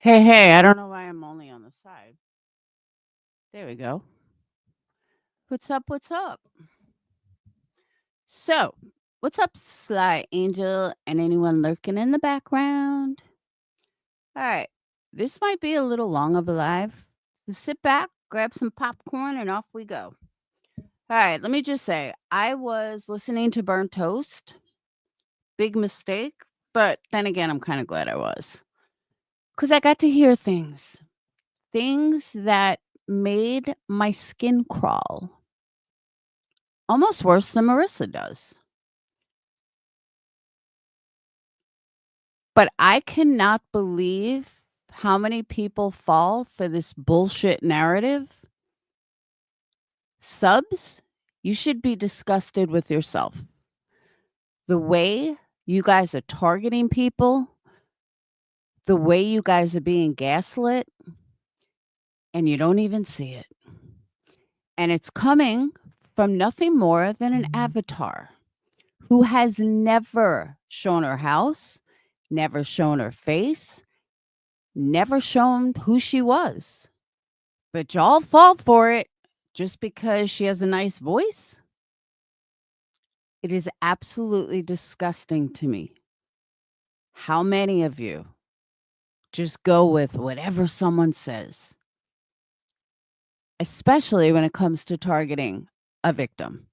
Hey, I don't know why I'm only on the side. There we go. What's up? What's up? So, what's up, Sly Angel, and anyone lurking in the background? All right, this might be a little long of a live. So sit back, grab some popcorn, and off we go. All right, let me just say, I was listening to Burnt Toast. Big mistake, but then again, I'm kind of glad I was. Because I got to hear things that made my skin crawl. Almost worse than Marissa does. But I cannot believe how many people fall for this bullshit narrative. Subs, you should be disgusted with yourself. The way you guys are targeting people, the way you guys are being gaslit, and you don't even see it. And it's coming from nothing more than an avatar who has never shown her house, never shown her face, never shown who she was. But y'all fall for it just because she has a nice voice? It is absolutely disgusting to me. How many of you just go with whatever someone says, especially when it comes to targeting a victim?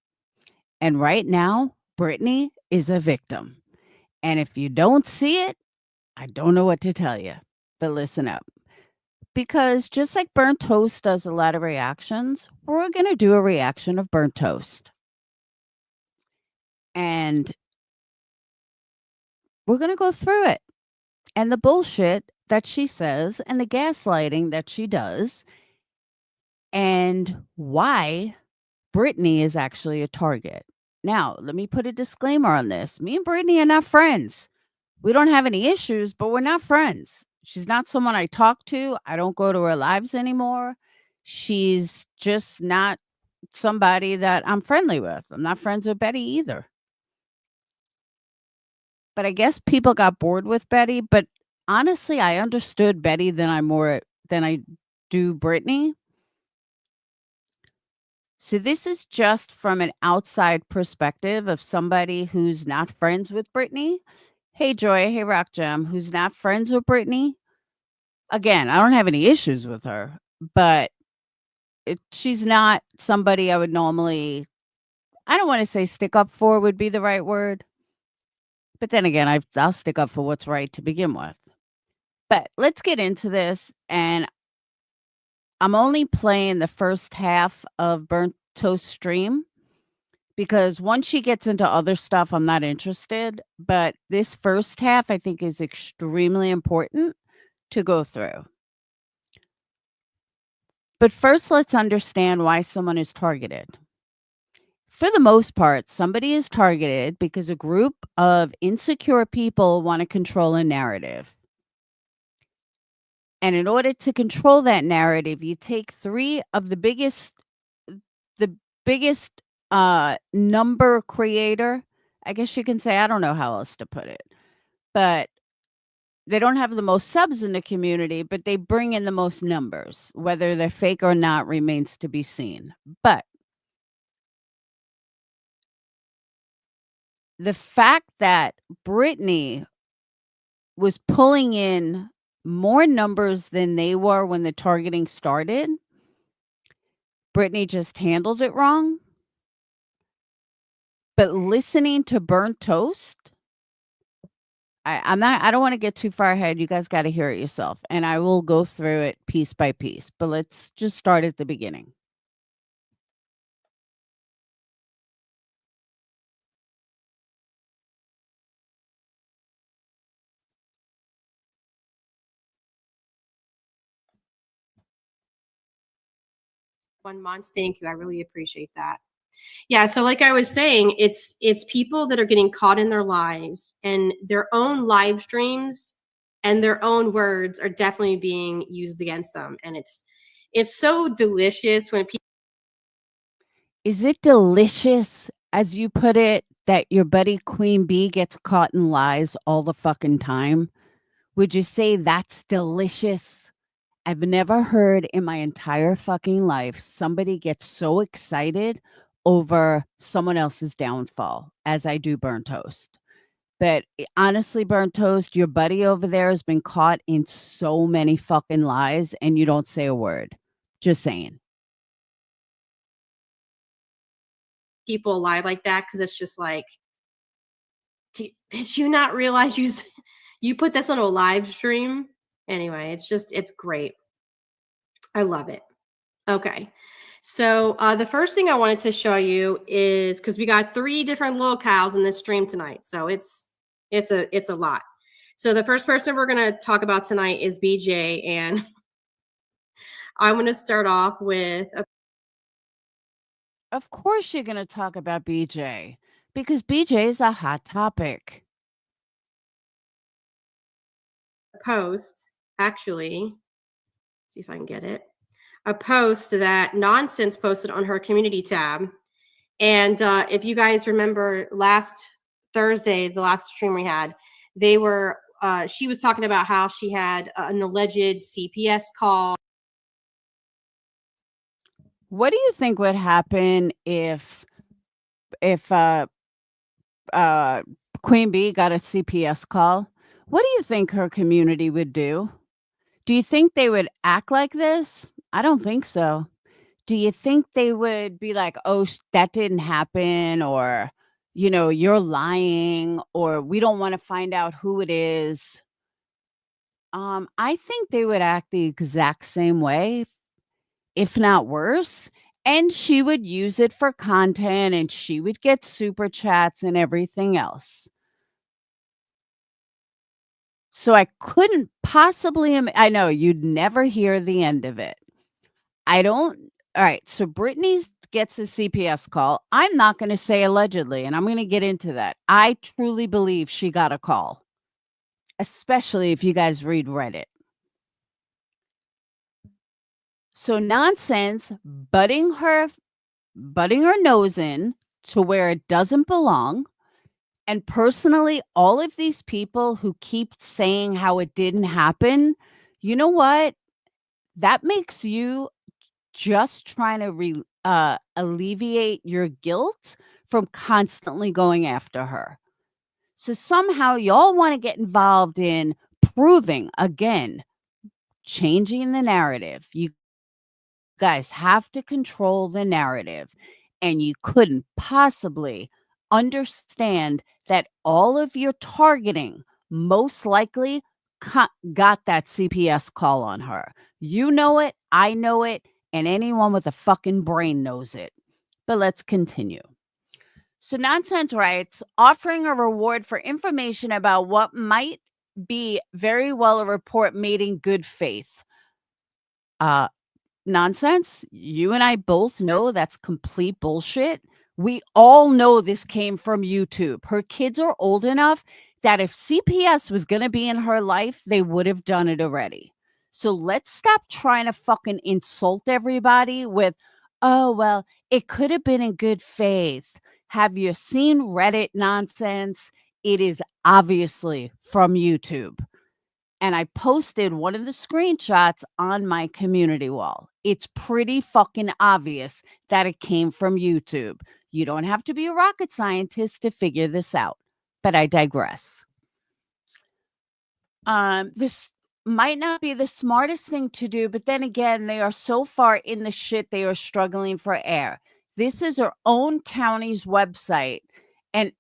And right now, Brittney is a victim. And if you don't see it, I don't know what to tell you. But listen up. Because just like Burnt Toast does a lot of reactions, we're going to do a reaction of Burnt Toast. And we're going to go through it and the bullshit that she says and the gaslighting that she does and why Brittney is actually a target. Now, let me put a disclaimer on this. Me and Brittney are not friends. We don't have any issues, but we're not friends. She's not someone I talk to. I don't go to her lives anymore. She's just not somebody that I'm friendly with. I'm not friends with Betty either. But I guess people got bored with Betty, but honestly, I understood Betty than I do Brittney. So this is just from an outside perspective of somebody who's not friends with Brittney. Hey Joy, hey Rock Jam, who's not friends with Brittney. Again, I don't have any issues with her, but she's not somebody I would normally, I don't want to say stick up for would be the right word. But then again, I'll stick up for what's right to begin with. But let's get into this. And I'm only playing the first half of Burnt Toast stream because once she gets into other stuff, I'm not interested. But this first half, I think, is extremely important to go through. But first, let's understand why someone is targeted. For the most part, somebody is targeted because a group of insecure people want to control a narrative. And in order to control that narrative, you take three of the biggest number creator, I guess you can say, I don't know how else to put it, but they don't have the most subs in the community, but they bring in the most numbers. Whether they're fake or not remains to be seen. But the fact that Brittney was pulling in more numbers than they were when the targeting started, Brittney just handled it wrong. But listening to Burnt Toast, I don't want to get too far ahead. You guys got to hear it yourself. And I will go through it piece by piece. But let's just start at the beginning. $1 month. Thank you. I really appreciate that. Yeah, so like I was saying, it's people that are getting caught in their lies, and their own live streams and their own words are definitely being used against them. And it's so delicious when people. Is it delicious, as you put it, that your buddy Queen Bee gets caught in lies all the fucking time? Would you say that's delicious? I've never heard in my entire fucking life somebody get so excited over someone else's downfall as I do burnt toast. But honestly, burnt toast, your buddy over there has been caught in so many fucking lies and you don't say a word. Just saying. People lie like that because it's just like, did you not realize you put this on a live stream? Anyway, it's great. I love it. Okay. So the first thing I wanted to show you is because we got 3 different locales in this stream tonight. So it's a lot. So the first person we're gonna talk about tonight is BJ, and I'm gonna start off with a Of course, you're going to talk about BJ because BJ is a hot topic. post, actually. See if I can get it. A post that Nonsense posted on her community tab. And if you guys remember last Thursday, the last stream we had, she was talking about how she had an alleged CPS call. What do you think would happen if Queen Bee got a CPS call? What do you think her community would do? Do you think they would act like this? I don't think so. Do you think they would be like, "Oh, that didn't happen," or, "You're lying," or, "We don't wanna find out who it is." I think they would act the exact same way, if not worse, and she would use it for content, and she would get super chats and everything else. So I couldn't possibly I know you'd never hear the end of it. I don't Alright, so Brittany gets a CPS call. I'm not gonna say allegedly, and I'm gonna get into that. I truly believe she got a call, especially if you guys read Reddit. So Nonsense butting her nose in to where it doesn't belong. And personally, all of these people who keep saying how it didn't happen, you know what? That makes you just trying to alleviate your guilt from constantly going after her. So somehow y'all want to get involved in proving again, changing the narrative. You guys have to control the narrative. And you couldn't possibly understand that all of your targeting most likely got that CPS call on her. You know it, I know it, and anyone with a fucking brain knows it. But let's continue. So, Nonsense writes offering a reward for information about what might be very well a report made in good faith. Uh, Nonsense. You and I both know that's complete bullshit. We all know this came from YouTube. Her kids are old enough that if CPS was going to be in her life, they would have done it already. So let's stop trying to fucking insult everybody with, oh, well, it could have been in good faith. Have you seen Reddit nonsense? It is obviously from YouTube. And I posted one of the screenshots on my community wall. It's pretty fucking obvious that it came from YouTube. You don't have to be a rocket scientist to figure this out, but I digress. This might not be the smartest thing to do, but then again, they are so far in the shit, they are struggling for air. This is her own county's website, and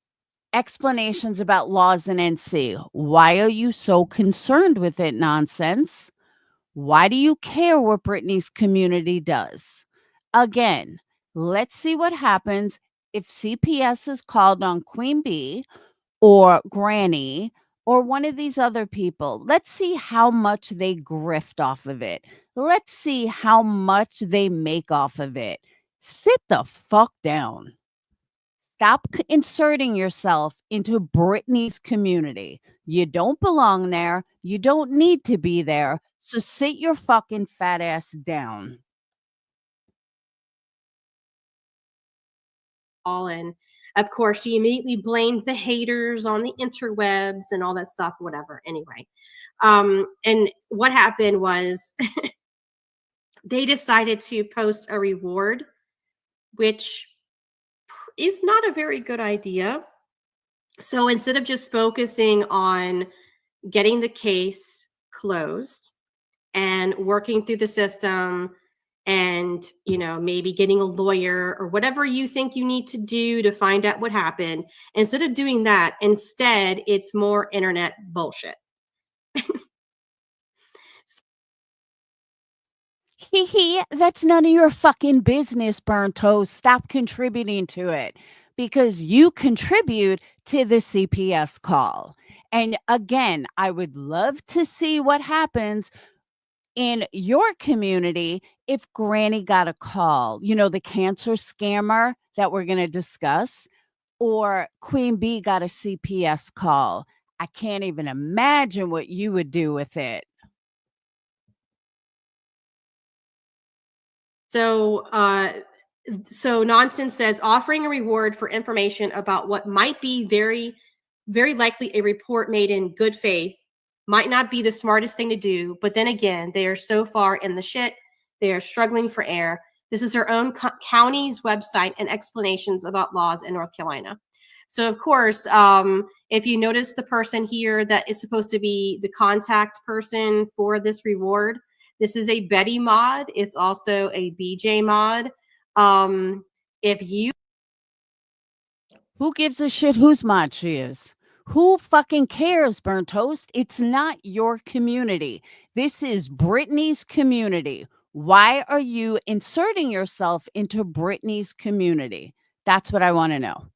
explanations about laws in NC. Why are you so concerned with it, Nonsense? Why do you care what Brittany's community does? Again, let's see what happens if CPS is called on Queen Bee or Granny or one of these other people. Let's see how much they grift off of it. Let's see how much they make off of it. Sit the fuck down. Stop inserting yourself into Brittany's community. You don't belong there. You don't need to be there. So sit your fucking fat ass down. call, and Of course, she immediately blamed the haters on the interwebs and all that stuff, whatever. Anyway, and what happened was they decided to post a reward, which is not a very good idea. So instead of just focusing on getting the case closed and working through the system and maybe getting a lawyer or whatever you think you need to do to find out what happened, instead of doing that, instead it's more internet bullshit. Hee hee, that's none of your fucking business, burnt toast. Stop contributing to it because you contribute to the CPS call. And again, I would love to see what happens in your community if Granny got a call, the cancer scammer that we're going to discuss, or Queen Bee got a CPS call. I can't even imagine what you would do with it. So Nonsense says offering a reward for information about what might be very, very likely a report made in good faith might not be the smartest thing to do. But then again, they are so far in the shit, they are struggling for air. This is their own county's website and explanations about laws in North Carolina. So of course, if you notice the person here that is supposed to be the contact person for this reward, this is a Betty mod. It's also a BJ mod. If you Who gives a shit whose mod she is? Who fucking cares, burnt toast? It's not your community. This is Brittany's community. Why are you inserting yourself into Brittany's community? That's what I want to know.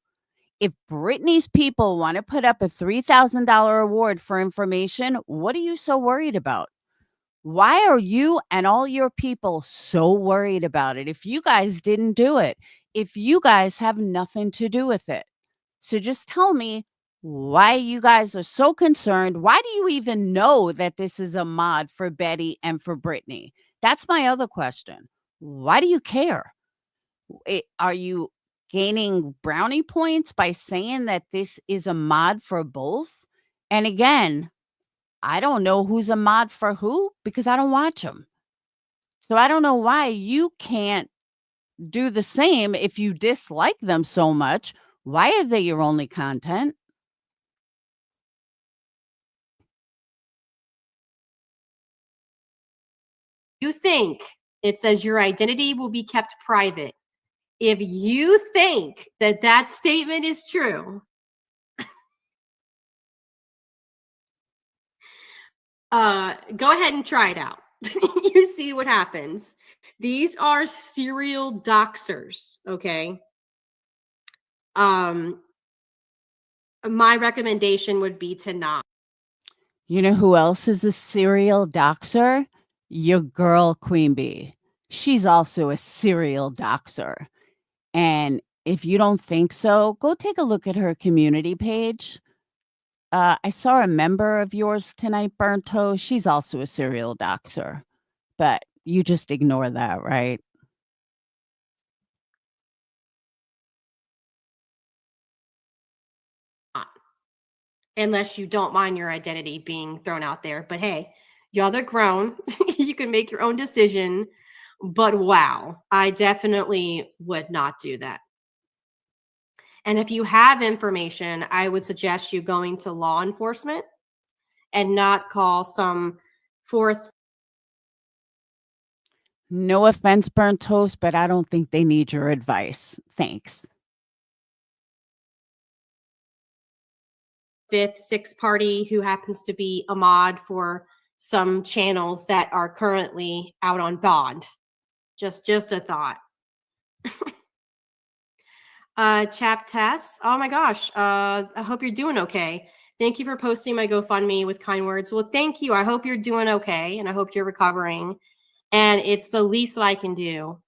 If Brittany's people want to put up a $3,000 award for information, what are you so worried about? Why are you and all your people so worried about it if you guys didn't do it? If you guys have nothing to do with it? So just tell me why you guys are so concerned. Why do you even know that this is a mod for Betty and for Brittany? That's my other question. Why do you care? Are you gaining brownie points by saying that this is a mod for both? And again, I don't know who's a mod for who because I don't watch them. So I don't know why you can't do the same if you dislike them so much. Why are they your only content? think it says your identity will be kept private. If you think that that statement is true, go ahead and try it out. You see what happens. These are serial doxers, okay? My recommendation would be to not. You know who else is a serial doxer? Your girl, Queen Bee. She's also a serial doxer. And if you don't think so, go take a look at her community page. I saw a member of yours tonight, Burnt Toast. She's also a serial doxer, but you just ignore that, right? Unless you don't mind your identity being thrown out there. But hey, y'all are grown. You can make your own decision. But wow, I definitely would not do that. And if you have information, I would suggest you going to law enforcement and not call some fourth. No offense, Burnt Toast, but I don't think they need your advice. Thanks. Fifth, sixth party who happens to be a mod for some channels that are currently out on bond. Just a thought. Chap Tess, oh my gosh, I hope you're doing okay. Thank you for posting my GoFundMe with kind words. Well, thank you. I hope you're doing okay, and I hope you're recovering. And it's the least that I can do,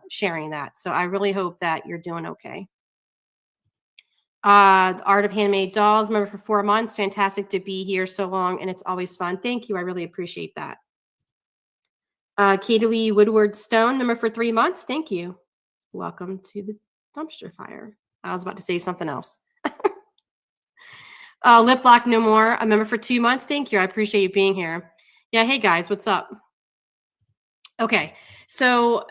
sharing that. So I really hope that you're doing okay. The Art of Handmade Dolls, member for 4 months. Fantastic to be here so long, and it's always fun. Thank you. I really appreciate that. Katie Lee Woodward Stone, member for 3 months. Thank you. Welcome to the dumpster fire. I was about to say something else. Lip lock no more. A member for 2 months. Thank you. I appreciate you being here. Yeah. Hey guys, what's up? Okay. So,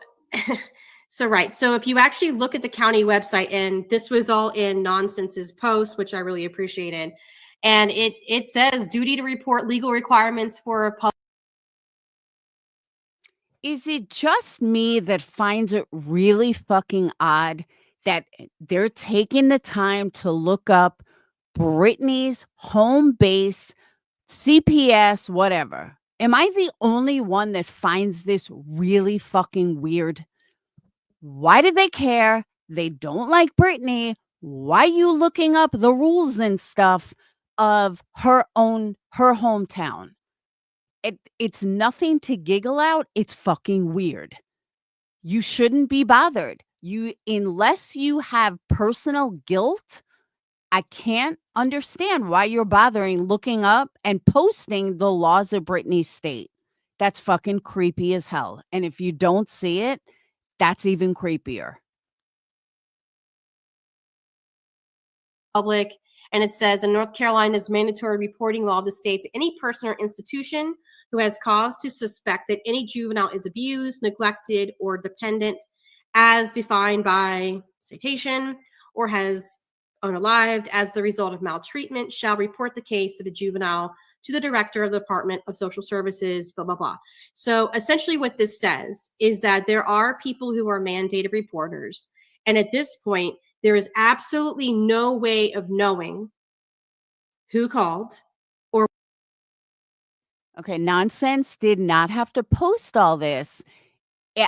right. So if you actually look at the county website, and this was all in Nonsense's post, which I really appreciated, and it says duty to report legal requirements for a public. Is it just me that finds it really fucking odd that they're taking the time to look up Brittany's home base, CPS, whatever? Am I the only one that finds this really fucking weird? Why do they care? They don't like Brittany. Why you looking up the rules and stuff of her hometown? It's nothing to giggle out. It's fucking weird. You shouldn't be bothered. Unless you have personal guilt, I can't understand why you're bothering looking up and posting the laws of Brittany's state. That's fucking creepy as hell. And if you don't see it, that's even creepier. Public, and it says in North Carolina's mandatory reporting law of the states, any person or institution who has cause to suspect that any juvenile is abused, neglected, or dependent as defined by citation, or has unalived as the result of maltreatment shall report the case of the juvenile to the director of the Department of Social Services, blah, blah, blah. So essentially what this says is that there are people who are mandated reporters. And at this point, there is absolutely no way of knowing who called or. Okay, Nonsense did not have to post all this.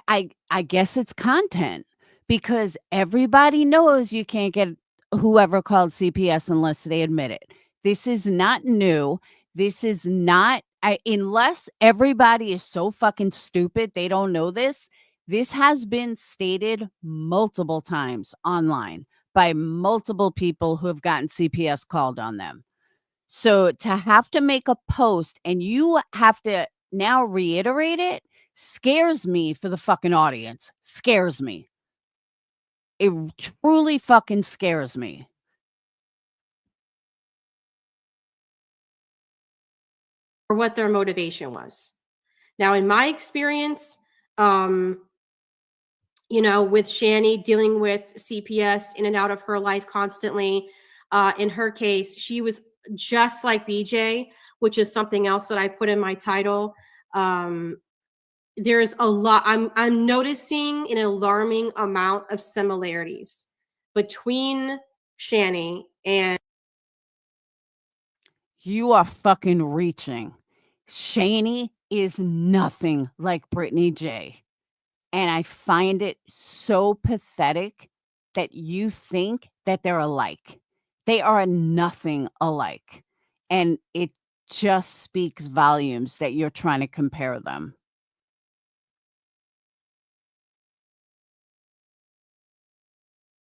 I guess it's content because everybody knows you can't get whoever called CPS unless they admit it. This is not new. This is not unless everybody is so fucking stupid they don't know this. This has been stated multiple times online by multiple people who have gotten CPS called on them. So to have to make a post and you have to now reiterate it scares me for the fucking audience. Scares me. It truly fucking scares me. Or what their motivation was. Now, in my experience, with Shani dealing with CPS in and out of her life constantly, in her case, she was just like BJ, which is something else that I put in my title. There's a lot. I'm noticing an alarming amount of similarities between Shani and. You are fucking reaching. Shani is nothing like Brittney J. And I find it so pathetic that you think that they're alike. They are nothing alike. And it just speaks volumes that you're trying to compare them.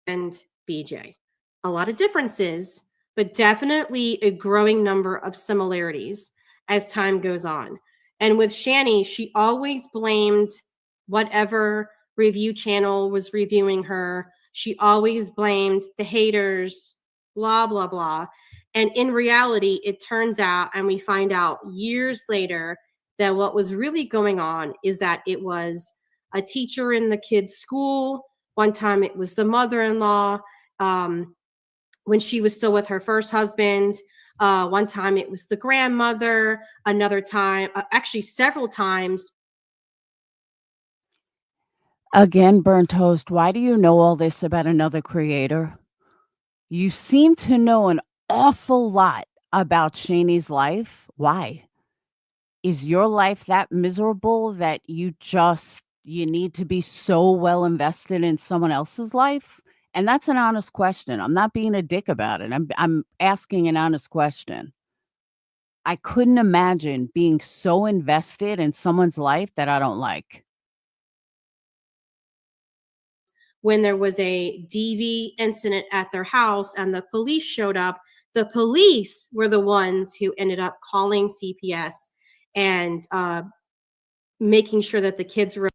And BJ. A lot of differences, but definitely a growing number of similarities as time goes on. And with Shani, she always blamed whatever review channel was reviewing her. She always blamed the haters, blah, blah, blah. And in reality, it turns out, and we find out years later, that what was really going on is that it was a teacher in the kid's school. One time it was the mother-in-law, when she was still with her first husband. One time it was the grandmother. Another time, actually several times. Again, Burnt Toast, why do you know all this about another creator? You seem to know an awful lot about Shani's life. Why? Is your life that miserable that you need to be so well invested in someone else's life? And that's an honest question. I'm not being a dick about it. I'm asking an honest question. I couldn't imagine being so invested in someone's life that I don't like. When there was a DV incident at their house and the police showed up, the police were the ones who ended up calling CPS and making sure that the kids were.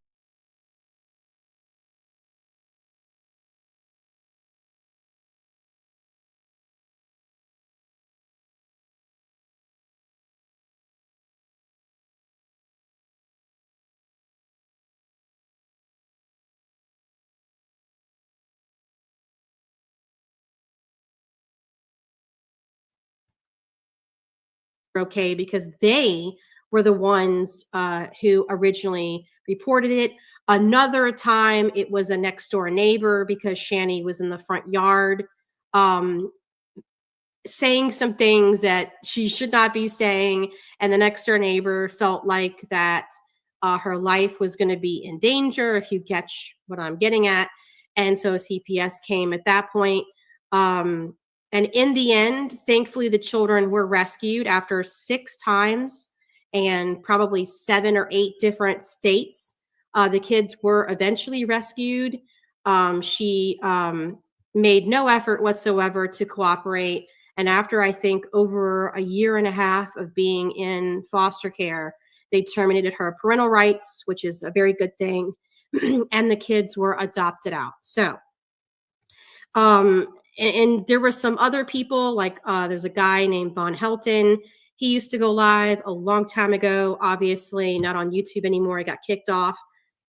okay, because they were the ones who originally reported it. Another time, it was a next door neighbor because Shani was in the front yard um, saying some things that she should not be saying, and the next door neighbor felt like that her life was going to be in danger, if you catch what I'm getting at. And so CPS came at that point. And in the end, thankfully, the children were rescued after 6 times and probably 7 or 8 different states. The kids were eventually rescued. She made no effort whatsoever to cooperate. And after, I think, over a year and a half of being in foster care, they terminated her parental rights, which is a very good thing. And the kids were adopted out. So, and there were some other people, like there's a guy named Von Helton. He used to go live a long time ago, obviously not on YouTube anymore. He got kicked off.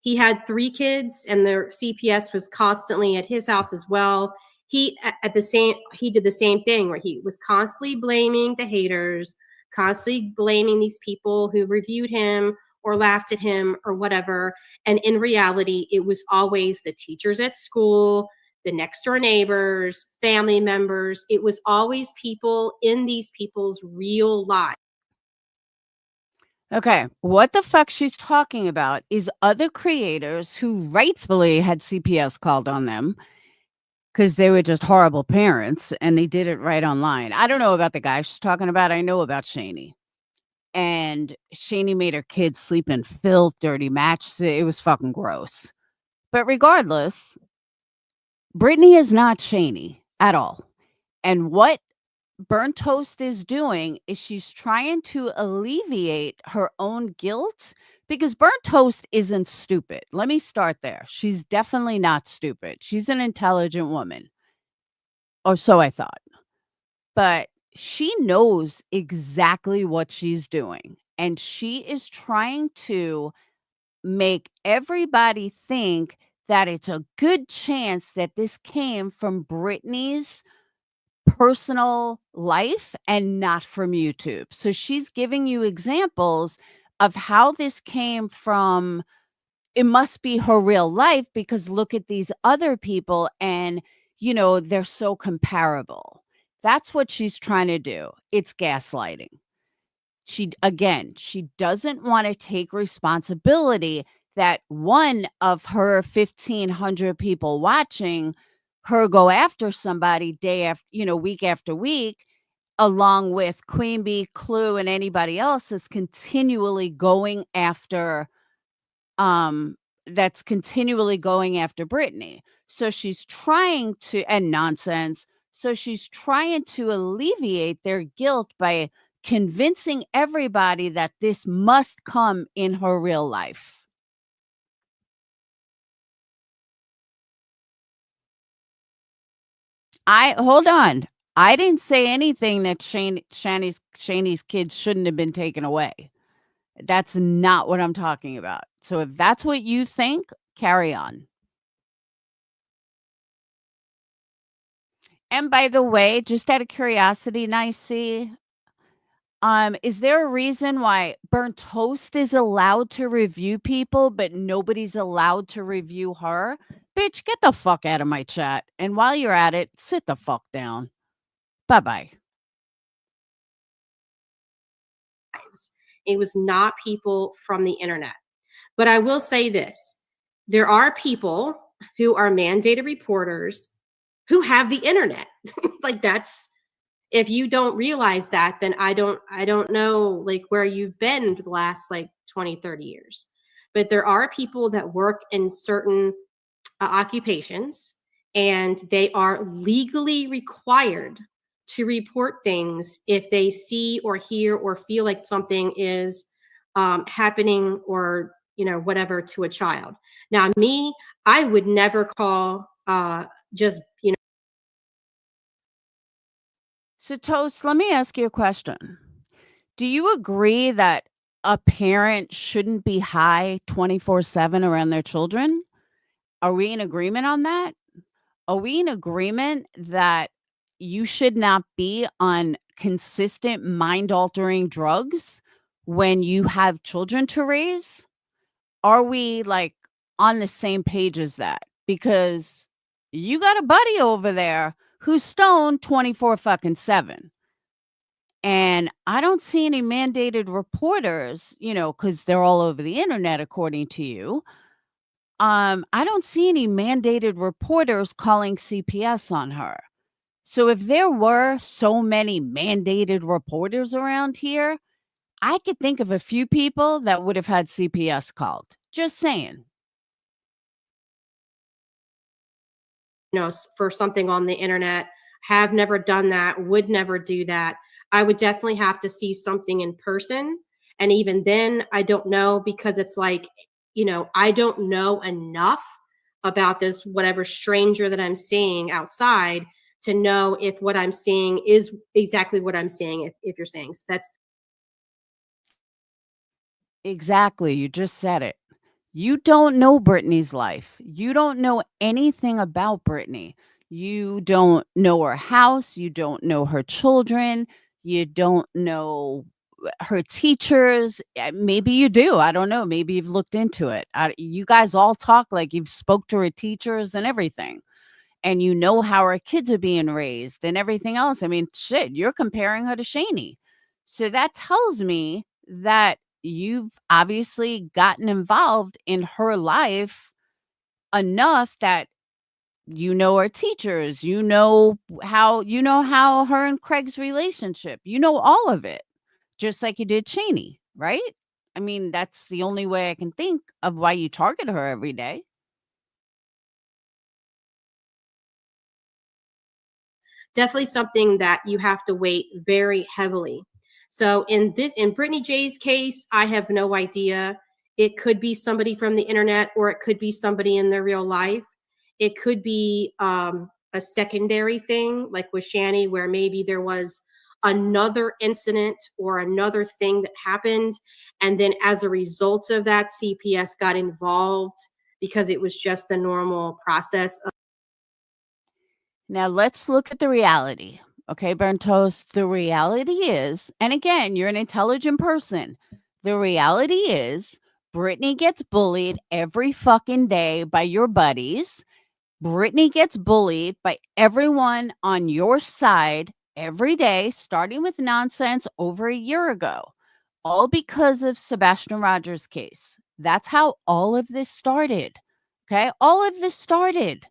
He had 3 kids, and their CPS was constantly at his house as well. He did the same thing, where he was constantly blaming the haters, constantly blaming these people who reviewed him or laughed at him or whatever. And in reality, it was always the teachers at school, the next door neighbors, family members. It was always people in these people's real lives. Okay, what the fuck she's talking about is other creators who rightfully had CPS called on them because they were just horrible parents and they did it right online. I don't know about the guy she's talking about. I know about Shani. And Shani made her kids sleep in filth, dirty matches. It was fucking gross. But regardless, Brittney is not Shani at all. And what Burnt Toast is doing is she's trying to alleviate her own guilt because Burnt Toast isn't stupid. Let me start there. She's definitely not stupid. She's an intelligent woman. Or so I thought. But she knows exactly what she's doing. And she is trying to make everybody think that it's a good chance that this came from Brittany's personal life and not from YouTube. So she's giving you examples of how this came from. It must be her real life because look at these other people and, they're so comparable. That's what she's trying to do. It's gaslighting. She doesn't want to take responsibility that one of her 1,500 people watching her go after somebody day after, week after week, along with Queen Bee, Clue, and anybody else is continually going after, that's continually going after Brittany. So she's trying to, and nonsense. So she's trying to alleviate their guilt by convincing everybody that this must come in her real life. Hold on. I didn't say anything that Shani's kids shouldn't have been taken away. That's not what I'm talking about. So if that's what you think, carry on. And by the way, just out of curiosity, Nicey, is there a reason why Burnt Toast is allowed to review people, but nobody's allowed to review her? Bitch, get the fuck out of my chat. And while you're at it, sit the fuck down. Bye-bye. It was not people from the internet. But I will say this. There are people who are mandated reporters who have the internet. Like, that's, if you don't realize that, then I don't know like where you've been for the last like 20, 30 years. But there are people that work in certain occupations, and they are legally required to report things if they see or hear or feel like something is happening or whatever to a child. Now, me, I would never call just So, Toast, let me ask you a question. Do you agree that a parent shouldn't be high 24/7 around their children? Are we in agreement on that? Are we in agreement that you should not be on consistent mind altering drugs when you have children to raise? Are we like on the same page as that? Because you got a buddy over there who's stoned 24 fucking 7. And I don't see any mandated reporters, because they're all over the internet, according to you. I don't see any mandated reporters calling CPS on her. So if there were so many mandated reporters around here, I could think of a few people that would have had CPS called. Just saying. For something on the internet. Have never done that, would never do that. I would definitely have to see something in person. And even then, I don't know, because it's like, I don't know enough about this, whatever stranger that I'm seeing outside, to know if what I'm seeing is exactly what I'm seeing, if you're saying. So that's Exactly. You just said it. You don't know Brittany's life. You don't know anything about Brittany. You don't know her house. You don't know her children. You don't know her teachers. Maybe you do. I don't know. Maybe you've looked into it. You guys all talk like you've spoke to her teachers and everything. And you know how her kids are being raised and everything else. I mean, shit, you're comparing her to Shani. So that tells me that you've obviously gotten involved in her life enough that you know her teachers, you know how her and Craig's relationship, all of it, just like you did Cheney, right? I mean, that's the only way I can think of why you target her every day. definitely something that you have to weight very heavily. So in Brittney J's case, I have no idea. It could be somebody from the internet, or it could be somebody in their real life. It could be a secondary thing, like with Shani, where maybe there was another incident or another thing that happened, and then as a result of that, CPS got involved because it was just the normal process. Now let's look at the reality. Okay, burnt toast. The reality is, and again, you're an intelligent person. The reality is Brittany gets bullied every fucking day by your buddies. Brittany gets bullied by everyone on your side every day, starting with nonsense over a year ago, all because of Sebastian Rogers' case. That's how all of this started. Okay, all of this started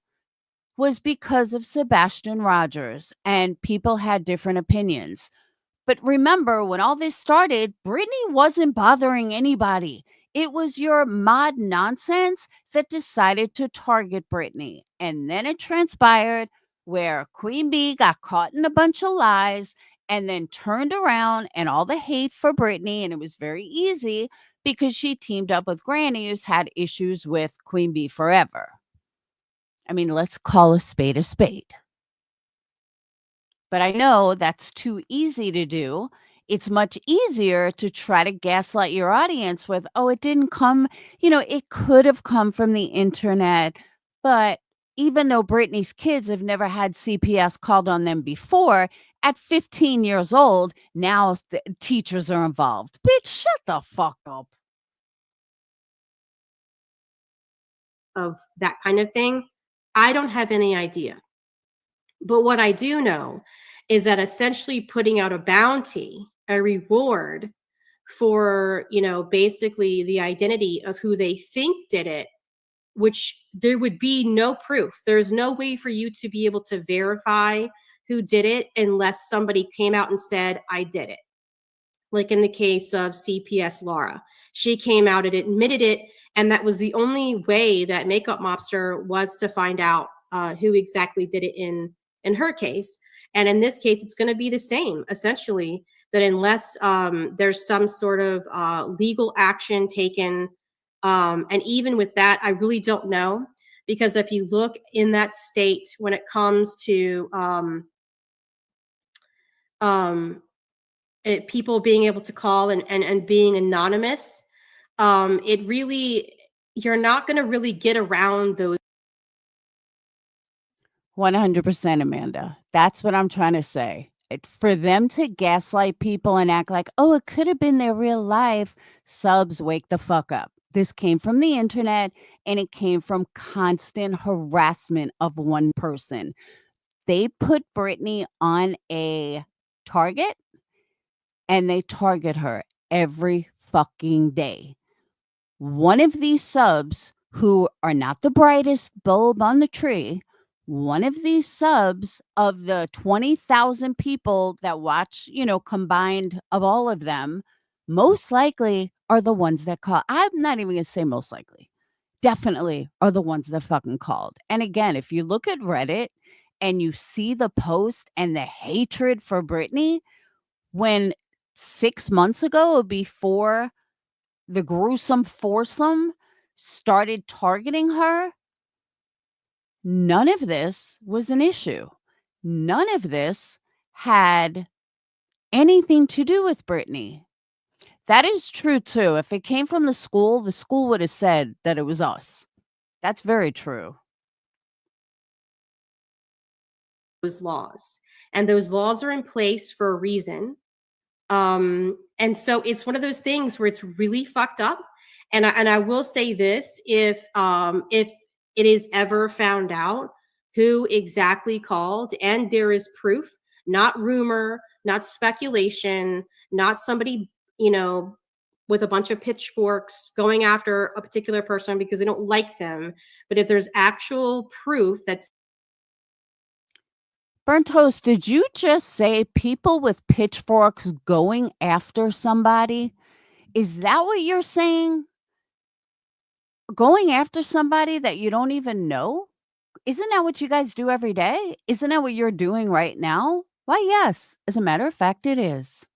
was because of Sebastian Rogers, and people had different opinions. But remember, when all this started, Brittany wasn't bothering anybody. It was your mod nonsense that decided to target Brittany. And then it transpired where Queen Bee got caught in a bunch of lies and then turned around and all the hate for Brittany. And it was very easy because she teamed up with Granny, who's had issues with Queen Bee forever. I mean, let's call a spade a spade. But I know that's too easy to do. It's much easier to try to gaslight your audience with, oh, it didn't come, it could have come from the internet. But even though Brittany's kids have never had CPS called on them before, at 15 years old, now the teachers are involved. Bitch, shut the fuck up. Of that kind of thing, I don't have any idea. But what I do know is that essentially putting out a bounty, a reward for, basically the identity of who they think did it, which there would be no proof. There's no way for you to be able to verify who did it unless somebody came out and said, I did it. Like in the case of CPS Laura, she came out and admitted it. And that was the only way that Makeup Mobster was to find out who exactly did it in her case. And in this case, it's going to be the same, essentially, that unless there's some sort of legal action taken, and even with that, I really don't know, because if you look in that state when it comes to um, people being able to call and being anonymous, it really, you're not going to really get around those. 100%, Amanda. That's what I'm trying to say. For them to gaslight people and act like, oh, it could have been their real life, subs, wake the fuck up. This came from the internet and it came from constant harassment of one person. They put Brittney on a target and they target her every fucking day. One of these subs who are not the brightest bulb on the tree, one of these subs of the 20,000 people that watch, combined of all of them, most likely are the ones that call. I'm not even going to say most likely. Definitely are the ones that fucking called. And again, if you look at Reddit and you see the post and the hatred for Brittney, when 6 months ago, before the gruesome foursome started targeting her, none of this was an issue. None of this had anything to do with Brittney. That is true too. If it came from the school would have said that it was us. That's very true. Those laws, and those laws are in place for a reason. And so it's one of those things where it's really fucked up. And I will say this: if it is ever found out who exactly called, and there is proof, not rumor, not speculation, not somebody, with a bunch of pitchforks going after a particular person because they don't like them, but if there's actual proof that's Burnt Toast, did you just say people with pitchforks going after somebody? Is that what you're saying? Going after somebody that you don't even know? Isn't that what you guys do every day? Isn't that what you're doing right now? Why, yes. As a matter of fact, it is.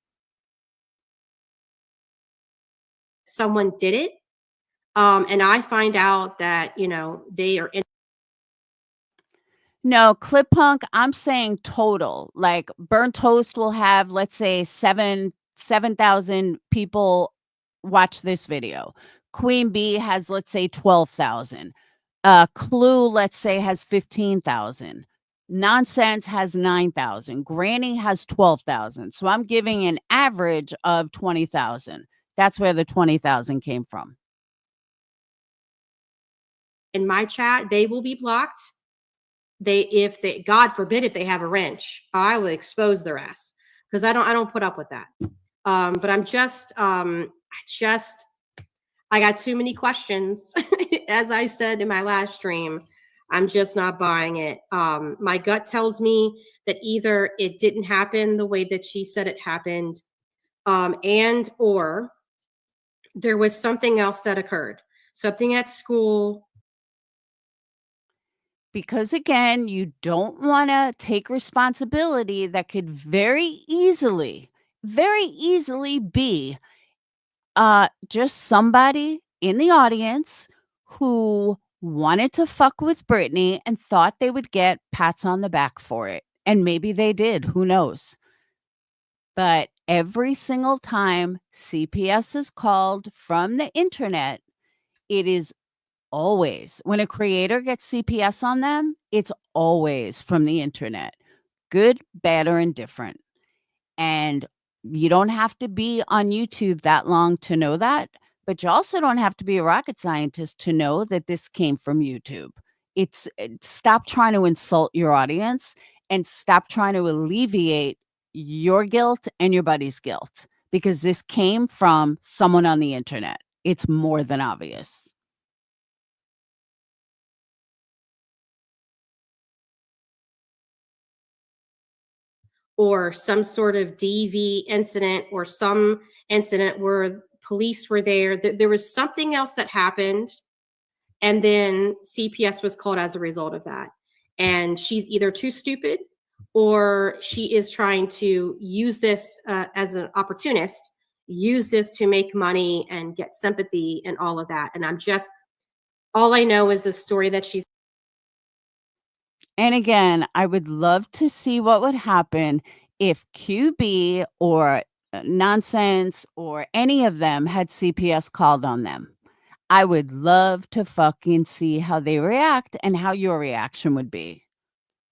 someone did it, and I find out that they are in. No, Clip Punk, I'm saying total. Like Burnt Toast will have, let's say, 7,000 people watch this video. Queen Bee has, let's say, 12,000. Clue, let's say, has 15,000. Nonsense has 9,000. Granny has 12,000. So I'm giving an average of 20,000. That's where the 20,000 came from. In my chat, they will be blocked. If they, God forbid, if they have a wrench, I will expose their ass, because I don't put up with that. But I got too many questions. As I said in my last stream, I'm just not buying it. My gut tells me that either it didn't happen the way that she said it happened, and or there was something else that occurred, something at school. Because again, you don't want to take responsibility that could very easily be just somebody in the audience who wanted to fuck with Brittney and thought they would get pats on the back for it. And maybe they did, who knows? But every single time CPS is called from the internet, it is always, when a creator gets CPS on them, it's always from the internet. Good, bad, or indifferent. And you don't have to be on YouTube that long to know that, but you also don't have to be a rocket scientist to know that this came from YouTube. Stop trying to insult your audience and stop trying to alleviate your guilt and your buddy's guilt, because this came from someone on the internet. It's more than obvious. Or some sort of DV incident, or some incident where police were there. There was something else that happened, and then CPS was called as a result of that. And she's either too stupid, or she is trying to use this as an opportunist, use this to make money and get sympathy and all of that. And all I know is the story that she's. And again, I would love to see what would happen if QB or Nonsense or any of them had CPS called on them. I would love to fucking see how they react and how your reaction would be.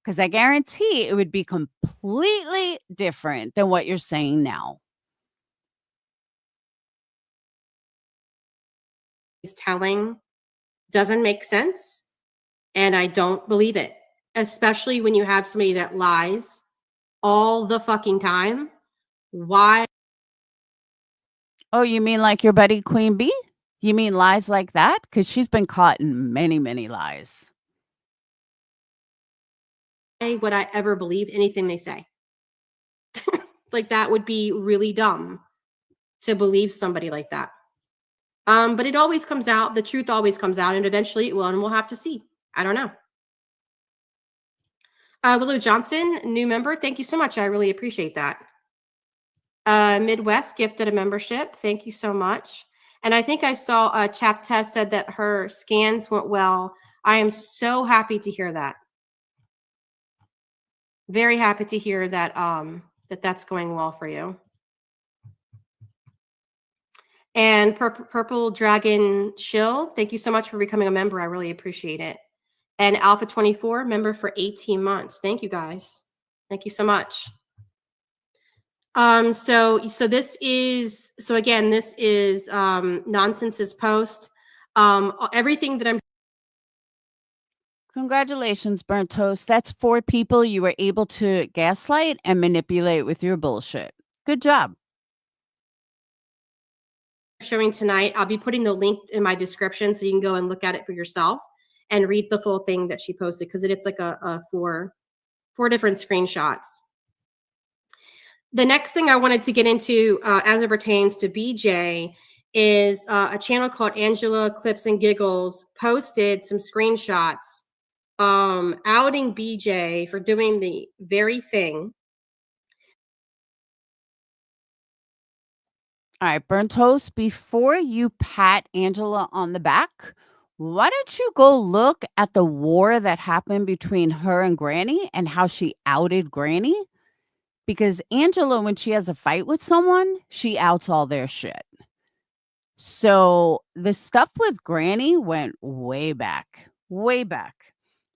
Because I guarantee it would be completely different than what you're saying now. He's telling doesn't make sense, and I don't believe it, especially when you have somebody that lies all the fucking time. Why Oh, you mean like your buddy Queen Bee? You mean lies like that? Because she's been caught in many, many lies. would I ever believe anything they say? Like, that would be really dumb to believe somebody like that. But it always comes out, the truth always comes out, and eventually it will, and we'll have to see. I don't know. Willow Johnson, new member. Thank you so much. I really appreciate that. Midwest gifted a membership. Thank you so much. And I think I saw Chap Tess said that her scans went well. I am so happy to hear that. Very happy to hear that that's going well for you. And Purple Dragon Chill, thank you so much for becoming a member. I really appreciate it. And Alpha 24, member for 18 months. Thank you guys. Thank you so much. So this is, so again, this is Nonsense's post. Everything that I'm Congratulations, Burnt Toast. That's 4 people you were able to gaslight and manipulate with your bullshit. Good job. showing tonight, I'll be putting the link in my description so you can go and look at it for yourself and read the full thing that she posted, because it's like a four different screenshots. The next thing I wanted to get into as it pertains to BJ is a channel called Angela Clips and Giggles posted some screenshots outing BJ for doing the very thing. All right, Burnt Toast, before you pat Angela on the back, why don't you go look at the war that happened between her and Granny and how she outed Granny? Because Angela, when she has a fight with someone, she outs all their shit. So the stuff with Granny went way back, way back.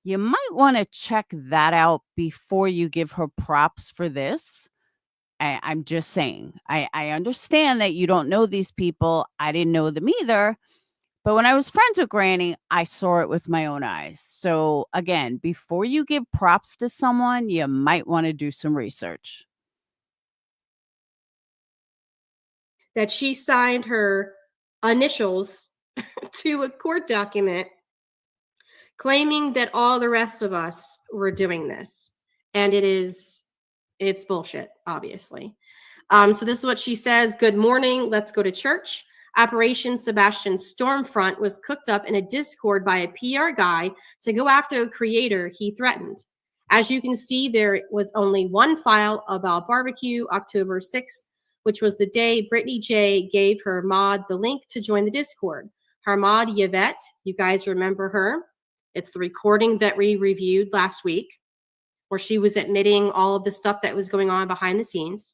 You might want to check that out before you give her props for this. I'm just saying, I understand that you don't know these people. I didn't know them either. But when I was friends with Granny, I saw it with my own eyes. So again, before you give props to someone, you might want to do some research. That she signed her initials to a court document claiming that all the rest of us were doing this. And it's bullshit, obviously. So this is what she says. Good morning. Let's go to church. Operation Sebastian Stormfront was cooked up in a Discord by a PR guy to go after a creator he threatened. As you can see, there was only one file about barbecue, October 6th, which was the day Brittney J gave her mod the link to join the Discord. Her mod, Yvette, you guys remember her. It's the recording that we reviewed last week, where she was admitting all of the stuff that was going on behind the scenes.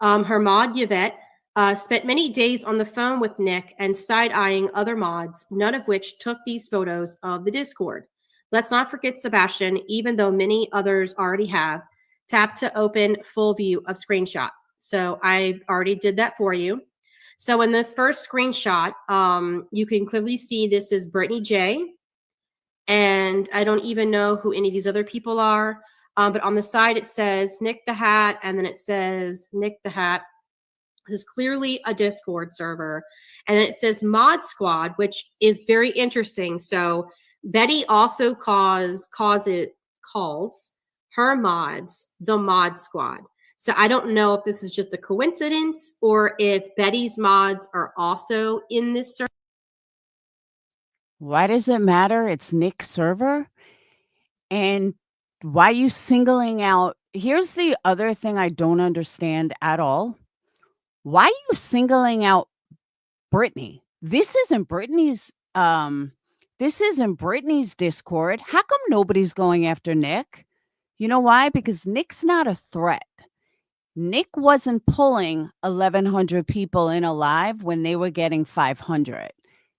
Her mod, Yvette, spent many days on the phone with Nick and side-eyeing other mods, none of which took these photos of the Discord. Let's not forget Sebastian, even though many others already have. Tap to open full view of screenshot. So I already did that for you. So in this first screenshot, you can clearly see this is Brittney J. And I don't even know who any of these other people are. But on the side, it says Nick the Hat, and then it says Nick the Hat. This is clearly a Discord server. And then it says Mod Squad, which is very interesting. So Betty also calls her mods the Mod Squad. So I don't know if this is just a coincidence or if Betty's mods are also in this server. Why does it matter? It's Nick's server. And why are you singling out? Here's the other thing I don't understand at all. Why are you singling out Brittney? This isn't Brittney's Discord. How come nobody's going after Nick? You know why? Because Nick's not a threat. Nick wasn't pulling 1,100 people in alive when they were getting 500.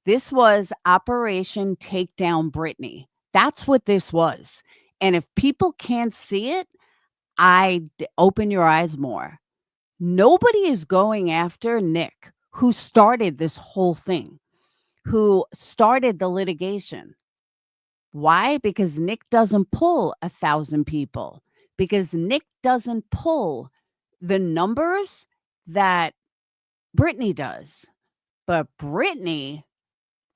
This was Operation Takedown Brittney. That's what this was. And if people can't see it, open your eyes more. Nobody is going after Nick, who started this whole thing, who started the litigation. Why? Because Nick doesn't pull 1,000 people, because Nick doesn't pull the numbers that Brittney does. But Brittney,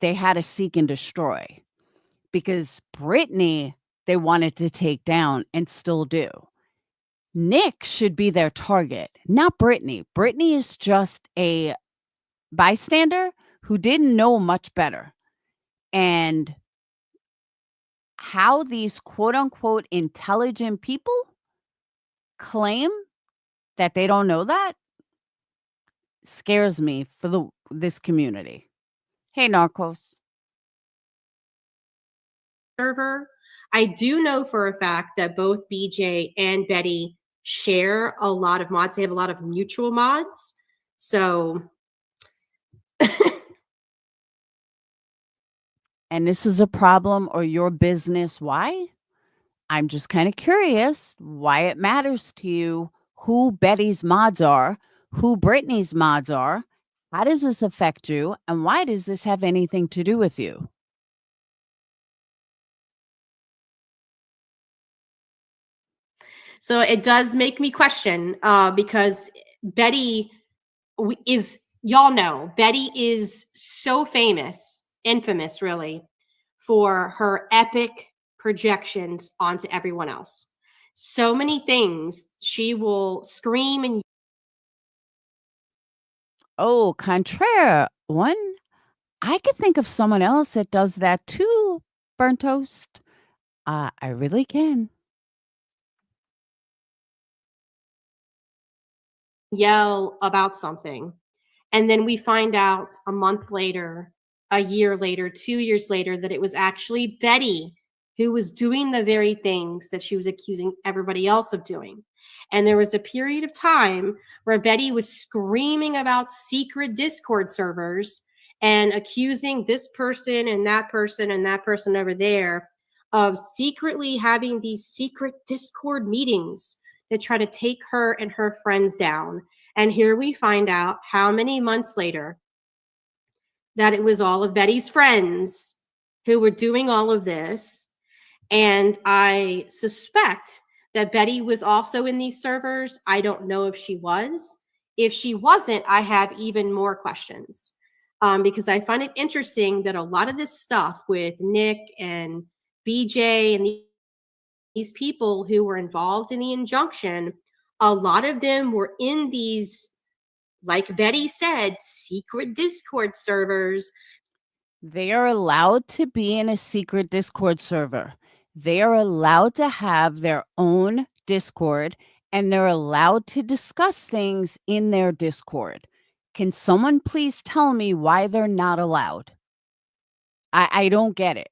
they had to seek and destroy, because Brittney, they wanted to take down and still do. Nick should be their target, not Brittney. Brittney is just a bystander who didn't know much better. And how these quote unquote intelligent people claim that they don't know that scares me for this community. Hey, Narcos. Server. I do know for a fact that both BJ and Betty share a lot of mods. They have a lot of mutual mods. So And this is a problem or your business. Why? I'm just kind of curious why it matters to you who Betty's mods are, who Brittney's mods are. How does this affect you? And why does this have anything to do with you? So it does make me question because Betty is, y'all know, Betty is so famous, infamous really, for her epic projections onto everyone else. So many things she will scream and Oh, contraire. One, I could think of someone else that does that too, Burnt Toast. I really can. yell about something. And then we find out a month later, a year later, 2 years later, that it was actually Betty who was doing the very things that she was accusing everybody else of doing. And there was a period of time where Betty was screaming about secret Discord servers and accusing this person and that person and that person over there of secretly having these secret Discord meetings to try to take her and her friends down. And here we find out how many months later that it was all of Betty's friends who were doing all of this. And I suspect that Betty was also in these servers. I don't know if she was. If she wasn't, I have even more questions because I find it interesting that a lot of this stuff with Nick and BJ and these people who were involved in the injunction, a lot of them were in these, like Betty said, secret Discord servers. They are allowed to be in a secret Discord server. They are allowed to have their own Discord, and they're allowed to discuss things in their Discord. Can someone please tell me why they're not allowed? I don't get it,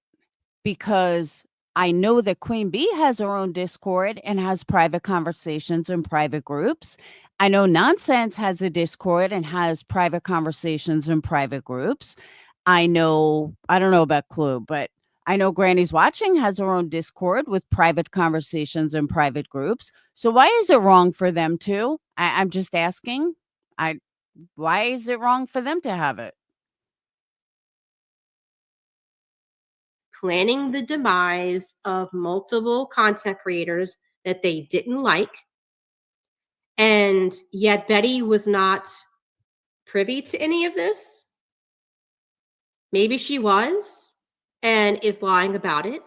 because I know that Queen Bee has her own Discord and has private conversations and private groups. I know Nonsense has a Discord and has private conversations and private groups. I don't know about Clue, but I know Granny's Watching has her own Discord with private conversations and private groups. So why is it wrong for them to? I'm just asking. Why is it wrong for them to have it? Planning the demise of multiple content creators that they didn't like. And yet Betty was not privy to any of this. Maybe she was and is lying about it,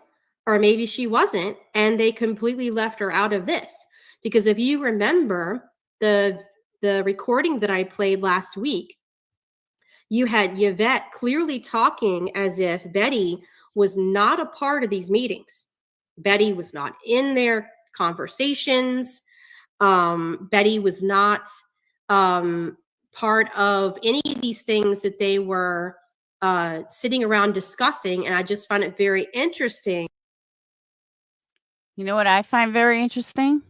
or maybe she wasn't and they completely left her out of this. Because if you remember the recording that I played last week, you had Yvette clearly talking as if Betty was not a part of these meetings. Betty was not in their conversations. Betty was not part of any of these things that they were sitting around discussing. And I just find it very interesting. You know what I find very interesting?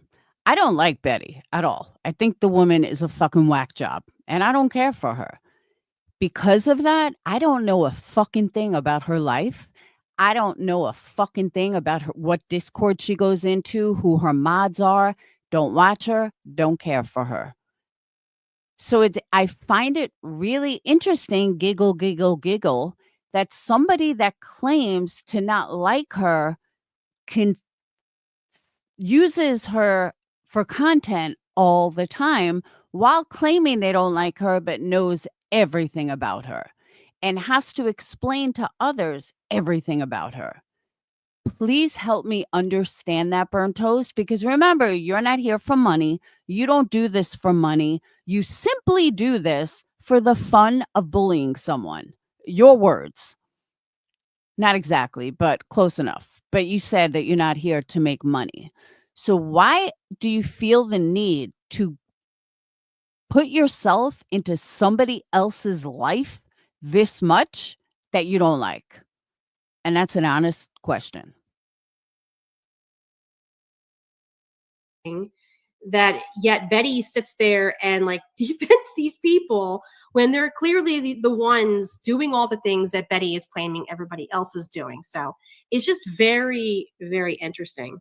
I don't like Betty at all. I think the woman is a fucking whack job, and I don't care for her. Because of that, I don't know a fucking thing about her life. I don't know a fucking thing about her, what Discord she goes into, who her mods are. Don't watch her, don't care for her. So I find it really interesting, giggle, giggle, giggle, that somebody that claims to not like her can uses her for content all the time while claiming they don't like her, but knows everything about her and has to explain to others everything about her. Please help me understand that, burnt toast, because remember, you're not here for money. You don't do this for money. You simply do this for the fun of bullying someone. Your words. Not exactly, but close enough. But you said that you're not here to make money. So why do you feel the need to put yourself into somebody else's life this much that you don't like? And that's an honest question. That yet Betty sits there and like defends these people when they're clearly the ones doing all the things that Betty is claiming everybody else is doing. So it's just very, very interesting.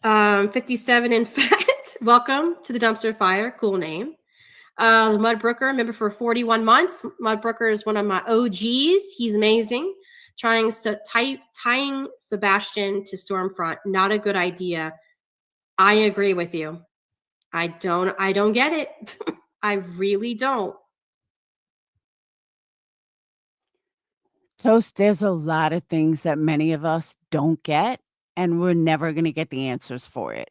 57 in fact. Welcome to the dumpster fire. Cool name. Mud Brooker, member for 41 months. Mud Brooker is one of my OGs. He's amazing. Tying Sebastian to Stormfront, not a good idea. I agree with you. I don't get it. I really don't. Toast, there's a lot of things that many of us don't get, and we're never going to get the answers for it.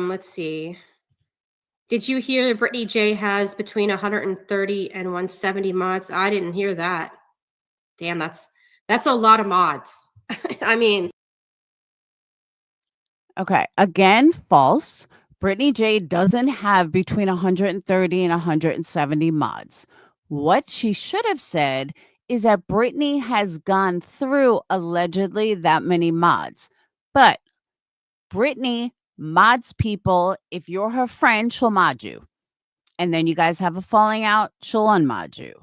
Let's see. Did you hear that Brittney J has between 130 and 170 mods? I didn't hear that. Damn, that's a lot of mods. I mean, Okay. Again, false. Brittney J doesn't have between 130 and 170 mods. What she should have said is that Brittney has gone through allegedly that many mods. But Brittney mods people. If you're her friend, she'll mod you. And then you guys have a falling out, she'll unmod you.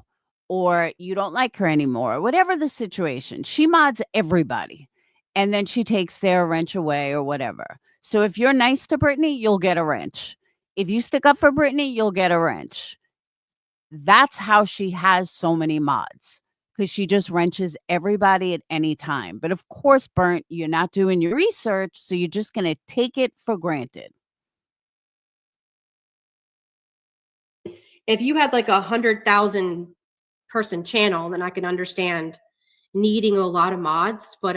Or you don't like her anymore, whatever the situation. She mods everybody. And then she takes their wrench away or whatever. So if you're nice to Brittney, you'll get a wrench. If you stick up for Brittney, you'll get a wrench. That's how she has so many mods, because she just wrenches everybody at any time. But of course, Burnt, you're not doing your research, so you're just going to take it for granted. if you had like 100,000 person channel, then I can understand needing a lot of mods. But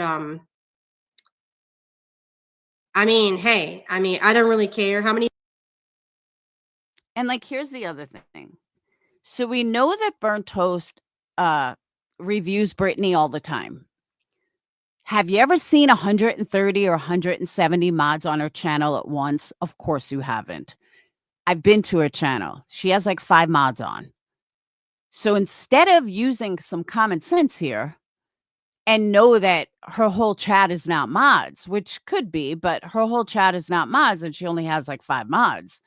I mean, hey, I mean, I don't really care how many. And like, here's the other thing. So we know that Burnt Toast reviews Brittney all the time. Have you ever seen 130 or 170 mods on her channel at once? Of course you haven't. I've been to her channel. She has like 5 mods on. So instead of using some common sense here and know that her whole chat is not mods, which could be, but her whole chat is not mods and she only has like 5 mods.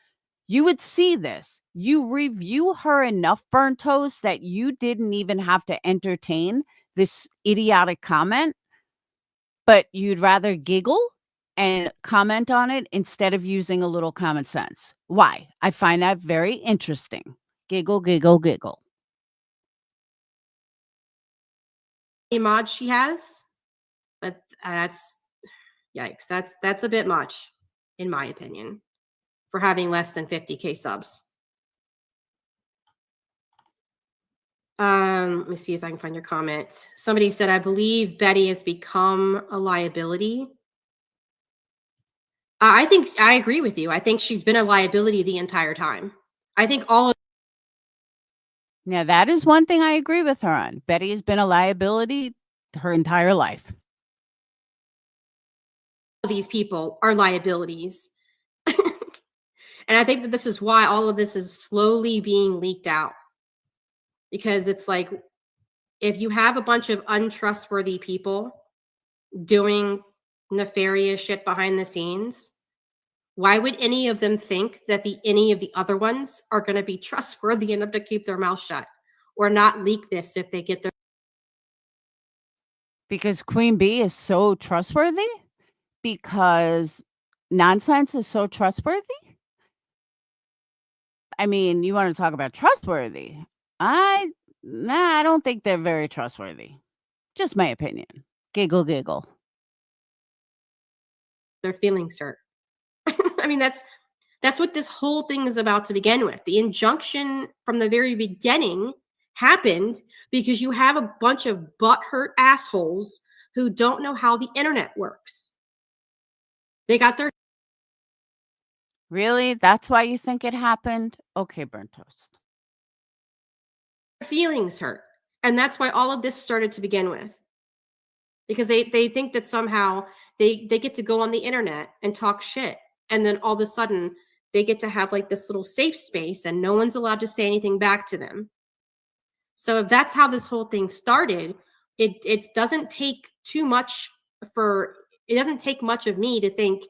You would see this. You review her enough, Burnt Toast, that you didn't even have to entertain this idiotic comment, but you'd rather giggle and comment on it instead of using a little common sense. Why? I find that very interesting. Giggle, giggle, giggle. Mods she has, but that's yikes. That's a bit much, in my opinion, for having less than 50K subs. Let me see if I can find your comment. Somebody said, I believe Betty has become a liability. I think I agree with you. I think she's been a liability the entire time. I think all of Now, that is one thing I agree with her on. Betty has been a liability her entire life. these people are liabilities. And I think that this is why all of this is slowly being leaked out. Because it's like, if you have a bunch of untrustworthy people doing nefarious shit behind the scenes, Why would any of them think that any of the other ones are going to be trustworthy enough to keep their mouth shut or not leak this if they get their Because Queen Bee is so trustworthy? Because nonsense is so trustworthy? I mean, you wanna talk about trustworthy. I I don't think they're very trustworthy. Just my opinion. Giggle, giggle. feelings hurt? I mean, that's what this whole thing is about to begin with. The injunction from the very beginning happened because you have a bunch of butthurt assholes who don't know how the internet works. They got their Really? That's why you think it happened? Okay, burnt toast. feelings hurt. And that's why all of this started to begin with. Because they think that somehow they get to go on the internet and talk shit. And then all of a sudden they get to have like this little safe space and no one's allowed to say anything back to them. So if that's how this whole thing started, it doesn't take too much for it doesn't take much of me to think,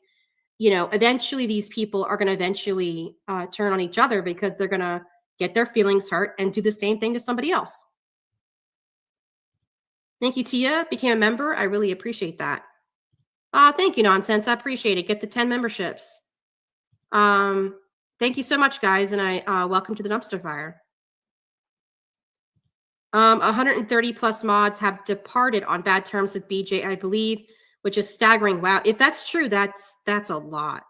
eventually these people are going to eventually turn on each other because they're going to get their feelings hurt and do the same thing to somebody else. Thank you, Tia. Became a member. I really appreciate that. Thank you, Nonsense. I appreciate it. Get the 10 memberships. Thank you so much, guys, and I welcome to the dumpster fire. 130 plus mods have departed on bad terms with BJ, I believe, which is staggering. Wow, if that's true, that's a lot.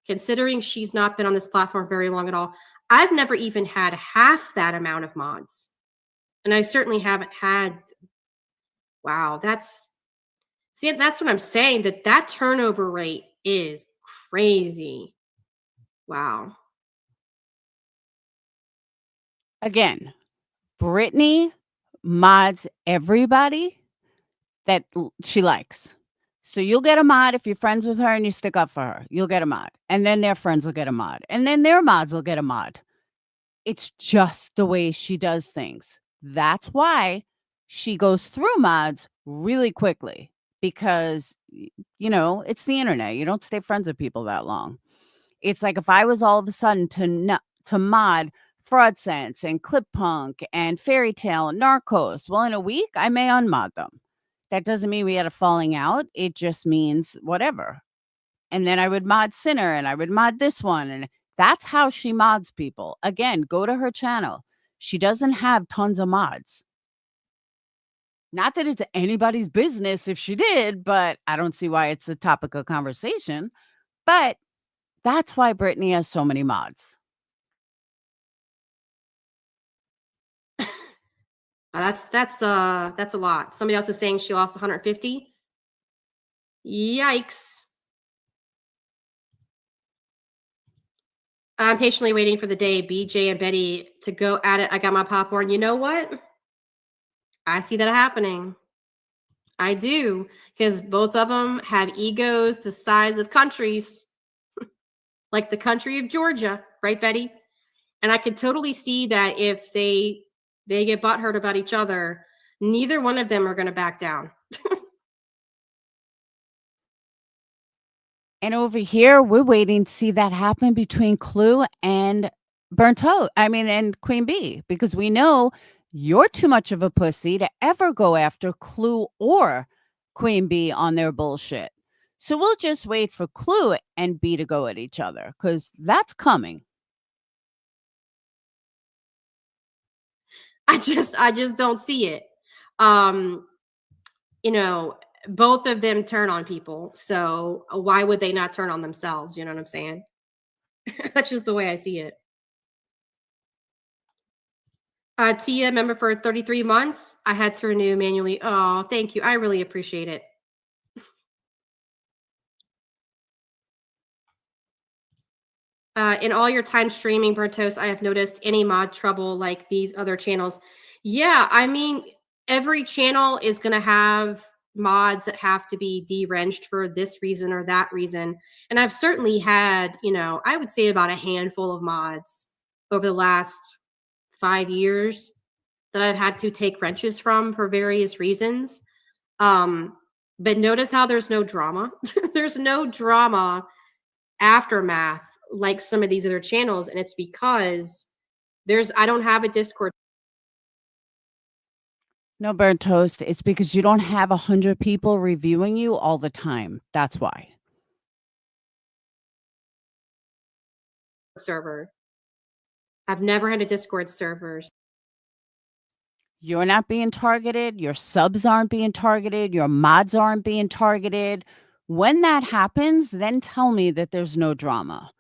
Considering she's not been on this platform very long at all. I've never even had half that amount of mods. And I certainly haven't had, wow, that's what I'm saying, that turnover rate is crazy. Wow. Again, Brittney mods everybody that she likes. So you'll get a mod if you're friends with her and you stick up for her. You'll get a mod. And then their friends will get a mod. And then their mods will get a mod. It's just the way she does things. That's why she goes through mods really quickly because, it's the internet. You don't stay friends with people that long. It's like if I was all of a sudden to mod Fraud Sense and Clip Punk and Fairy Tale and Narcos, well, in a week, I may unmod them. That doesn't mean we had a falling out. It just means whatever. And then I would mod Sinner and I would mod this one. And that's how she mods people. Again, go to her channel. She doesn't have tons of mods. Not that it's anybody's business if she did, but I don't see why it's a topic of conversation. But that's why Brittney has so many mods. That's a lot. Somebody else is saying she lost 150. Yikes. I'm patiently waiting for the day BJ and Betty to go at it. I got my popcorn. You know what? I see that happening. I do, because both of them have egos the size of countries, like the country of Georgia, right, Betty? And I could totally see that if they get butthurt about each other, neither one of them are going to back down. And over here, we're waiting to see that happen between Clue and and Queen Bee, because we know you're too much of a pussy to ever go after Clue or Queen Bee on their bullshit. So we'll just wait for Clue and Bee to go at each other because that's coming. I just don't see it. Both of them turn on people, so why would they not turn on themselves? You know what I'm saying? That's just the way I see it. Tia, member for 33 months. I had to renew manually. Oh, thank you. I really appreciate it. In all your time streaming, Bertos, I have noticed any mod trouble like these other channels. Yeah, I mean, every channel is going to have mods that have to be derenged for this reason or that reason. And I've certainly had, I would say about a handful of mods over the last 5 years that I've had to take wrenches from for various reasons. But notice how there's no drama. There's no drama aftermath like some of these other channels, and it's because I don't have a Discord No, burnt toast. It's because you don't have 100 people reviewing you all the time. That's why. server. I've never had a Discord server. You're not being targeted. Your subs aren't being targeted. Your mods aren't being targeted. When that happens, then tell me that there's no drama.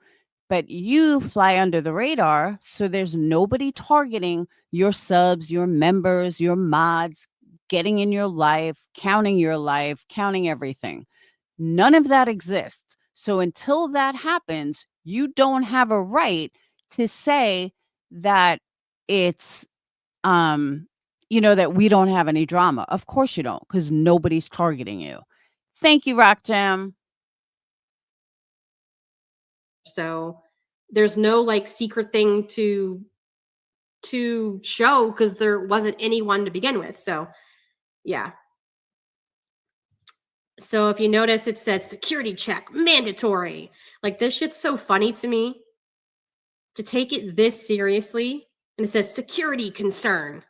But you fly under the radar, so there's nobody targeting your subs, your members, your mods, getting in your life, counting everything. None of that exists. So until that happens, you don't have a right to say that it's that we don't have any drama. Of course you don't, because nobody's targeting you. Thank you, Rock Jam. So there's no like secret thing to show because there wasn't anyone to begin with. So yeah. So if you notice, it says security check mandatory. Like this shit's so funny to me to take it this seriously. And it says security concern.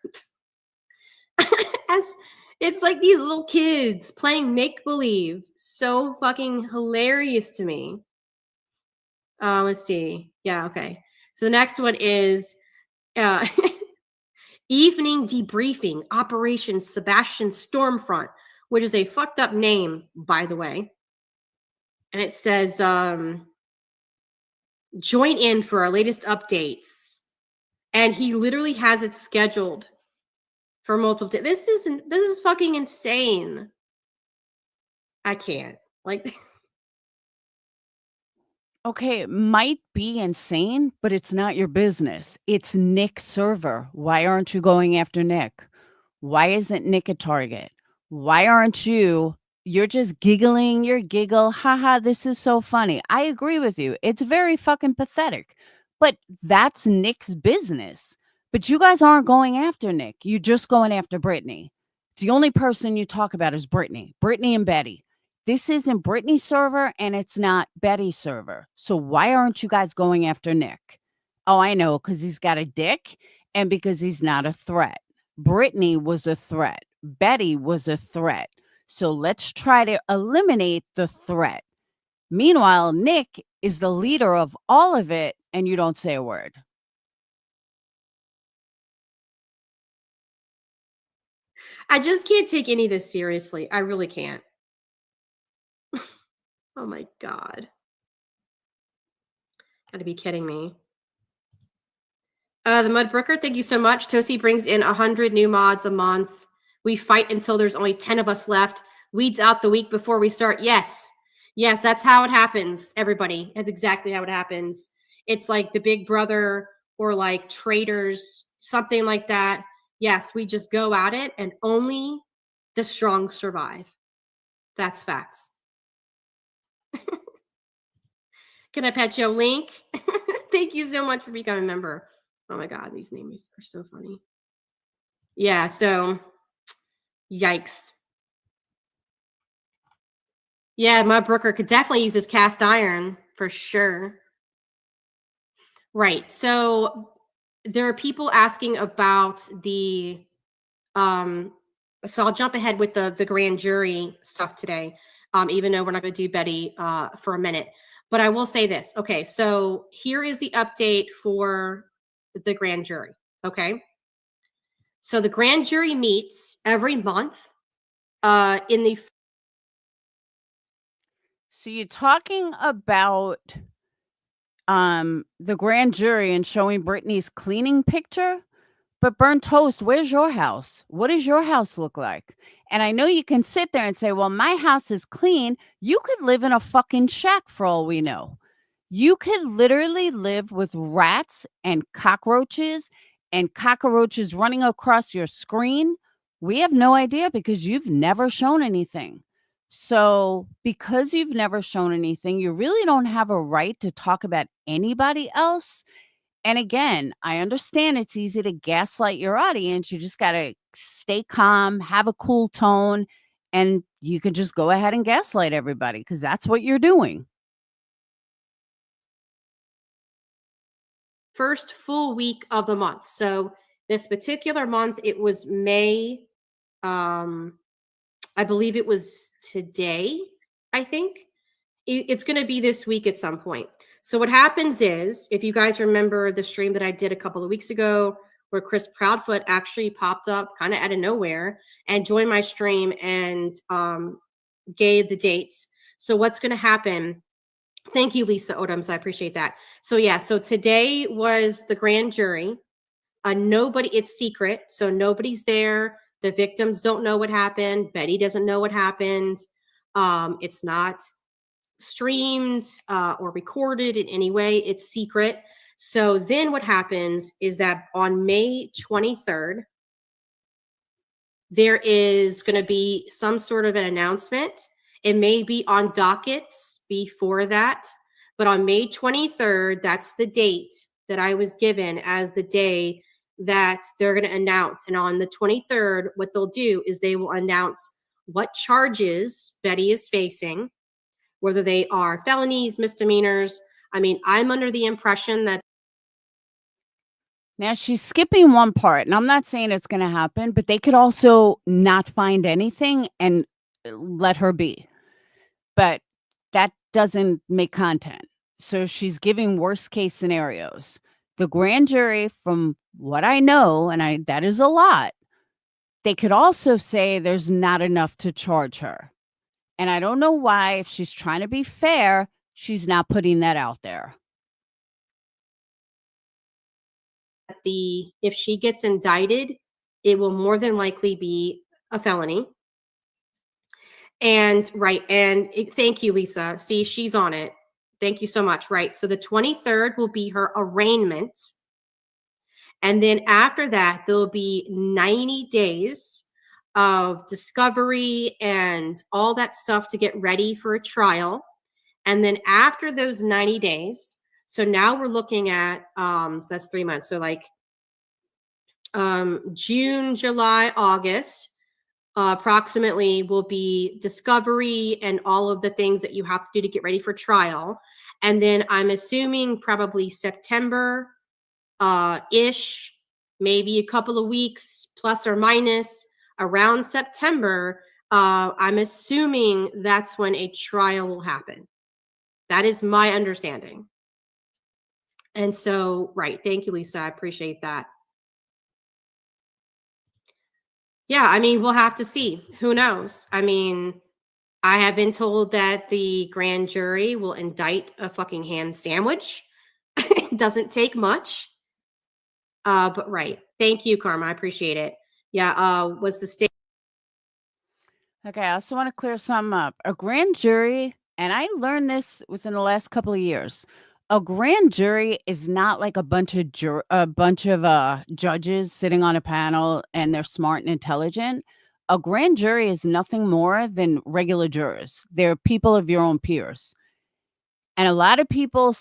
As it's like these little kids playing make believe. So fucking hilarious to me. Let's see. Yeah, okay. So the next one is evening debriefing Operation Sebastian Stormfront, which is a fucked up name, by the way. And it says, join in for our latest updates. And he literally has it scheduled for multiple days. This is fucking insane. I can't. Like Okay, it might be insane, but it's not your business. It's Nick's server. Why aren't you going after Nick? Why isn't Nick a target? Why aren't you? You're just giggling your giggle. Haha, this is so funny. I agree with you. It's very fucking pathetic. But that's Nick's business. But you guys aren't going after Nick. You're just going after Brittney. The only person you talk about is Brittney and Betty. This isn't Brittney's server and it's not Betty's server. So why aren't you guys going after Nick? Oh, I know, because he's got a dick and because he's not a threat. Brittney was a threat. Betty was a threat. So let's try to eliminate the threat. Meanwhile, Nick is the leader of all of it, and you don't say a word. I just can't take any of this seriously. I really can't. Oh my God. Gotta be kidding me. The Mudbrooker, thank you so much. Tosi brings in 100 new mods a month. We fight until there's only 10 of us left. Weeds out the week before we start. Yes. Yes, that's how it happens, everybody. That's exactly how it happens. It's like the Big Brother or like Traitors, something like that. Yes, we just go at it and only the strong survive. That's facts. Can I pet you, Link? Thank you so much for becoming a member. Oh my God, these names are so funny. Yeah, so yikes. Yeah, Mudbrooker could definitely use his cast iron for sure. Right. So there are people asking about the so I'll jump ahead with the grand jury stuff today, even though we're not going to do Betty for a minute. But I will say this. Okay, so here is the update for the grand jury. Okay. So the grand jury meets every month in the. So you're talking about the grand jury and showing Brittney's cleaning picture? But burnt toast, where's your house? What does your house look like? And I know you can sit there and say, well, my house is clean. You could live in a fucking shack for all we know. You could literally live with rats and cockroaches running across your screen. We have no idea because you've never shown anything. So, because you've never shown anything, you really don't have a right to talk about anybody else. And again, I understand it's easy to gaslight your audience. You just got to stay calm, have a cool tone, and you can just go ahead and gaslight everybody because that's what you're doing. first full week of the month. So this particular month, it was May. I believe it was today, I think. It's going to be this week at some point. So what happens is, if you guys remember the stream that I did a couple of weeks ago, where Chris Proudfoot actually popped up kind of out of nowhere and joined my stream and gave the dates. So what's going to happen? Thank you, Lisa Odoms. I appreciate that. So yeah, so today was the grand jury. Nobody, it's secret, so nobody's there. The victims don't know what happened. Betty doesn't know what happened. It's not streamed or recorded in any way. It's secret. So then what happens is that on May 23rd, there is going to be some sort of an announcement. It may be on dockets before that, but on May 23rd, that's the date that I was given as the day that they're going to announce. And on the 23rd, what they'll do is they will announce what charges Betty is facing, whether they are felonies, misdemeanors. I mean, I'm under the impression that Now she's skipping one part, and I'm not saying it's going to happen, but they could also not find anything and let her be. But that doesn't make content. So she's giving worst case scenarios. The grand jury, from what I know, and that is a lot, they could also say there's not enough to charge her. And I don't know why, if she's trying to be fair, she's not putting that out there. if she gets indicted, it will more than likely be a felony. And right, and thank you, Lisa. See, she's on it. Thank you so much. Right. So the 23rd will be her arraignment. And then after that, there'll be 90 days of discovery and all that stuff to get ready for a trial. And then after those 90 days, so now we're looking at, so that's 3 months. So like June, July, August, approximately will be discovery and all of the things that you have to do to get ready for trial. And then I'm assuming probably September ish, maybe a couple of weeks plus or minus around September. I'm assuming that's when a trial will happen. That is my understanding. And so, right. Thank you, Lisa. I appreciate that. Yeah, I mean, we'll have to see. Who knows? I mean, I have been told that the grand jury will indict a fucking ham sandwich. It doesn't take much. But right. Thank you, Karma. I appreciate it. Yeah, was the state. Okay, I also want to clear something up. A grand jury, and I learned this within the last couple of years. A grand jury is not like a bunch of judges sitting on a panel and they're smart and intelligent. A grand jury is nothing more than regular jurors. They're people of your own peers. And a lot of people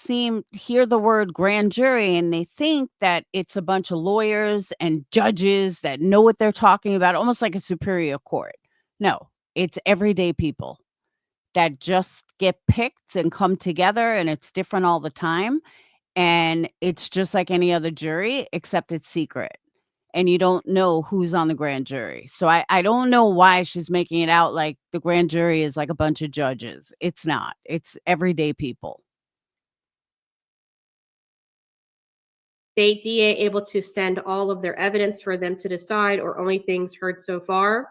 hear the word grand jury and they think that it's a bunch of lawyers and judges that know what they're talking about, almost like a superior court. No, it's everyday people that just get picked and come together, and it's different all the time. And it's just like any other jury, except it's secret. And you don't know who's on the grand jury. So I don't know why she's making it out like the grand jury is like a bunch of judges. It's not. It's everyday people. State DA able to send all of their evidence for them to decide, or only things heard so far?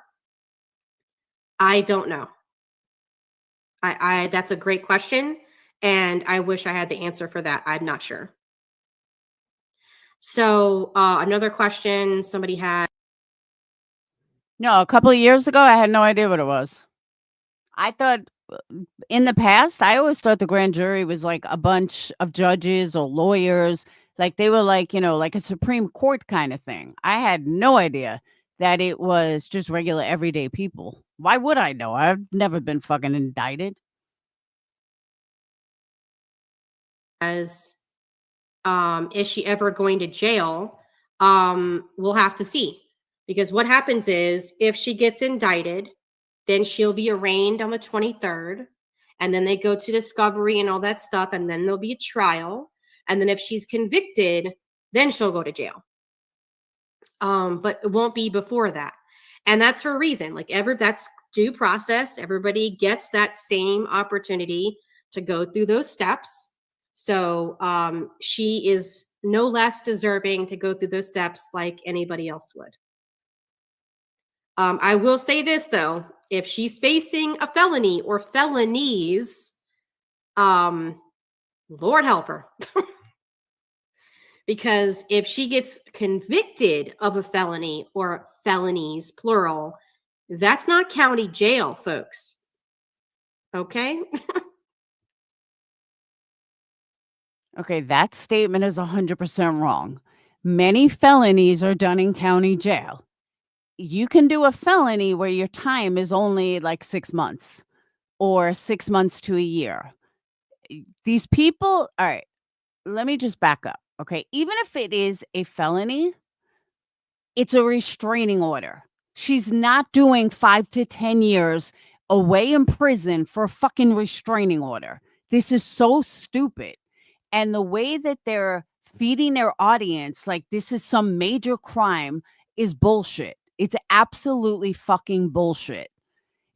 I don't know. I that's a great question, and I wish I had the answer for that. I'm not sure. So another question somebody had. No, a couple of years ago, I had no idea what it was. I thought in the past, I always thought the grand jury was like a bunch of judges or lawyers. Like they were like, like a Supreme Court kind of thing. I had no idea that it was just regular everyday people. Why would I know? I've never been fucking indicted. As is she ever going to jail? We'll have to see, because what happens is if she gets indicted, then she'll be arraigned on the 23rd, and then they go to discovery and all that stuff, and then there'll be a trial. And then if she's convicted, then she'll go to jail. But it won't be before that. And that's for a reason. Like that's due process. Everybody gets that same opportunity to go through those steps. So she is no less deserving to go through those steps like anybody else would. I will say this though, if she's facing a felony or felonies, Lord help her. Because if she gets convicted of a felony or felonies, plural, that's not county jail, folks. Okay? Okay, that statement is 100% wrong. Many felonies are done in county jail. You can do a felony where your time is only like 6 months or 6 months to a year. These people, all right, let me just back up. Okay, even if it is a felony, it's a restraining order. She's not doing 5 to 10 years away in prison for a fucking restraining order. This is so stupid. And the way that they're feeding their audience like this is some major crime is bullshit. It's absolutely fucking bullshit.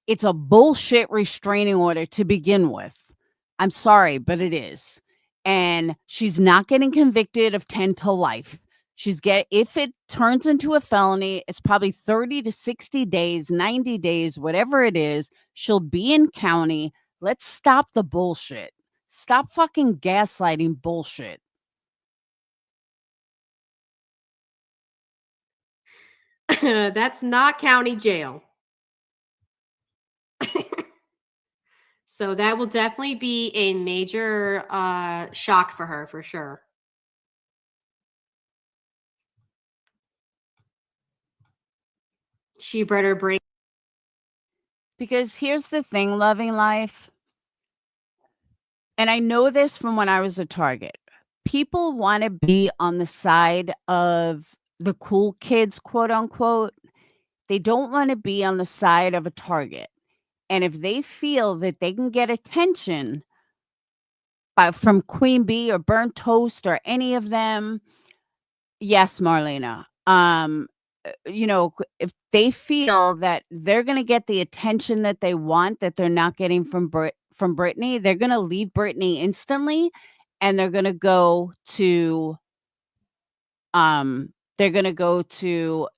It's a bullshit restraining order to begin with. I'm sorry, but it is. And she's not getting convicted of 10 to life. If it turns into a felony, it's probably 30 to 60 days, 90 days, whatever it is. She'll be in county. Let's stop the bullshit. Stop fucking gaslighting bullshit. That's not county jail. So that will definitely be a major shock for her, for sure. She better bring. Because here's the thing, loving life. And I know this from when I was a target. People want to be on the side of the cool kids, quote unquote. They don't want to be on the side of a target. And if they feel that they can get attention from Queen Bee or Burnt Toast or any of them, yes, Marlena. If they feel that they're going to get the attention that they want, that they're not getting from Brittney, they're going to leave Brittney instantly, and they're going to go to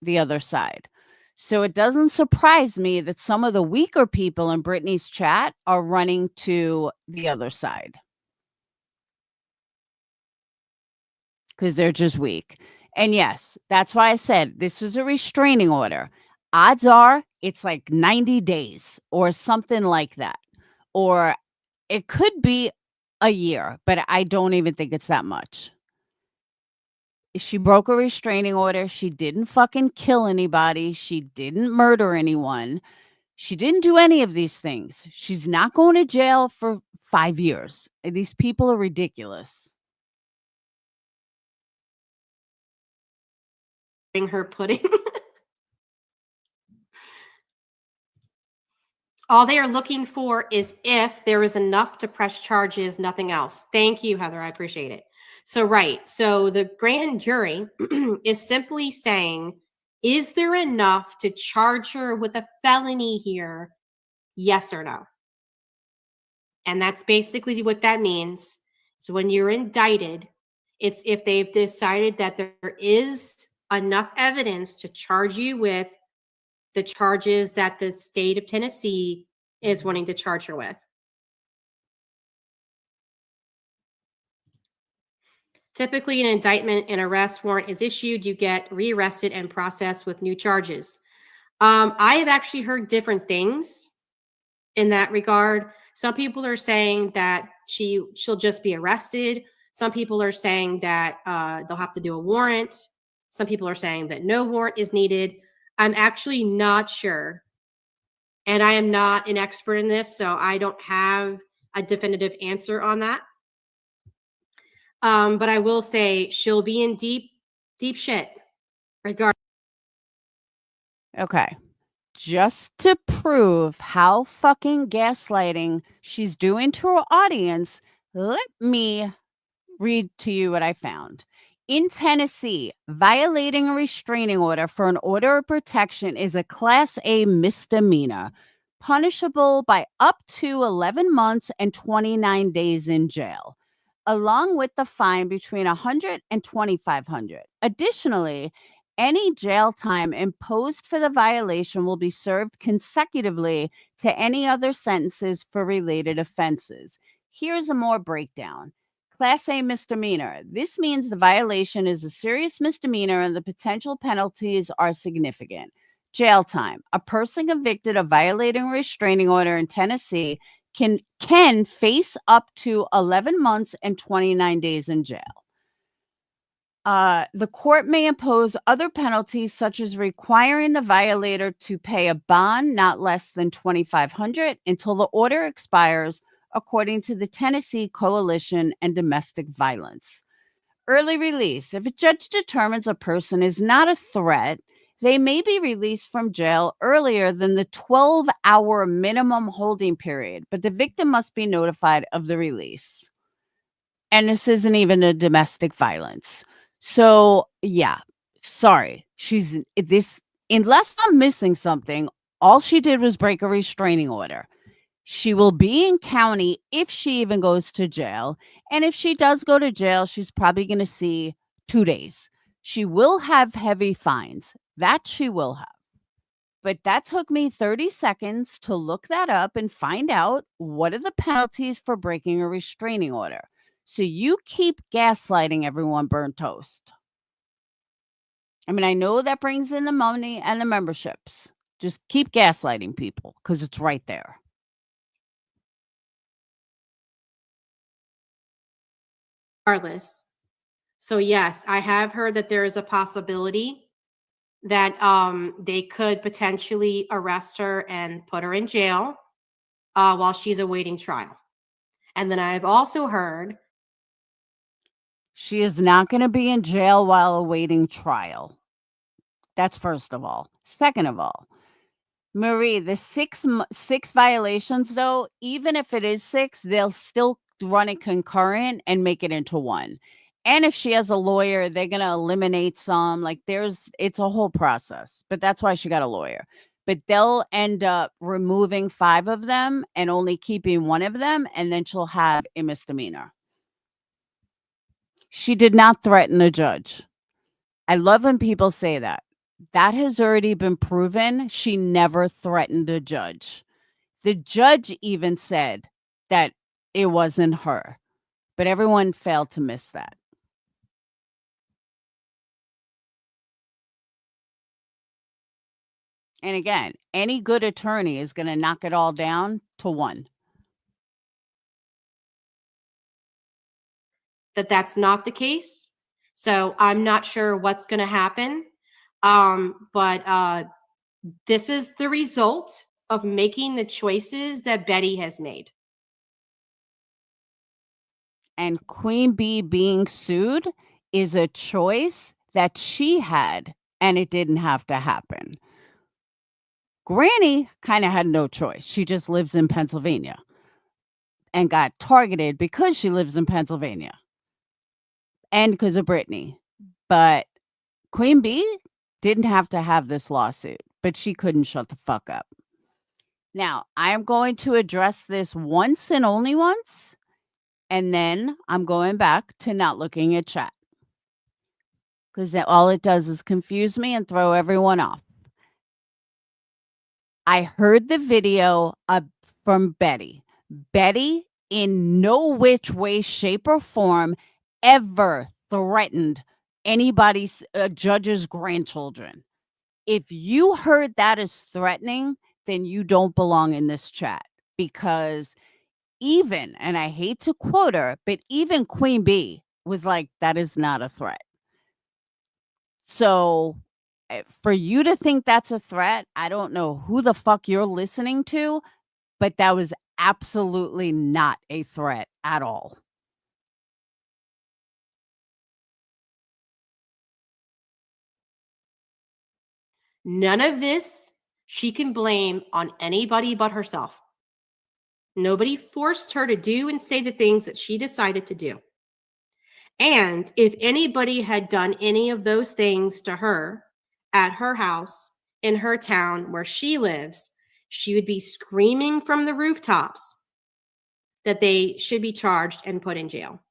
the other side. So it doesn't surprise me that some of the weaker people in Brittney's chat are running to the other side because they're just weak. And yes, that's why I said this is a restraining order. Odds are it's like 90 days or something like that. Or it could be a year, but I don't even think it's that much. She broke a restraining order. She didn't fucking kill anybody. She didn't murder anyone. She didn't do any of these things. She's not going to jail for 5 years. These people are ridiculous. Bring her pudding. All they are looking for is if there is enough to press charges, nothing else. Thank you, Heather. I appreciate it. So, right. So the grand jury is simply saying, is there enough to charge her with a felony here? Yes or no? And that's basically what that means. So when you're indicted, it's if they've decided that there is enough evidence to charge you with the charges that the state of Tennessee is wanting to charge her with. Typically, an indictment and arrest warrant is issued. You get rearrested and processed with new charges. I have actually heard different things in that regard. Some people are saying that she'll just be arrested. Some people are saying that they'll have to do a warrant. Some people are saying that no warrant is needed. I'm actually not sure. And I am not an expert in this, so I don't have a definitive answer on that. But I will say she'll be in deep, deep shit. Regardless. Okay. Just to prove how fucking gaslighting she's doing to her audience, let me read to you what I found. In Tennessee, violating a restraining order for an order of protection is a Class A misdemeanor, punishable by up to 11 months and 29 days in jail, along with the fine between $100 and $2,500. Additionally, any jail time imposed for the violation will be served consecutively to any other sentences for related offenses. Here's a more breakdown. Class A misdemeanor. This means the violation is a serious misdemeanor and the potential penalties are significant. Jail time. A person convicted of violating a restraining order in Tennessee can face up to 11 months and 29 days in jail. The court may impose other penalties, such as requiring the violator to pay a bond not less than $2,500 until the order expires, according to the Tennessee Coalition and Domestic Violence. Early release. If a judge determines a person is not a threat, they may be released from jail earlier than the 12-hour minimum holding period, but the victim must be notified of the release. And this isn't even a domestic violence. So, yeah, sorry. Unless I'm missing something, all she did was break a restraining order. She will be in county if she even goes to jail. And if she does go to jail, she's probably going to see 2 days. She will have heavy fines. That she will have. But that took me 30 seconds to look that up and find out what are the penalties for breaking a restraining order. So you keep gaslighting everyone, burnt toast. I mean, I know that brings in the money and the memberships. Just keep gaslighting people because it's right there. Regardless. So yes, I have heard that there is a possibility that they could potentially arrest her and put her in jail while she's awaiting trial. And then I've also heard she is not going to be in jail while awaiting trial. That's first of all. Second of all, Marie, the six violations, though, even if it is 6, they'll still run it concurrent and make it into 1. And if she has a lawyer, they're going to eliminate some. Like it's a whole process. But that's why she got a lawyer. But they'll end up removing 5 of them and only keeping 1 of them. And then she'll have a misdemeanor. She did not threaten a judge. I love when people say that. That has already been proven. She never threatened a judge. The judge even said that it wasn't her, but everyone failed to miss that. And again, any good attorney is going to knock it all down to 1. that that's not the case. So I'm not sure what's going to happen. But this is the result of making the choices that Betty has made. And Queen Bee being sued is a choice that she had, and it didn't have to happen. Granny kind of had no choice. She just lives in Pennsylvania and got targeted because she lives in Pennsylvania and because of Brittney. But Queen Bee didn't have to have this lawsuit, but she couldn't shut the fuck up. Now, I am going to address this once and only once, and then I'm going back to not looking at chat because all it does is confuse me and throw everyone off. I heard the video from Betty. Betty, in no which way, shape, or form, ever threatened anybody's judge's grandchildren. If you heard that as threatening, then you don't belong in this chat because even, and I hate to quote her, but even Queen Bee was like, that is not a threat. So for you to think that's a threat, I don't know who the fuck you're listening to, but that was absolutely not a threat at all. None of this she can blame on anybody but herself. Nobody forced her to do and say the things that she decided to do. And if anybody had done any of those things to her at her house, in her town where she lives, she would be screaming from the rooftops that they should be charged and put in jail.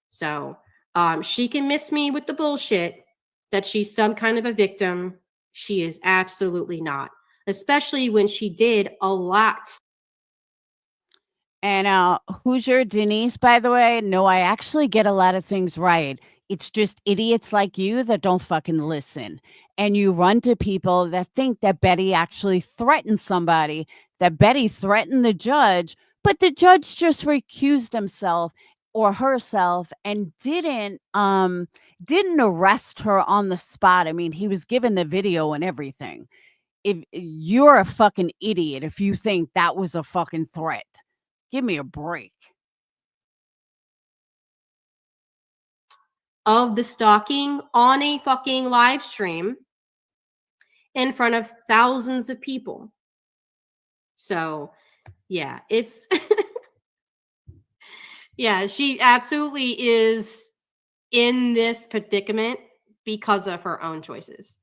So she can miss me with the bullshit that she's some kind of a victim. She is absolutely not, especially when she did a lot. And who's your Denise, by the way? No, I actually get a lot of things right. It's just idiots like you that don't fucking listen. And you run to people that think that Betty actually threatened somebody, that Betty threatened the judge, but the judge just recused himself or herself and didn't arrest her on the spot. I mean, he was given the video and everything. If you're a fucking idiot if you think that was a fucking threat. Give me a break. Of the stalking on a fucking live stream in front of thousands of people. So, yeah, it's yeah, she absolutely is in this predicament because of her own choices.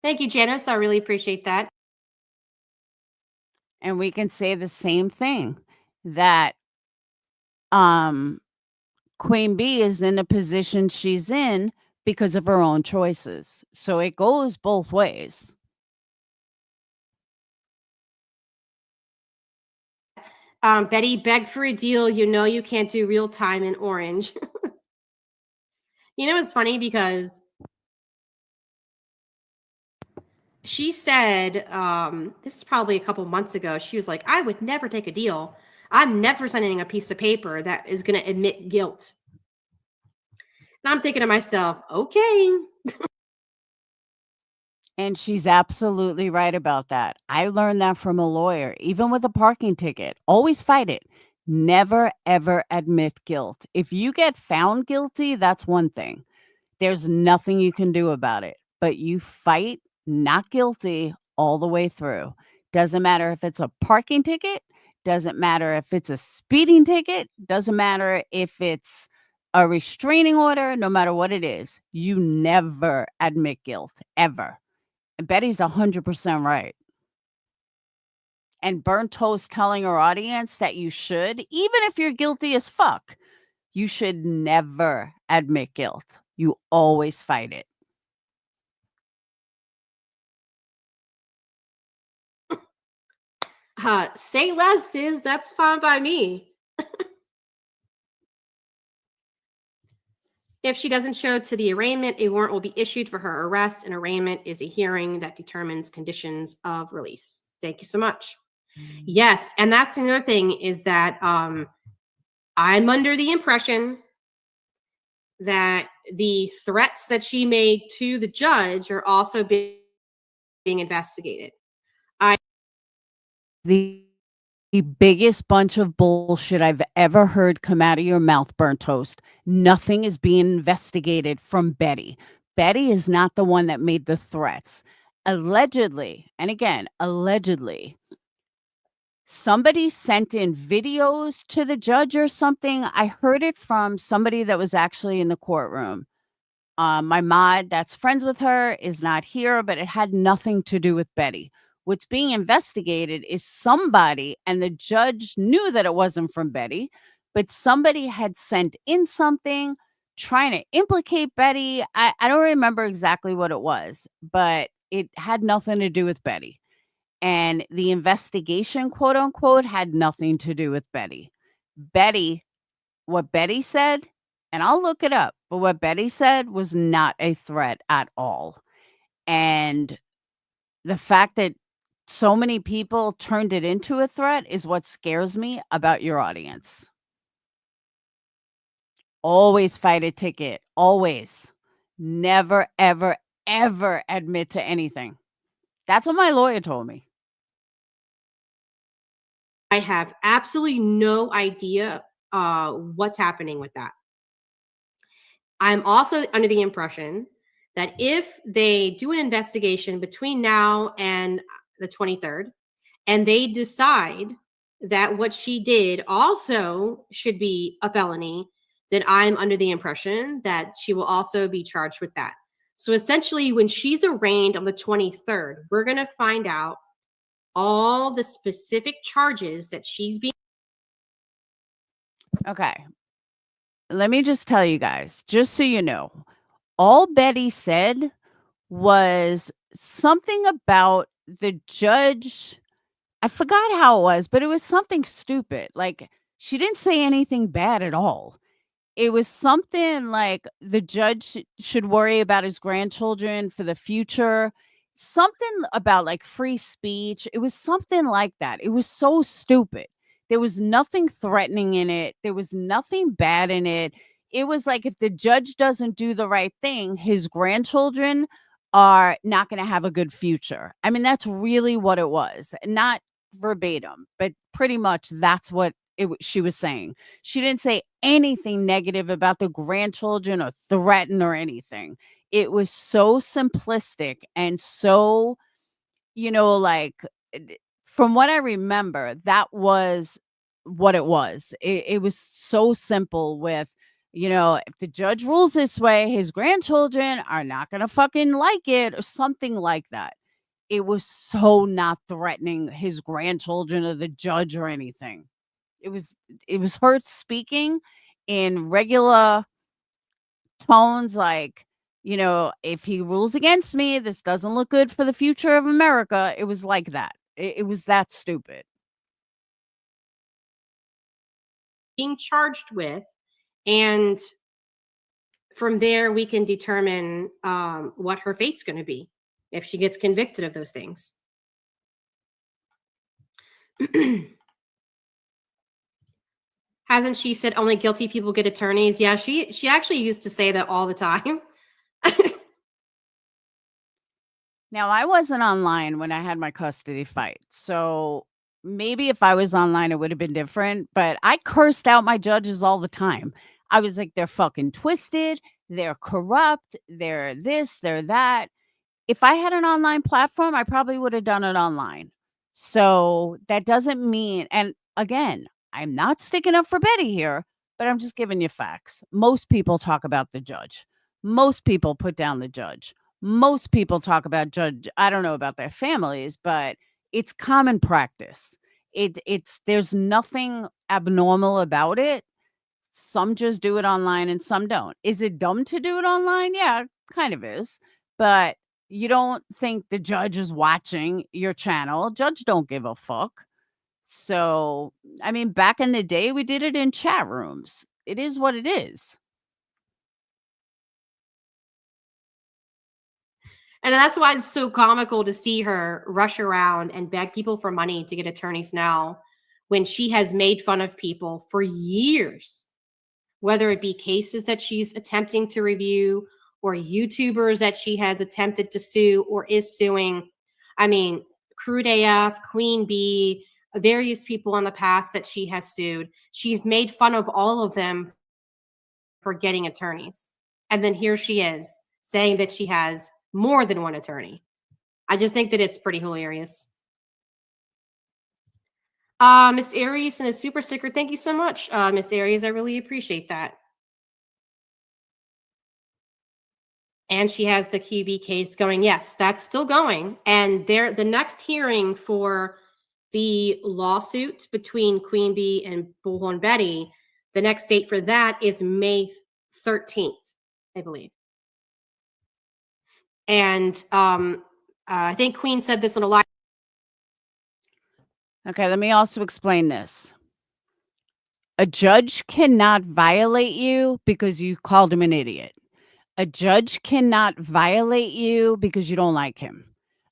Thank you, Janice. I really appreciate that. And we can say the same thing that um Queen Bee is in the position she's in because of her own choices. So it goes both ways. Betty begged for a deal. You know you can't do real time in Orange. You know, it's funny because she said, this is probably a couple months ago, she was like, I would never take a deal. I'm never signing a piece of paper that is going to admit guilt. And I'm thinking to myself, okay. And she's absolutely right about that. I learned that from a lawyer, even with a parking ticket. Always fight it. Never, ever admit guilt. If you get found guilty, that's one thing. There's nothing you can do about it, but you fight not guilty all the way through. Doesn't matter if it's a parking ticket, doesn't matter if it's a speeding ticket, doesn't matter if it's a restraining order, no matter what it is. You never admit guilt, ever. And Betty's 100% right. And Burnt Toast telling her audience that you should, even if you're guilty as fuck, you should never admit guilt. You always fight it. Say less, sis. That's fine by me. If she doesn't show to the arraignment, a warrant will be issued for her arrest. An arraignment is a hearing that determines conditions of release. Thank you so much. Yes, and that's another thing is that I'm under the impression that the threats that she made to the judge are also being investigated. The biggest bunch of bullshit I've ever heard come out of your mouth, Burnt Toast. Nothing is being investigated from Betty. Betty is not the one that made the threats. Allegedly, and again, allegedly, somebody sent in videos to the judge or something. I heard it from somebody that was actually in the courtroom. My mod that's friends with her is not here, but it had nothing to do with Betty. What's being investigated is somebody, and the judge knew that it wasn't from Betty, but somebody had sent in something trying to implicate Betty. I don't remember exactly what it was, but it had nothing to do with Betty. And the investigation, quote unquote, had nothing to do with Betty. What Betty said, and I'll look it up, but what Betty said was not a threat at all. And the fact that so many people turned it into a threat is what scares me about your audience. Always fight a ticket. Always. Never, ever, ever admit to anything. That's what my lawyer told me. I have absolutely no idea what's happening with that. I'm also under the impression that if they do an investigation between now and the 23rd, and they decide that what she did also should be a felony, then I'm under the impression that she will also be charged with that. So essentially, when she's arraigned on the 23rd, we're going to find out all the specific charges that she's being. Okay. Let me just tell you guys, just so you know, all Betty said was something about the judge. I forgot how it was, but it was something stupid. Like, she didn't say anything bad at all. It was something like the judge should worry about his grandchildren for the future. Something about like free speech. It was something like that. It was so stupid. There was nothing threatening in it. There was nothing bad in it. It was like if the judge doesn't do the right thing, his grandchildren are not going to have a good future. I mean, that's really what it was. Not verbatim, but pretty much that's what she was saying. She didn't say anything negative about the grandchildren or threaten or anything. It was so simplistic and so, like, from what I remember, that was what it was. It was so simple with, if the judge rules this way, his grandchildren are not going to fucking like it or something like that. It was so not threatening his grandchildren or the judge or anything. It was it was her speaking in regular tones like, "If he rules against me, this doesn't look good for the future of America." It was like that. It was that stupid. being charged with, and from there we can determine what her fate's going to be if she gets convicted of those things. Hasn't she said only guilty people get attorneys? Yeah, she actually used to say that all the time. Now, I wasn't online when I had my custody fight, so maybe if I was online, it would have been different, but I cursed out my judges all the time. I was like, "They're fucking twisted, they're corrupt, they're this, they're that." If I had an online platform, I probably would have done it online. So that doesn't mean, and again, I'm not sticking up for Betty here, but I'm just giving you facts. Most people talk about the judge. Most people put down the judge. Most people talk about judge. I don't know about their families, but it's common practice. It's there's nothing abnormal about it. Some just do it online and some don't. Is it dumb to do it online? Yeah, kind of is. But you don't think the judge is watching your channel. Judge don't give a fuck. So, I mean, back in the day, we did it in chat rooms. It is what it is. And that's why it's so comical to see her rush around and beg people for money to get attorneys now when she has made fun of people for years, whether it be cases that she's attempting to review or YouTubers that she has attempted to sue or is suing. I mean, Crude AF, Queen Bee, various people in the past that she has sued. She's made fun of all of them for getting attorneys. And then here she is saying that she has more than one attorney. I just think that it's pretty hilarious. Miss Aries and a super sticker. Thank you so much, Miss Aries. I really appreciate that. And she has the QB case going. Yes, that's still going. And there, the next hearing for the lawsuit between Queen Bee and Bullhorn Betty, the next date for that is May 13th, I believe. And I think Queen said this on a live. Okay, let me also explain this. A judge cannot violate you because you called him an idiot. A judge cannot violate you because you don't like him.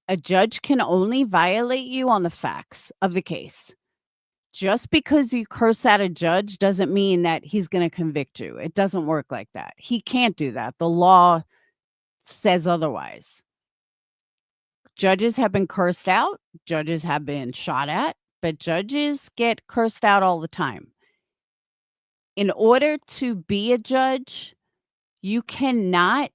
A judge can only violate you on the facts of the case. Just because you curse at a judge doesn't mean that he's going to convict you. It doesn't work like that. He can't do that. The law says otherwise. Judges have been cursed out, judges have been shot at, but judges get cursed out all the time. In order to be a judge, you cannot,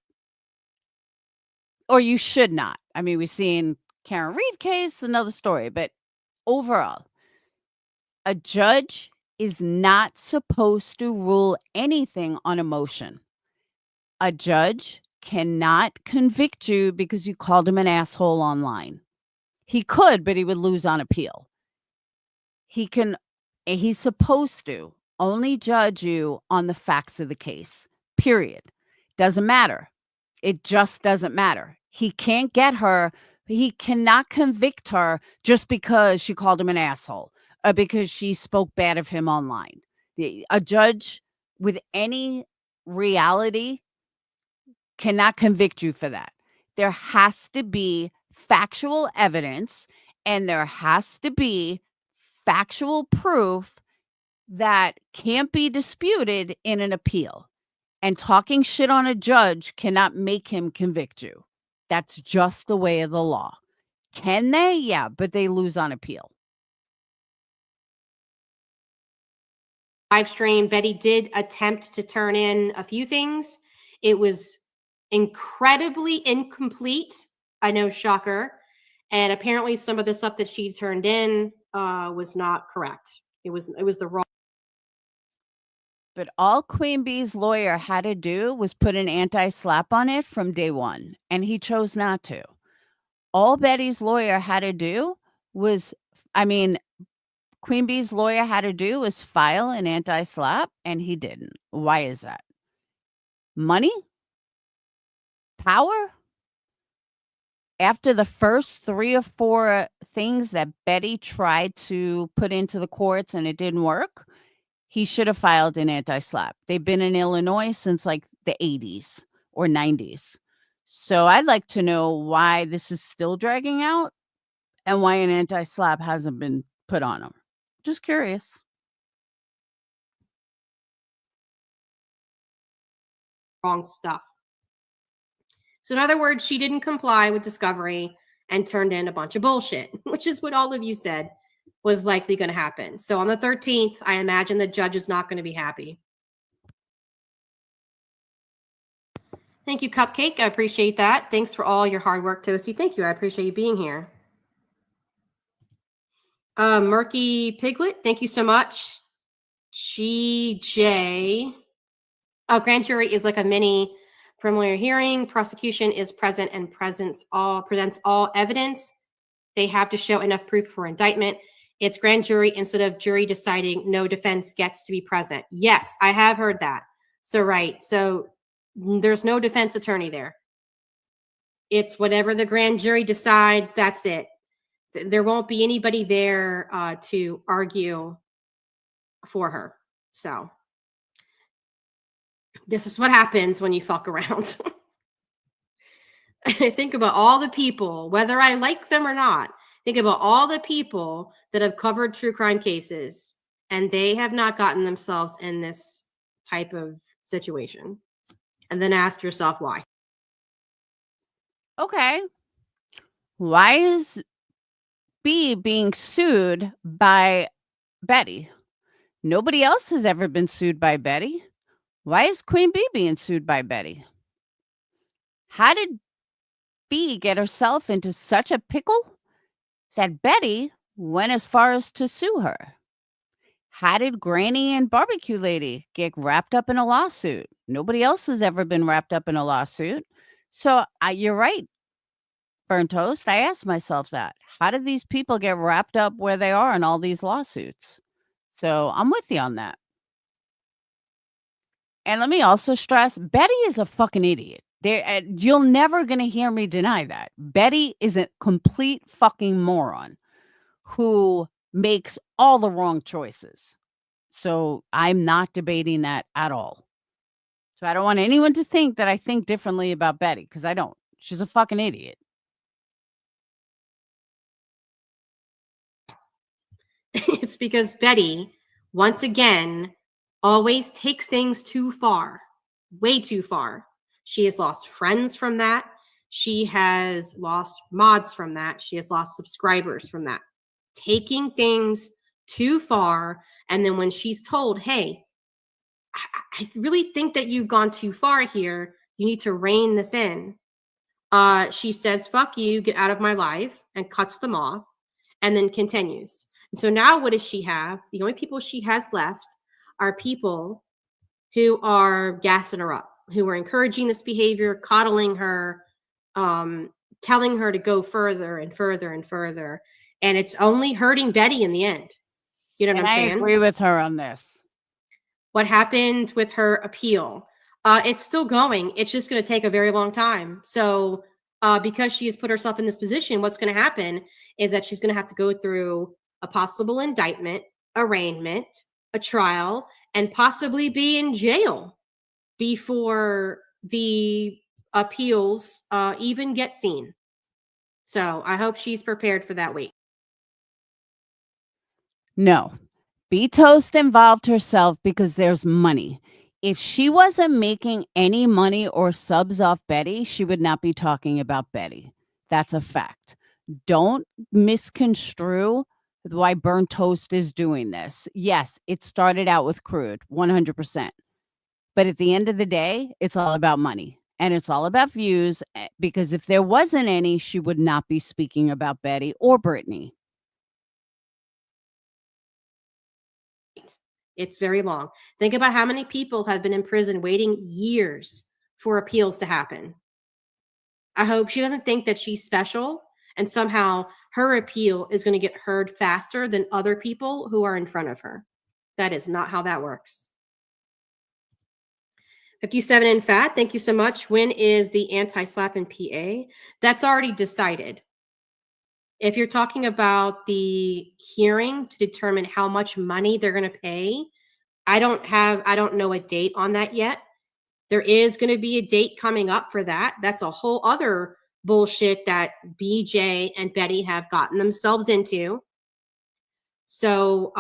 or you should not. I mean, we've seen Karen Reed case, another story, but overall, a judge is not supposed to rule anything on emotion. A judge cannot convict you because you called him an asshole online. He could, but he would lose on appeal. He's supposed to only judge you on the facts of the case. Period. Doesn't matter. It just doesn't matter. He can't get her. He cannot convict her just because she called him an asshole or because she spoke bad of him online. A judge with any reality cannot convict you for that. There has to be factual evidence and there has to be factual proof that can't be disputed in an appeal. And talking shit on a judge cannot make him convict you. That's just the way of the law. Can they? Yeah, but they lose on appeal. Live stream, Betty did attempt to turn in a few things. It was incredibly incomplete. I know, shocker. And apparently some of the stuff that she turned in was not correct. It was the wrong. But all Queen Bee's lawyer had to do was put an anti-slap on it from day one, and he chose not to. All Betty's lawyer had to do was, Queen Bee's lawyer had to do was file an anti-slap, and he didn't. Why is that? Money? Power? After the first 3 or 4 things that Betty tried to put into the courts and it didn't work, he should have filed an anti-slap. They've been in Illinois since like the 80s or 90s. So I'd like to know why this is still dragging out and why an anti-slap hasn't been put on him. Just curious. Wrong stuff. So in other words, she didn't comply with discovery and turned in a bunch of bullshit, which is what all of you said was likely going to happen. So on the 13th, I imagine the judge is not going to be happy. Thank you, Cupcake. I appreciate that. Thanks for all your hard work, Toasty. Thank you. I appreciate you being here. Murky Piglet, thank you so much. GJ. Oh, grand jury is like a mini preliminary hearing. Prosecution is present and presents all evidence. They have to show enough proof for indictment. It's grand jury instead of jury deciding no defense gets to be present. Yes, I have heard that. So, right. So there's no defense attorney there. It's whatever the grand jury decides, that's it. There won't be anybody there to argue for her. So this is what happens when you fuck around. Think about all the people, whether I like them or not. Think about all the people that have covered true crime cases and they have not gotten themselves in this type of situation. And then ask yourself why. Okay. Why is B being sued by Betty? Nobody else has ever been sued by Betty. Why is Queen Bee being sued by Betty? How did B get herself into such a pickle that Betty went as far as to sue her? How did Granny and Barbecue Lady get wrapped up in a lawsuit? Nobody else has ever been wrapped up in a lawsuit. So you're right, Burnt Toast. I asked myself that. How did these people get wrapped up where they are in all these lawsuits? So I'm with you on that. And let me also stress, Betty is a fucking idiot. You're never going to hear me deny that. Betty is a complete fucking moron who makes all the wrong choices. So I'm not debating that at all. So I don't want anyone to think that I think differently about Betty, because I don't. She's a fucking idiot. It's because Betty, once again, always takes things too far, way too far. She has lost friends from that. She has lost mods from that. She has lost subscribers from that. Taking things too far. And then when she's told, hey, I really think that you've gone too far here. You need to rein this in. She says, fuck you, get out of my life, and cuts them off, and then continues. And so now what does she have? The only people she has left are people who are gassing her up, who are encouraging this behavior, coddling her, telling her to go further and further and further. And it's only hurting Betty in the end. You know what And I'm I saying? agree with her on this. What happened with her appeal? It's still going. It's just going to take a very long time. So, because she has put herself in this position, what's going to happen is that she's going to have to go through a possible indictment, arraignment, a trial, and possibly be in jail before the appeals even get seen. So I hope she's prepared for that week. No. B-Toast involved herself because there's money. If she wasn't making any money or subs off Betty, she would not be talking about Betty. That's a fact. Don't misconstrue why Burnt Toast is doing this. Yes, it started out with crude, 100%. But at the end of the day, it's all about money and it's all about views because if there wasn't any, she would not be speaking about Betty or Brittney. It's very long. Think about how many people have been in prison waiting years for appeals to happen. I hope she doesn't think that she's special and somehow her appeal is going to get heard faster than other people who are in front of her. That is not how that works. 57 in fat, thank you so much. When is the anti-slap in PA? That's already decided. If you're talking about the hearing to determine how much money they're going to pay, I don't know a date on that yet. There is going to be a date coming up for that. That's a whole other bullshit that BJ and Betty have gotten themselves into. So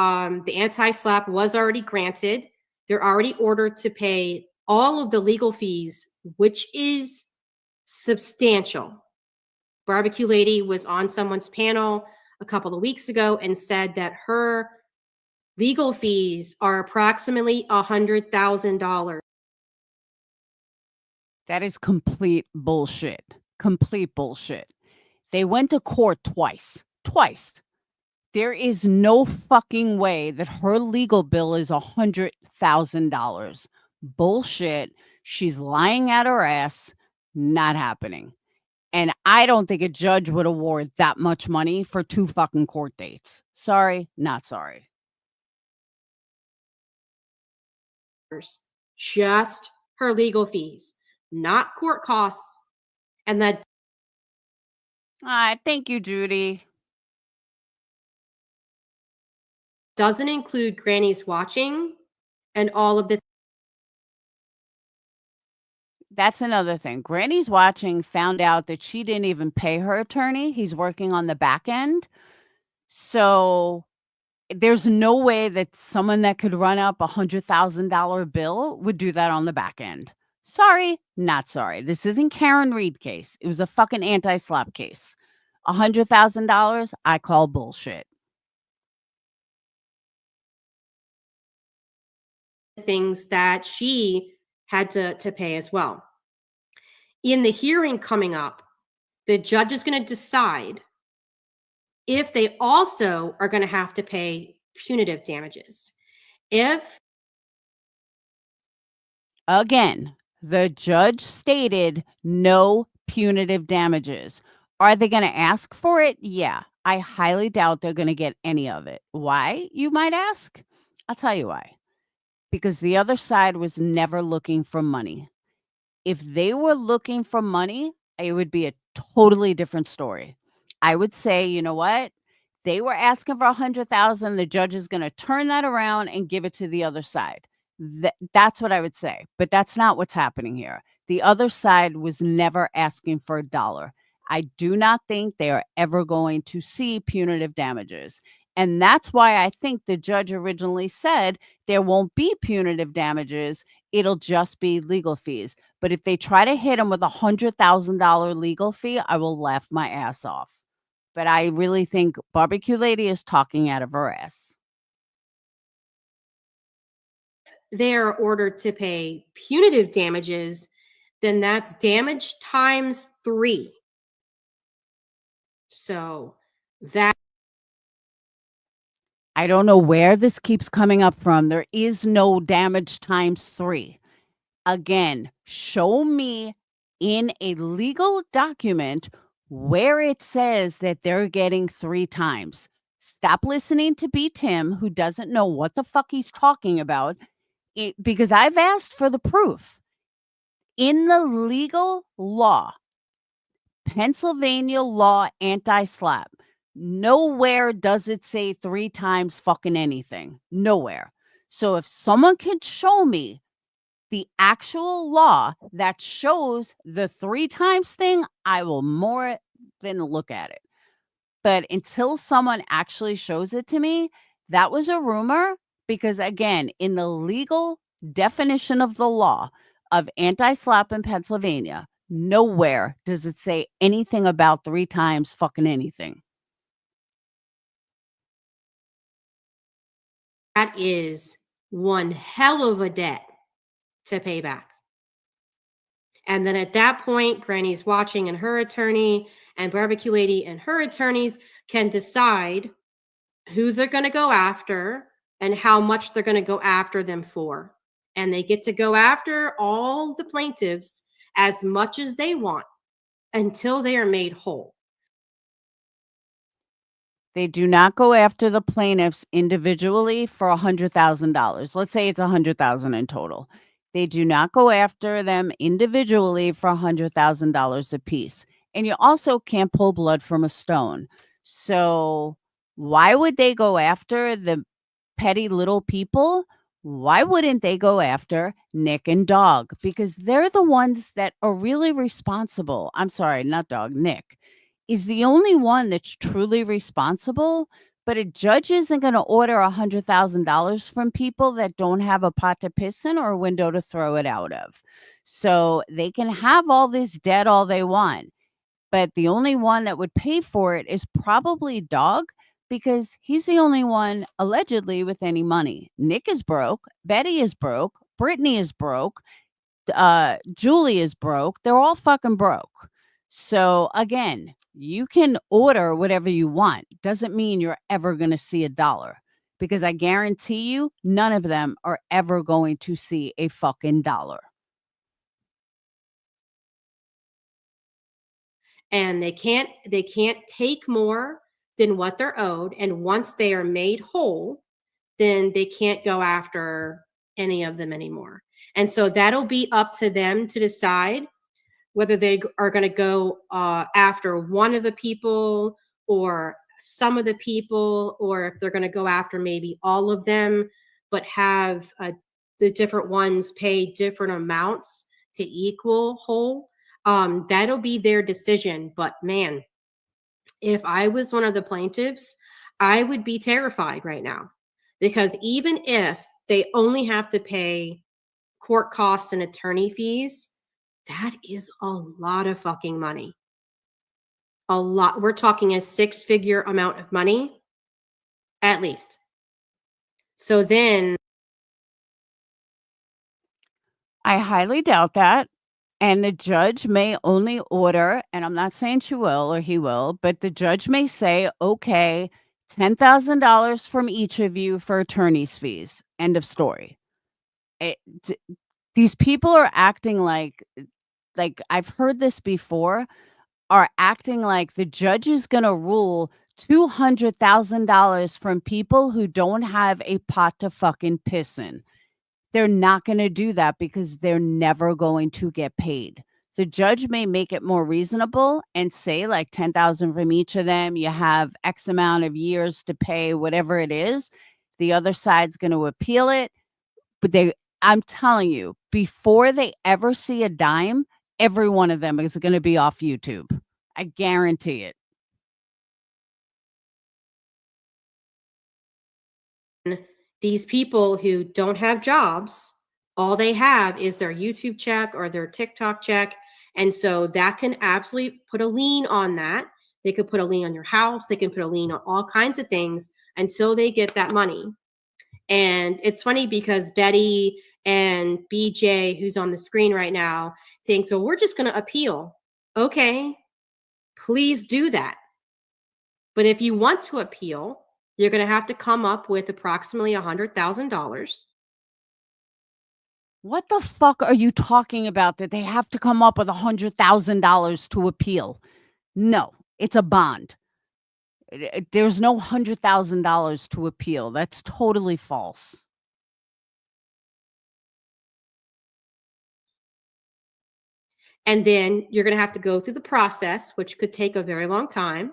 the anti-slap was already granted. They're already ordered to pay all of the legal fees, which is substantial. Barbecue Lady was on someone's panel a couple of weeks ago and said that her legal fees are approximately $100,000. That is complete bullshit. Complete bullshit. They went to court twice. Twice. There is no fucking way that her legal bill is $100,000. Bullshit. She's lying at her ass. Not happening. And I don't think a judge would award that much money for 2 fucking court dates. Sorry, not sorry. Just her legal fees, not court costs. And that Thank you, Judy. doesn't include Granny's watching and all of the. That's another thing. Granny's watching found out that she didn't even pay her attorney. He's working on the back end. So there's no way that someone that could run up $100,000 bill would do that on the back end. Sorry, not sorry. This isn't Karen Reed case. It was a fucking anti-slap case. $100,000, I call bullshit. Things that she had to pay as well. In the hearing coming up, the judge is going to decide if they also are going to have to pay punitive damages. If Again, the judge stated no punitive damages. Are they going to ask for it? Yeah. I highly doubt they're going to get any of it. Why, you might ask? I'll tell you why. Because the other side was never looking for money. If they were looking for money, it would be a totally different story. I would say, you know what? They were asking for 100,000. The judge is going to turn that around and give it to the other side. That's what I would say. But that's not what's happening here. The other side was never asking for a dollar. I do not think they are ever going to see punitive damages. And that's why I think the judge originally said there won't be punitive damages. It'll just be legal fees. But if they try to hit him with $100,000 legal fee, I will laugh my ass off. But I really think Barbecue Lady is talking out of her ass. they are ordered to pay punitive damages, then that's damage times 3. So that I don't know where this keeps coming up from. There is no damage times 3. Again, show me in a legal document where it says that they're getting 3 times. Stop listening to B. Tim, who doesn't know what the fuck he's talking about, because I've asked for the proof. In the legal law, Pennsylvania law anti-slap, nowhere does it say 3 times fucking anything. Nowhere. So if someone can show me the actual law that shows the 3 times thing, I will more than look at it. But until someone actually shows it to me, that was a rumor because, again, in the legal definition of the law of anti-slap in Pennsylvania, nowhere does it say anything about 3 times fucking anything. That is one hell of a debt to pay back. And then at that point, Granny's watching and her attorney and Barbecue Lady and her attorneys can decide who they're going to go after and how much they're going to go after them for. And they get to go after all the plaintiffs as much as they want until they are made whole. They do not go after the plaintiffs individually for $100,000. Let's say it's $100,000 in total. They do not go after them individually for $100,000 apiece. And you also can't pull blood from a stone. So why would they go after the petty little people? Why wouldn't they go after Nick and Dog? Because they're the ones that are really responsible. I'm sorry, not Dog, Nick is the only one that's truly responsible, but a judge isn't going to order $100,000 from people that don't have a pot to piss in or a window to throw it out of. So they can have all this debt all they want, but the only one that would pay for it is probably Dog because he's the only one allegedly with any money. Nick is broke, Betty is broke, Brittany is broke, Julie is broke. They're all fucking broke. So again, you can order whatever you want. Doesn't mean you're ever going to see a dollar because I guarantee you none of them are ever going to see a fucking dollar. And they can't take more than what they're owed. And once they are made whole, then they can't go after any of them anymore. And so that'll be up to them to decide whether they are going to go after one of the people or some of the people, or if they're going to go after maybe all of them, but have the different ones pay different amounts to equal whole. That'll be their decision. But man, if I was one of the plaintiffs, I would be terrified right now because even if they only have to pay court costs and attorney fees, that is a lot of fucking money. A lot. We're talking a 6-figure amount of money, at least. So then I highly doubt that. And the judge may only order, and I'm not saying she will or he will, but the judge may say, okay, $10,000 from each of you for attorney's fees. End of story. These people are acting like I've heard this before, are acting like the judge is going to rule $200,000 from people who don't have a pot to fucking piss in. They're not going to do that because they're never going to get paid. The judge may make it more reasonable and say like 10,000 from each of them. You have X amount of years to pay, whatever it is. The other side's going to appeal it. But I'm telling you, before they ever see a dime, every one of them is going to be off YouTube. I guarantee it. these people who don't have jobs, all they have is their YouTube check or their TikTok check. And so that can absolutely put a lien on that. They could put a lien on your house. They can put a lien on all kinds of things until they get that money. And it's funny because Betty and BJ, who's on the screen right now, thinks, well, we're just going to appeal. Okay, please do that. But if you want to appeal, You're going to have to come up with approximately $100,000. What the fuck are you talking about that they have to come up with $100,000 to appeal? No, it's a bond. There's no $100,000 to appeal. That's totally false. And then you're going to have to go through the process, which could take a very long time.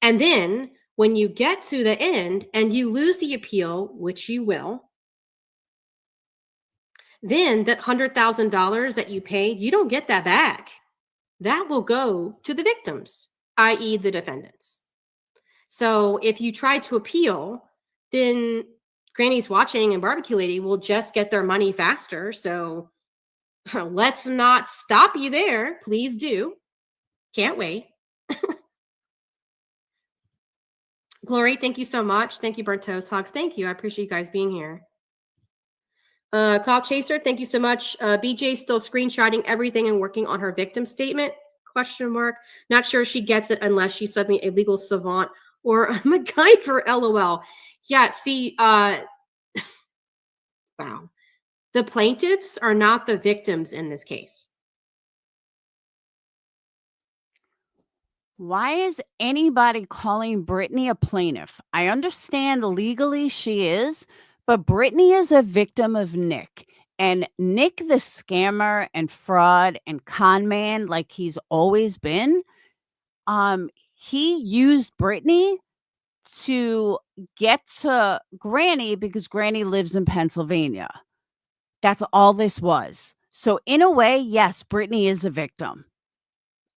And then when you get to the end and you lose the appeal, which you will, then that $100,000 that you paid, you don't get that back. That will go to the victims, i.e., the defendants. So if you try to appeal, then Granny's Watching and Barbecue Lady will just get their money faster. So let's not stop you there. Please do. Can't wait. Glory, thank you so much. Thank you, Burnt Toast Hogs. Thank you. I appreciate you guys being here. Cloud Chaser, thank you so much. BJ still screenshotting everything and working on her victim statement? Question mark. Not sure she gets it unless she's suddenly a legal savant or a MacGyver. LOL. Yeah. See. Wow. The plaintiffs are not the victims in this case. Why is anybody calling Brittney a plaintiff? I understand legally she is, but Brittney is a victim of Nick. And Nick, the scammer and fraud and con man, like he's always been, he used Brittney to get to Granny because Granny lives in Pennsylvania. That's all this was. So in a way, yes, Brittney is a victim.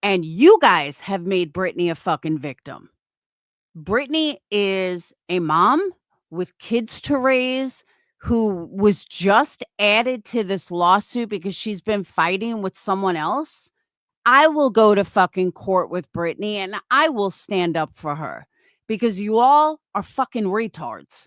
And you guys have made Brittney a fucking victim. Brittney is a mom with kids to raise who was just added to this lawsuit because she's been fighting with someone else. I will go to fucking court with Brittney and I will stand up for her because you all are fucking retards.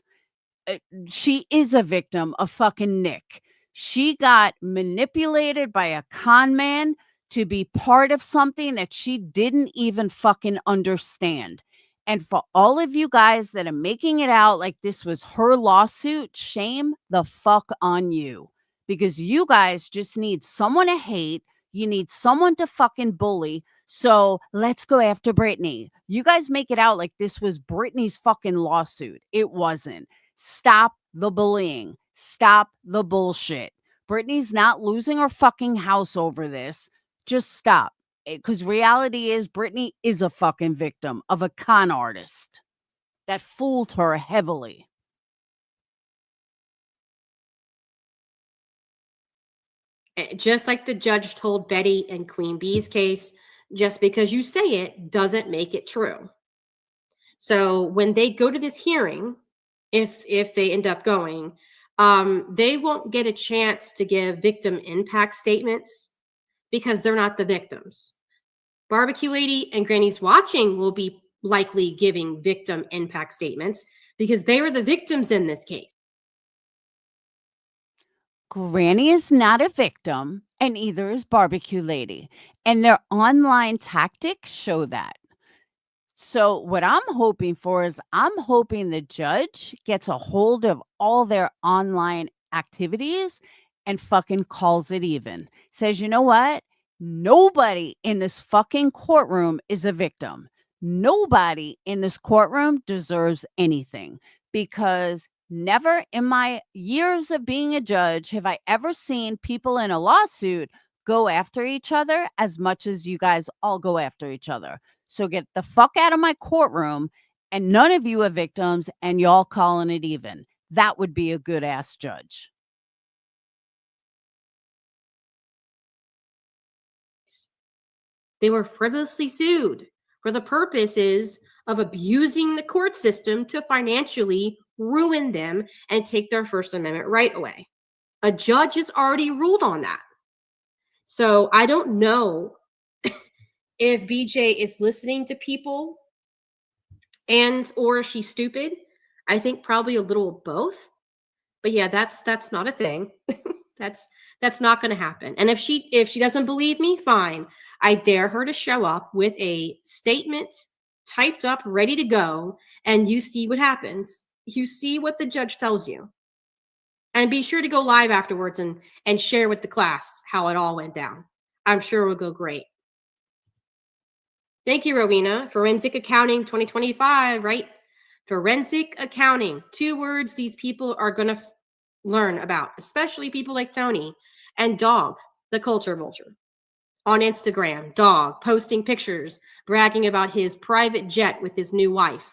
She is a victim of fucking Nick. She got manipulated by a con man to be part of something that she didn't even fucking understand. And for all of you guys that are making it out like this was her lawsuit, shame the fuck on you. Because you guys just need someone to hate. You need someone to fucking bully. So let's go after Brittney. You guys make it out like this was Brittney's fucking lawsuit. It wasn't. Stop the bullying. Stop the bullshit. Brittney's not losing her fucking house over this. Just stop. Because reality is Brittney is a fucking victim of a con artist that fooled her heavily. Just like the judge told Betty in Queen Bee's case, just because you say it doesn't make it true. So when they go to this hearing, if they end up going, they won't get a chance to give victim impact statements because they're not the victims. Barbecue Lady and Granny's Watching will be likely giving victim impact statements because they were the victims in this case. Granny is not a victim, and either is Barbecue Lady. And their online tactics show that. So what I'm hoping for is I'm hoping the judge gets a hold of all their online activities and fucking calls it even. Says, you know what? Nobody in this fucking courtroom is a victim. Nobody in this courtroom deserves anything because never in my years of being a judge have I ever seen people in a lawsuit go after each other as much as you guys all go after each other. So get the fuck out of my courtroom and none of you are victims and y'all calling it even. That would be a good ass judge. They were frivolously sued for the purposes of abusing the court system to financially ruin them and take their First Amendment right away. A judge has already ruled on that. So I don't know if BJ is listening to people and or she's stupid. I think probably a little of both. But yeah, that's not a thing. That's not going to happen. And if she doesn't believe me, fine. I dare her to show up with a statement typed up, ready to go, and you see what happens. You see what the judge tells you. And be sure to go live afterwards and share with the class how it all went down. I'm sure it will go great. Thank you, Rowena. Forensic Accounting 2025, right? Forensic accounting. 2 words these people are going to learn about, especially people like Tony and Dog, the culture vulture. On Instagram, Dog posting pictures, bragging about his private jet with his new wife.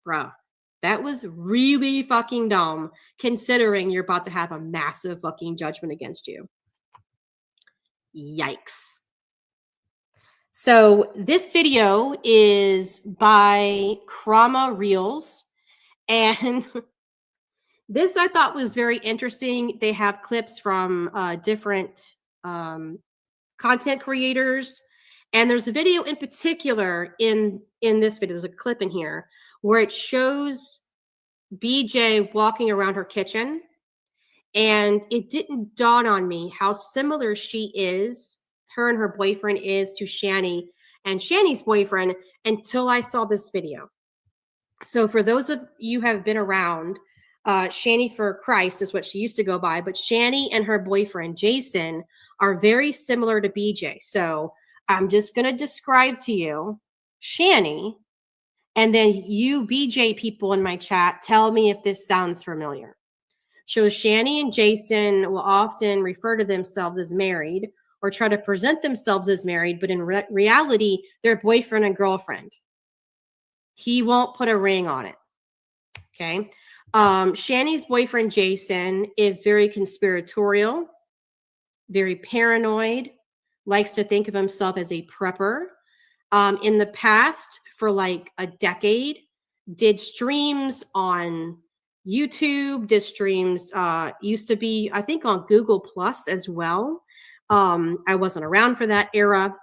Bruh, that was really fucking dumb, considering you're about to have a massive fucking judgment against you. Yikes. So this video is by Krama Reels, and this I thought was very interesting. They have clips from different content creators, and there's a video in particular in this video. There's a clip in here where it shows BJ walking around her kitchen, and it didn't dawn on me how similar her and her boyfriend is to Shani and Shani's boyfriend until I saw this video. So for those of you who have been around, Shani for Christ is what she used to go by, but Shani and her boyfriend Jason are very similar to BJ. So I'm just going to describe to you Shani, and then you BJ people in my chat, tell me if this sounds familiar. So Shani and Jason will often refer to themselves as married or try to present themselves as married, but in reality, they're boyfriend and girlfriend. He won't put a ring on it. Okay. Shani's boyfriend, Jason, is very conspiratorial, very paranoid, likes to think of himself as a prepper. In the past, for like a decade, did streams on YouTube, did streams, used to be, I think, on Google Plus as well. I wasn't around for that era.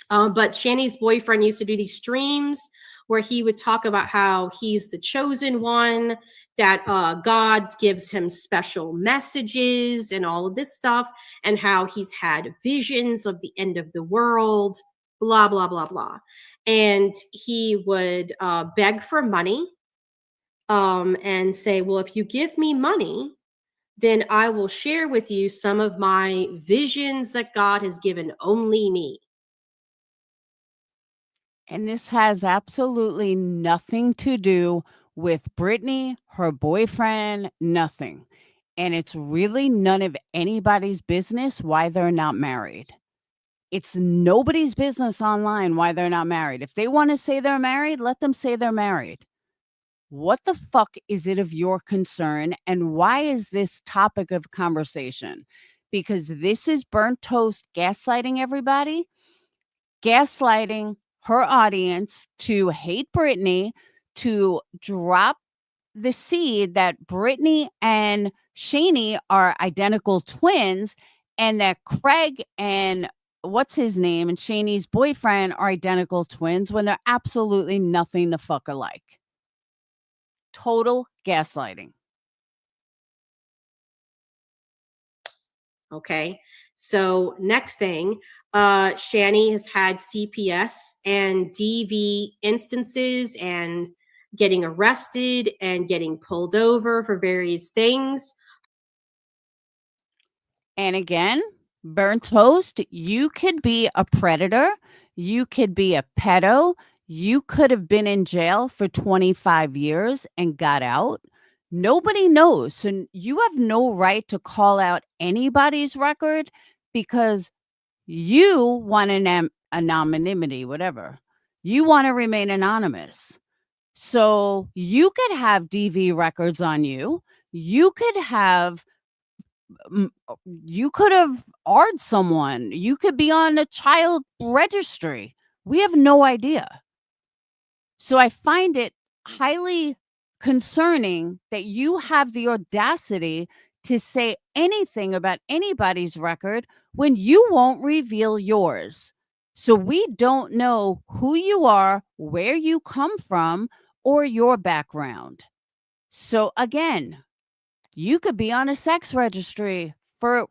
But Shani's boyfriend used to do these streams where he would talk about how he's the chosen one, that God gives him special messages and all of this stuff, and how he's had visions of the end of the world, blah, blah, blah, blah. And he would beg for money and say, well, if you give me money, then I will share with you some of my visions that God has given only me. And this has absolutely nothing to do with Brittney, her boyfriend, nothing. And it's really none of anybody's business why they're not married. It's nobody's business online why they're not married. If they want to say they're married, let them say they're married. What the fuck is it of your concern? And why is this topic of conversation? Because this is burnt toast gaslighting everybody, gaslighting her audience to hate Brittney, to drop the seed that Brittney and Shani are identical twins, and that Craig and what's his name and Shani's boyfriend are identical twins when they're absolutely nothing the fuck alike. Total gaslighting. Okay. So next thing, Shani has had CPS and DV instances and getting arrested and getting pulled over for various things. And again, burnt toast, you could be a predator, you could be a pedo, you could have been in jail for 25 years and got out. Nobody knows. So you have no right to call out anybody's record because you want anonymity, whatever. You want to remain anonymous. So you could have DV records on you. You could have AR'd someone. You could be on a child registry. We have no idea. So I find it highly concerning that you have the audacity to say anything about anybody's record when you won't reveal yours. So we don't know who you are, where you come from, or your background. So again, you could be on a sex registry for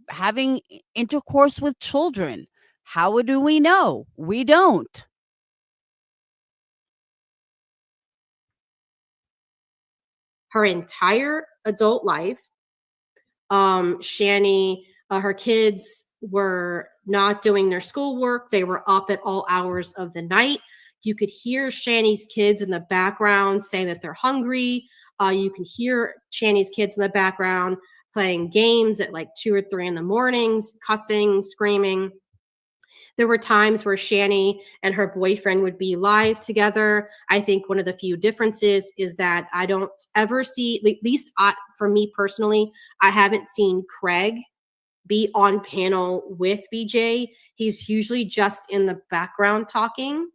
having intercourse with children. How do we know? We don't. her entire adult life. Shani, her kids were not doing their schoolwork. They were up at all hours of the night. You could hear Shani's kids in the background saying that they're hungry. You can hear Shani's kids in the background playing games at like 2 or 3 in the mornings, cussing, screaming. There were times where Shani and her boyfriend would be live together. I think one of the few differences is that I don't ever see, at least for me personally, I haven't seen Craig be on panel with BJ. He's usually just in the background talking.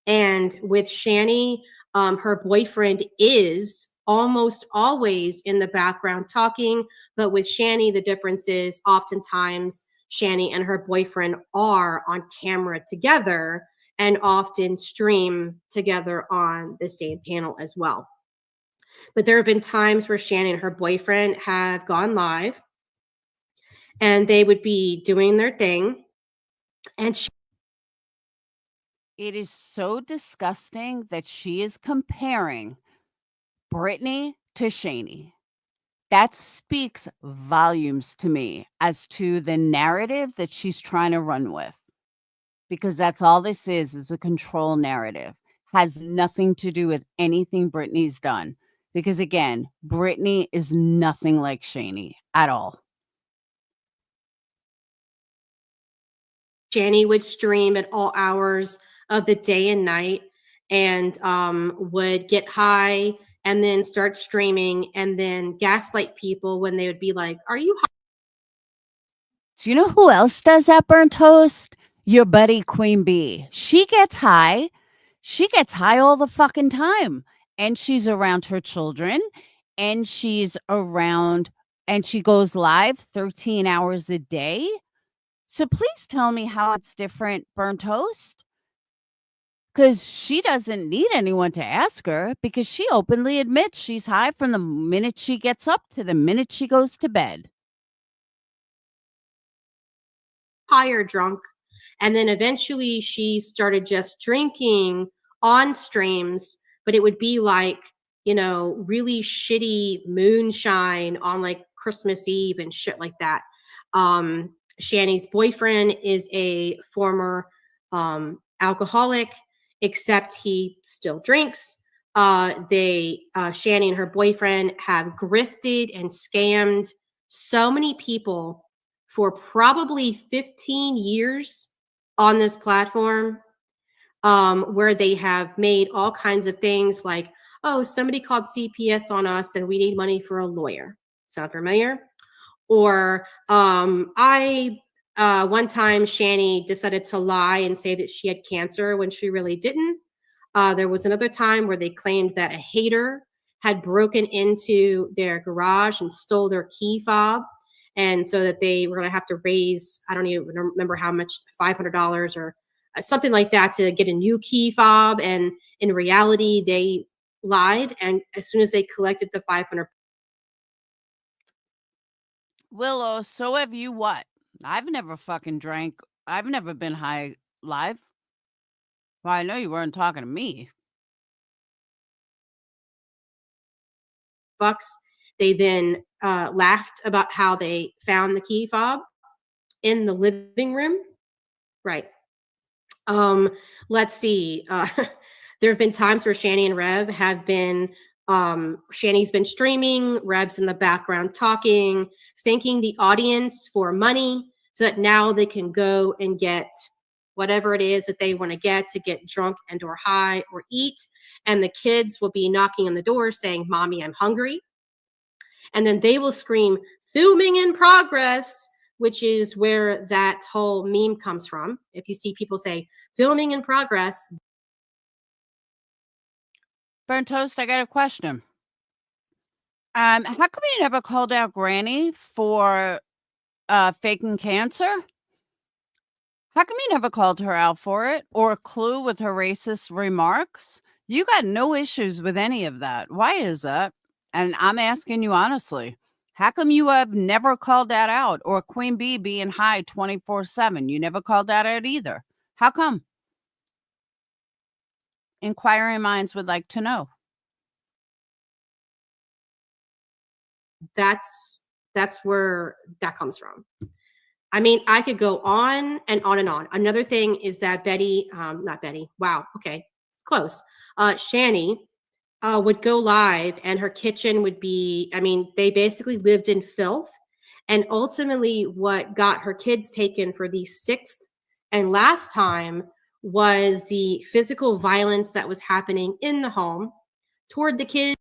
And with Shani, her boyfriend is almost always in the background talking. But with Shani, the difference is oftentimes Shani and her boyfriend are on camera together and often stream together on the same panel as well. But there have been times where Shani and her boyfriend have gone live and they would be doing their thing. And It is so disgusting that she is comparing Brittney to Shani. That speaks volumes to me as to the narrative that she's trying to run with. Because that's all this is a control narrative. Has nothing to do with anything Brittany's done. Because again, Brittney is nothing like Shani at all. Shani would stream at all hours of the day and night and would get high and then start streaming and then gaslight people when they would be like, "Are you high?" Do you know who else does that, burnt toast? Your buddy Queen Bee. She gets high. She gets high all the fucking time. And she's around her children. And she's around, and she goes live 13 hours a day. So please tell me how it's different, burnt toast. Because she doesn't need anyone to ask her, because she openly admits she's high from the minute she gets up to the minute she goes to bed. High or drunk. And then eventually she started just drinking on streams, but it would be like, really shitty moonshine on like Christmas Eve and shit like that. Shani's boyfriend is a former alcoholic, except he still drinks. Shani and her boyfriend have grifted and scammed so many people for probably 15 years on this platform, where they have made all kinds of things like, oh, somebody called CPS on us and we need money for a lawyer. Sound familiar? Or one time Shani decided to lie and say that she had cancer when she really didn't. There was another time where they claimed that a hater had broken into their garage and stole their key fob. And so that they were going to have to raise, I don't even remember how much, $500 or something like that to get a new key fob. And in reality, they lied. And as soon as they collected the 500, Willow, so have you what? I've never fucking drank. I've never been high live. Well, I know you weren't talking to me. bucks, they then laughed about how they found the key fob in the living room. Right. Let's see. There have been times where Shani and Rev have been, Shani's been streaming, Rev's in the background talking, thanking the audience for money so that now they can go and get whatever it is that they want to get drunk and or high or eat. And the kids will be knocking on the door saying, "Mommy, I'm hungry." And then they will scream, "Filming in progress," which is where that whole meme comes from. If you see people say "filming in progress." Burnt toast, I got a question. How come you never called out Granny for faking cancer? How come you never called her out for it, or Clue with her racist remarks? You got no issues with any of that. Why is that? And I'm asking you honestly. How come you have never called that out? Or Queen Bee being high 24/7? You never called that out either. How come? Inquiring minds would like to know. That's where that comes from. I mean, I could go on and on and on. Another thing is that Betty, not Betty, wow, okay, close. Shani would go live and her kitchen would be, I mean, they basically lived in filth. And ultimately, what got her kids taken for the sixth and last time was the physical violence that was happening in the home toward the kids.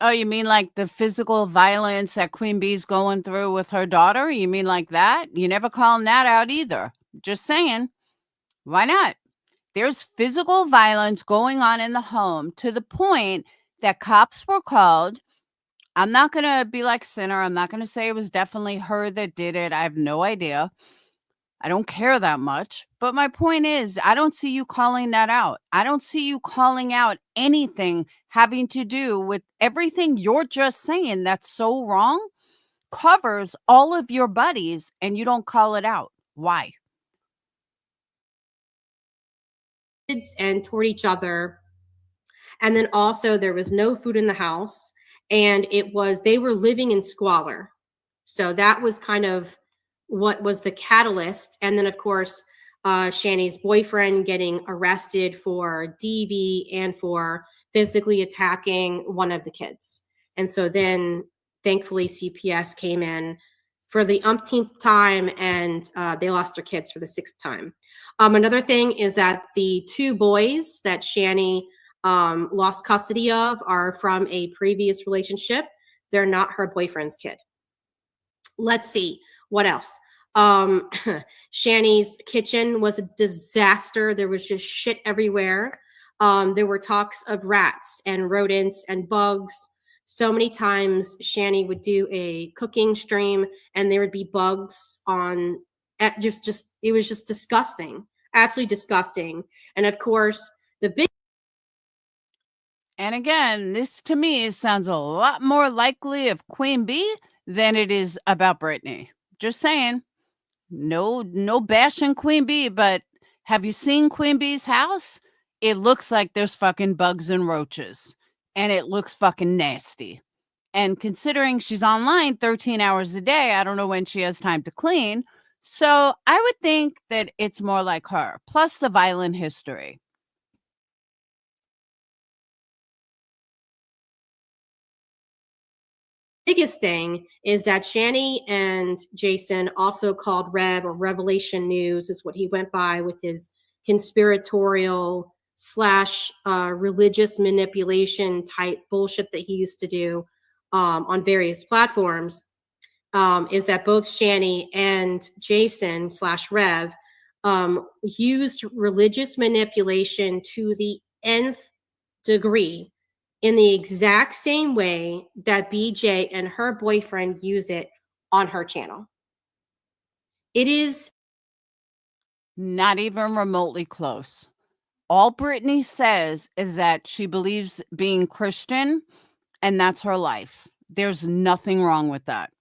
Oh, you mean like the physical violence that Queen Bee's going through with her daughter? You mean like that? You never calling that out either. Just saying. Why not? There's physical violence going on in the home to the point that cops were called. I'm not going to be like Sinner. I'm not going to say it was definitely her that did it. I have no idea. I don't care that much. But my point is, I don't see you calling that out. I don't see you calling out anything having to do with everything you're just saying that's so wrong covers all of your buddies and you don't call it out. Why? And toward each other. And then also there was no food in the house and they were living in squalor. So that was kind of what was the catalyst. And then of course, Shani's boyfriend getting arrested for DV and for physically attacking one of the kids. And so then thankfully CPS came in for the umpteenth time and they lost their kids for the sixth time. Another thing is that the two boys that Shani lost custody of are from a previous relationship. They're not her boyfriend's kid. Let's see what else. Shani's kitchen was a disaster. There was just shit everywhere. There were talks of rats and rodents and bugs. So many times Shani would do a cooking stream and there would be bugs on just it was just disgusting, absolutely disgusting. And of course, the big And again, this to me sounds a lot more likely of Queen Bee than it is about Brittney. Just saying. No bashing Queen Bee, but have you seen Queen Bee's house? It looks like there's fucking bugs and roaches. And it looks fucking nasty. And considering she's online 13 hours a day, I don't know when she has time to clean. So I would think that it's more like her, plus the violent history. biggest thing is that Shani and Jason also called Rev, or Revelation News is what he went by with his conspiratorial slash religious manipulation type bullshit that he used to do on various platforms. Is that both Shani and Jason slash Rev used religious manipulation to the nth degree in the exact same way that BJ and her boyfriend use it on her channel. It is Not even remotely close. All Brittany says is that she believes being Christian and that's her life. There's nothing wrong with that.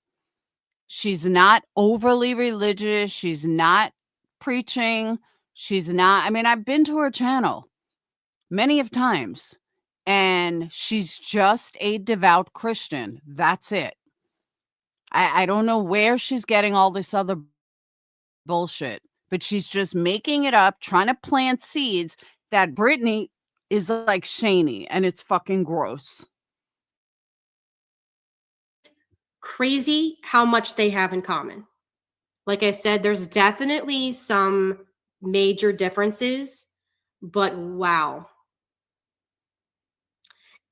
She's not overly religious. She's not preaching. She's not, I mean, I've been to her channel many of times and she's just a devout Christian. That's it. I don't know where she's getting all this other bullshit, but she's just making it up, trying to plant seeds that Brittany is like Shani, and it's fucking gross. crazy how much they have in common. Like I said, there's definitely some major differences, but wow.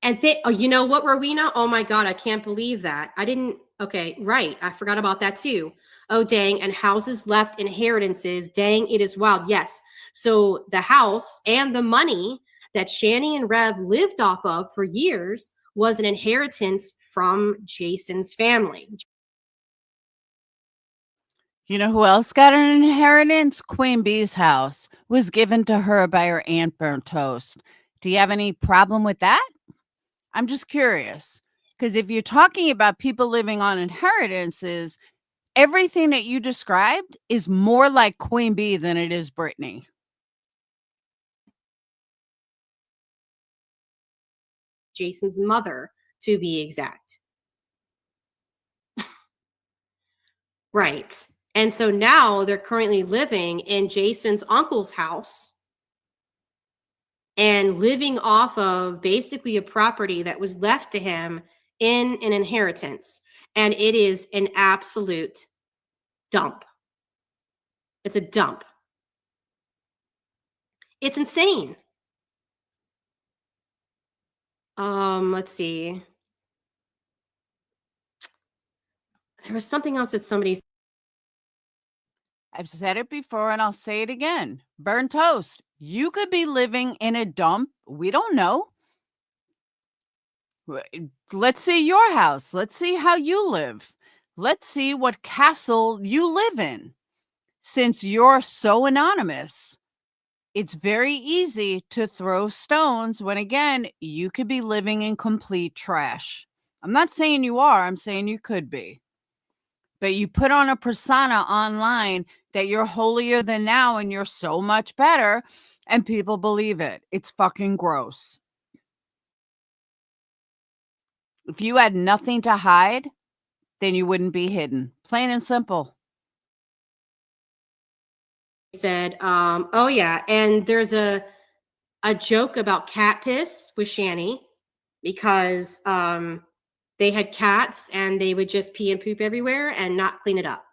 And oh, you know what, Rowena? Oh my God, I can't believe that. I didn't. Okay, right. I forgot about that too. Oh, dang. And houses left inheritances. Dang, it is wild. Yes. So the house and the money that Shani and Rev lived off of for years was an inheritance from Jason's family. You know who else got an inheritance? Queen Bee's house was given to her by her aunt Burnt Toast. Do you have any problem with that? I'm just curious. Because if you're talking about people living on inheritances, everything that you described is more like Queen Bee than it is Brittany. Jason's mother to be exact. Right. And so now they're currently living in Jason's uncle's house and living off of basically a property that was left to him in an inheritance. And it is an absolute dump. It's a dump. It's insane. Let's see. There was something else that somebody I've said it before and I'll say it again. Burn toast. You could be living in a dump. We don't know. Let's see your house. Let's see how you live. Let's see what castle you live in. Since you're so anonymous, it's very easy to throw stones when, again, you could be living in complete trash. I'm not saying you are, I'm saying you could be. But you put on a persona online that you're holier than thou and you're so much better, and people believe it. It's fucking gross. If you had nothing to hide, then you wouldn't be hidden. Plain and simple. said, oh yeah, and there's a joke about cat piss with Shani because they had cats and they would just pee and poop everywhere and not clean it up.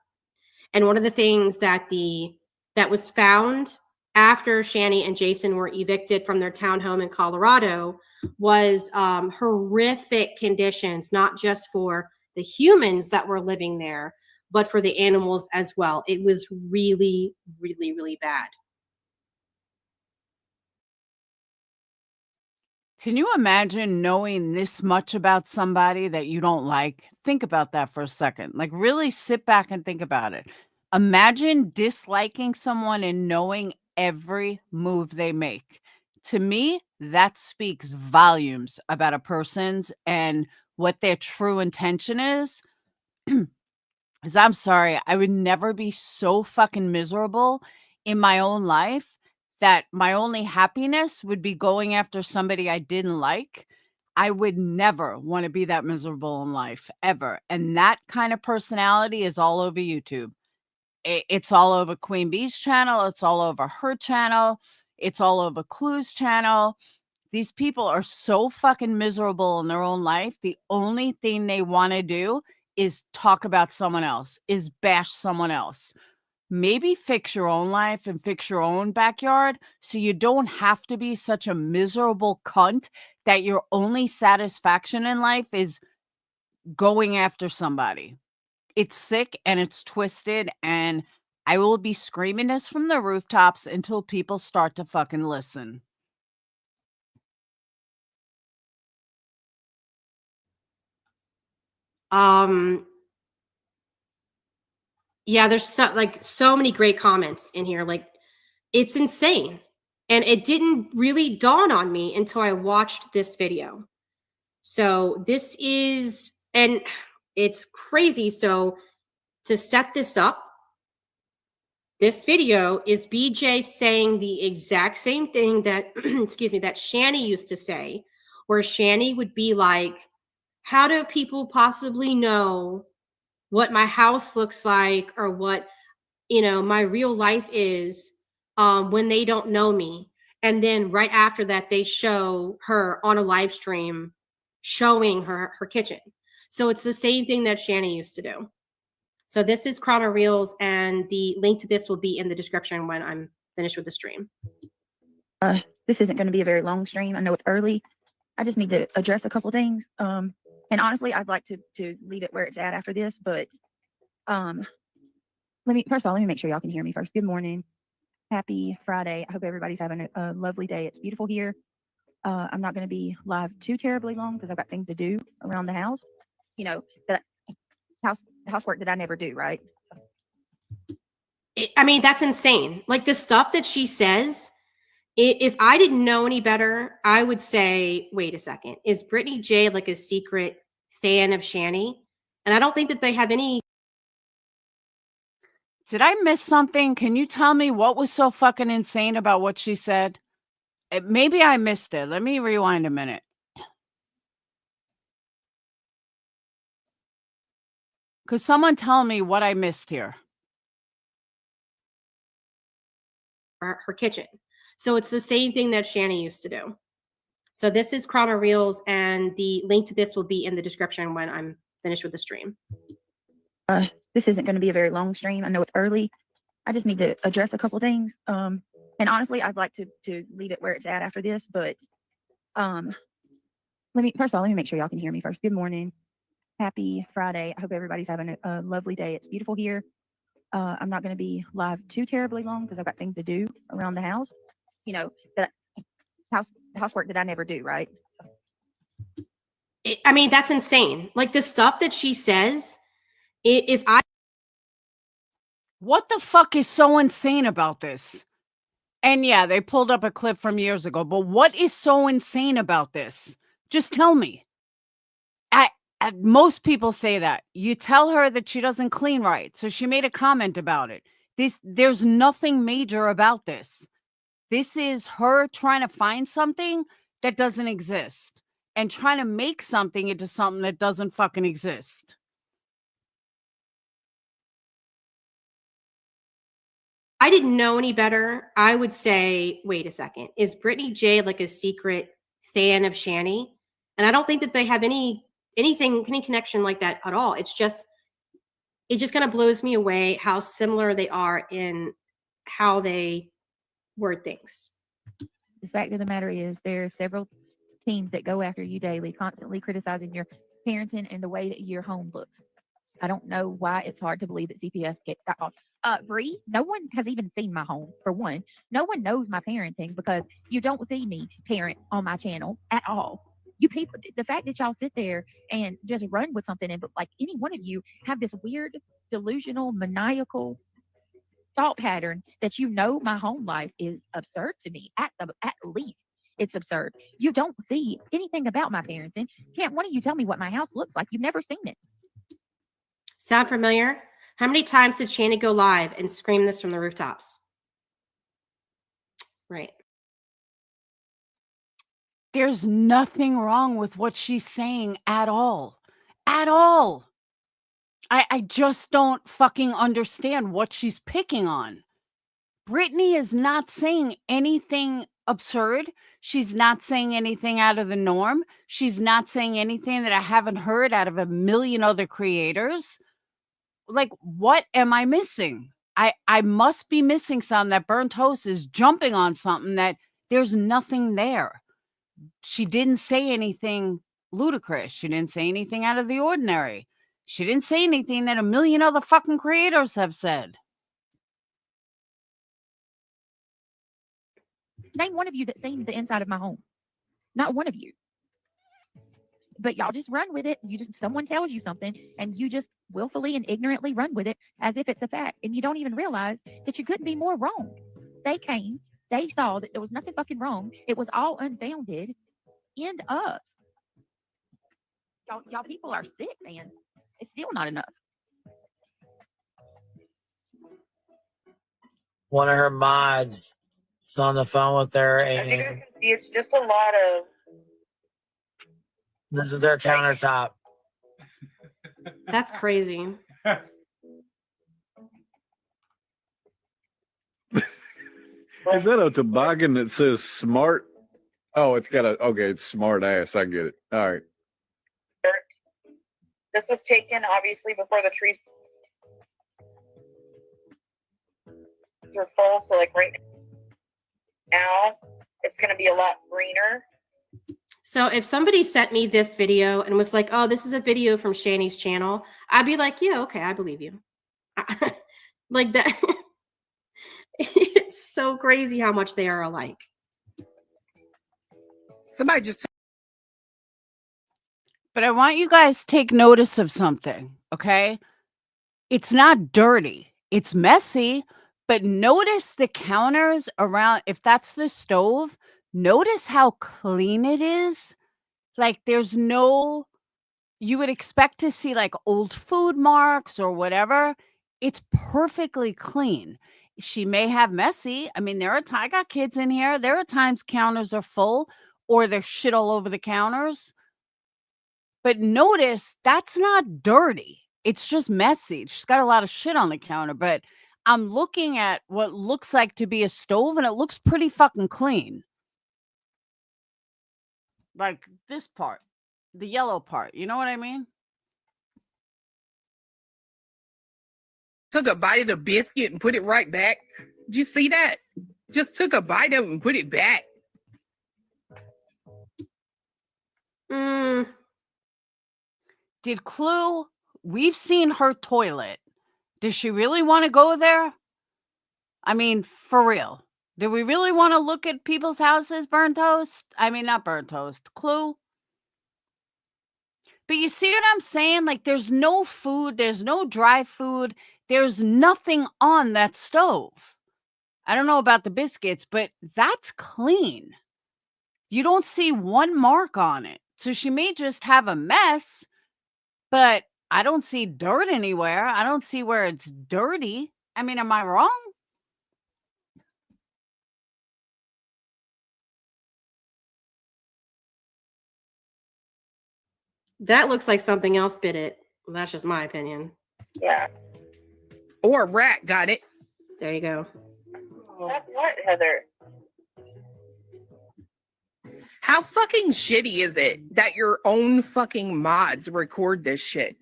And one of the things that was found after Shani and Jason were evicted from their townhome in Colorado was horrific conditions, not just for the humans that were living there, but for the animals as well. It was really, really, really bad. Can you imagine knowing this much about somebody that you don't like? Think about that for a second. Like, really sit back and think about it. Imagine disliking someone and knowing every move they make. To me, that speaks volumes about a person's and what their true intention is. Because I'm sorry, I would never be so fucking miserable in my own life that my only happiness would be going after somebody I didn't like. I would never want to be that miserable in life ever. And that kind of personality is all over YouTube. It's all over Queen Bee's channel. It's all over her channel. It's all over Clue's channel. These people are so fucking miserable in their own life. The only thing they want to do is talk about someone else, is bash someone else. Maybe fix your own life and fix your own backyard so you don't have to be such a miserable cunt that your only satisfaction in life is going after somebody. It's sick and it's twisted, and I will be screaming this from the rooftops until people start to fucking listen. Yeah, there's so many great comments in here. Like, it's insane. And it didn't really dawn on me until I watched this video. So this is, and it's crazy. So to set this up, this video is BJ saying the exact same thing that, excuse me, that Shani used to say, where Shani would be like, how do people possibly know what my house looks like or what, my real life is when they don't know me? And then right after that, they show her on a live stream showing her kitchen. So it's the same thing that Shani used to do. So this is Chrono Reels, and the link to this will be in the description when I'm finished with the stream. This isn't going to be a very long stream. I know it's early. I just need to address a couple things. And honestly, I'd like to leave it where it's at after this, but first of all, let me make sure y'all can hear me first. Good morning. Happy Friday. I hope everybody's having a lovely day. It's beautiful here. I'm not going to be live too terribly long because I've got things to do around the house. That housework that I never do, right? I mean, that's insane. Like, the stuff that she says, if I didn't know any better, I would say, wait a second, is Brittney J like a secret fan of Shani? And I don't think that they have any. Did I miss something? Can you tell me what was so fucking insane about what she said? Maybe I missed it. Let me rewind a minute. Could someone tell me what I missed here? Her kitchen. So it's the same thing that Shanny used to do. So this is Kramer Reels, and the link to this will be in the description when I'm finished with the stream. This isn't going to be a very long stream. I know it's early. I just need to address a couple things. And honestly, I'd like to leave it where it's at after this, but first of all, let me make sure y'all can hear me first. Good morning. Happy Friday. I hope everybody's having a lovely day. It's beautiful here. I'm not going to be live too terribly long because I've got things to do around the house. You know, that housework that I never do, right? I mean, that's insane. Like the stuff that she says, if I... What the fuck is so insane about this? And yeah, they pulled up a clip from years ago, but what is so insane about this? Just tell me. Most people say that. You tell her that she doesn't clean right, so she made a comment about it. There's nothing major about this. This is her trying to find something that doesn't exist and trying to make something into something that doesn't fucking exist. I didn't know any better. I would say, wait a second. Is Brittney J like a secret fan of Shanny? And I don't think that they have any connection like that at all. It just kind of blows me away how similar they are in how they word things. The fact of the matter is there are several teams that go after you daily, constantly criticizing your parenting and the way that your home looks. I don't know why it's hard to believe that CPS got called. Bree, no one has even seen my home, for one. No one knows my parenting because you don't see me parent on my channel at all. You people, the fact that y'all sit there and just run with something, and like any one of you have this weird, delusional, maniacal thought pattern that you know my home life is absurd to me. At least it's absurd. You don't see anything about my parenting. Can't one of you tell me what my house looks like? You've never seen it. Sound familiar? How many times did Shanny go live and scream this from the rooftops? Right. There's nothing wrong with what she's saying at all. At all. I just don't fucking understand what she's picking on. Brittney is not saying anything absurd. She's not saying anything out of the norm. She's not saying anything that I haven't heard out of a million other creators. Like, what am I missing? I must be missing something. That burnt toast is jumping on something that there's nothing there. She didn't say anything ludicrous. She didn't say anything out of the ordinary. She didn't say anything that a million other fucking creators have said. Name one of you that's seen the inside of my home. Not one of you. But y'all just run with it. Someone tells you something and you just willfully and ignorantly run with it as if it's a fact. And you don't even realize that you couldn't be more wrong. They came, they saw that there was nothing fucking wrong. It was all unfounded. End of. Y'all people are sick, man. It's still not enough. One of her mods is on the phone with her, As you guys and can see, it's just a lot of. this is their countertop. That's crazy. Is that a toboggan that says smart? Oh, it's got it's smart ass. I get it. All right. This was taken obviously before the trees were full, so like right now it's going to be a lot greener. So if somebody sent me this video and was like, oh, this is a video from Shanny's channel, I'd be like, yeah, okay, I believe you. Like that. It's so crazy how much they are alike. Somebody just. But I want you guys to take notice of something, okay? It's not dirty. It's messy, but notice the counters around. If that's the stove, notice how clean it is. Like there's no, you would expect to see like old food marks or whatever. It's perfectly clean. She may have messy. I mean, I got kids in here. There are times counters are full or there's shit all over the counters. But notice that's not dirty. It's just messy. She's got a lot of shit on the counter, but I'm looking at what looks like to be a stove, and it looks pretty fucking clean. Like this part, the yellow part. You know what I mean? Took a bite of the biscuit and put it right back. Did you see that? Just took a bite of it and put it back. Did Clue, we've seen her toilet. Does she really want to go there? I mean, for real. Do we really want to look at people's houses burnt toast? I mean, not burnt toast, Clue. But you see what I'm saying? Like, there's no food, there's no dry food, there's nothing on that stove. I don't know about the biscuits, but that's clean. You don't see one mark on it. So she may just have a mess, but I don't see dirt anywhere. I don't see where it's dirty. I mean, am I wrong? That looks like something else bit it. That's just my opinion. Yeah. Or a rat got it. There you go. That's what, Heather? How fucking shitty is it that your own fucking mods record this shit?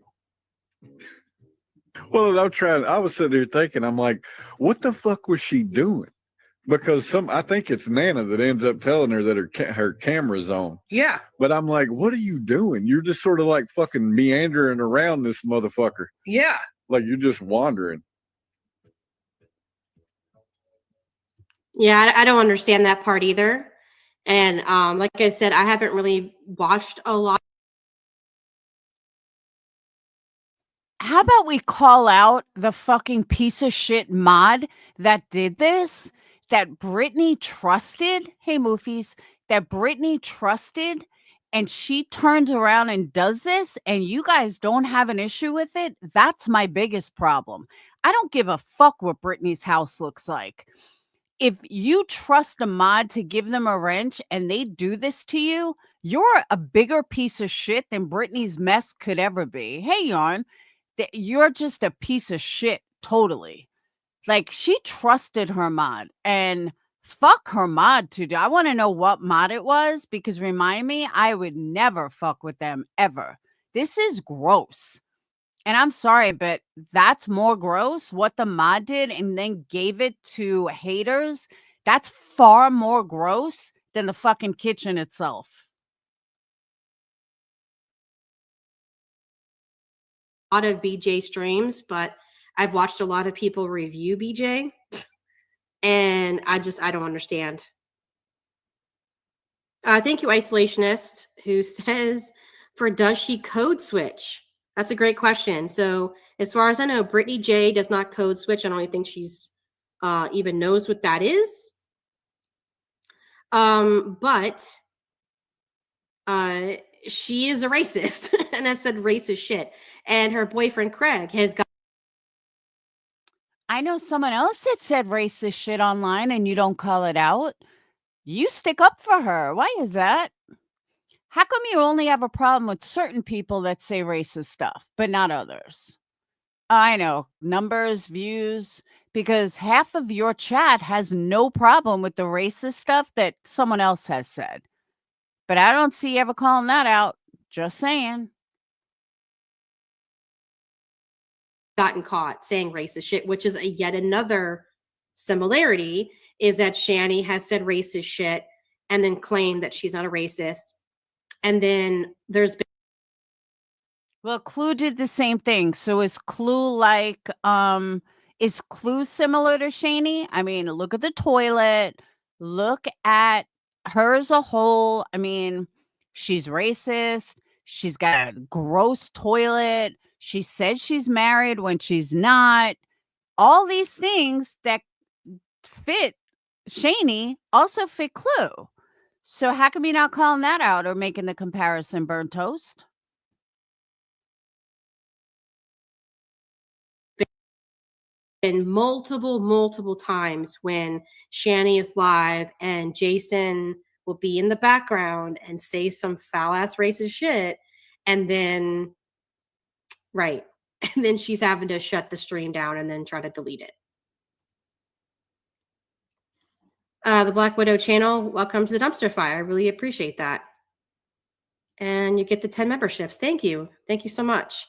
Well, I was sitting here thinking, I'm like, what the fuck was she doing? Because I think it's Nana that ends up telling her that her camera's on. Yeah. But I'm like, what are you doing? You're just sort of like fucking meandering around this motherfucker. Yeah. Like you're just wandering. Yeah, I don't understand that part either. And like I said, I haven't really watched a lot. How about we call out the fucking piece of shit mod that did this? That Brittney trusted. Hey, Moofies. That Brittney trusted, and she turns around and does this, and you guys don't have an issue with it? That's my biggest problem. I don't give a fuck what Brittney's house looks like. If you trust a mod to give them a wrench and they do this to you, you're a bigger piece of shit than Brittney's mess could ever be. Hey, Yarn, you're just a piece of shit, totally. Like, she trusted her mod, and fuck her mod to do. I want to know what mod it was, because remind me, I would never fuck with them ever. This is gross. And I'm sorry, but that's more gross. What the mod did and then gave it to haters, that's far more gross than the fucking kitchen itself. A lot of BJ streams, but I've watched a lot of people review BJ, and I don't understand. Thank you, Isolationist, who says, for does she code switch? That's a great question. So as far as I know, Brittney J does not code switch. I don't even think she's even knows what that is. But she is a racist and has said racist shit. And her boyfriend, Craig, has got. I know someone else that said racist shit online and you don't call it out. You stick up for her. Why is that? How come you only have a problem with certain people that say racist stuff, but not others? I know, numbers, views, because half of your chat has no problem with the racist stuff that someone else has said. But I don't see you ever calling that out. Just saying. Gotten caught saying racist shit, which is yet another similarity, is that Shani has said racist shit and then claimed that she's not a racist. And then there's been. Well, Clue did the same thing. So is Clue like, is Clue similar to Shani? I mean, look at the toilet. Look at her as a whole. I mean, she's racist. She's got a gross toilet. She says she's married when she's not. All these things that fit Shani also fit Clue. So how come you're not calling that out or making the comparison, burnt toast? Been multiple times when Shani is live and Jason will be in the background and say some foul ass racist shit, and then right, and then she's having to shut the stream down and then try to delete it. The Black Widow channel, welcome to the dumpster fire. I really appreciate that. And you get the 10 memberships. Thank you. Thank you so much.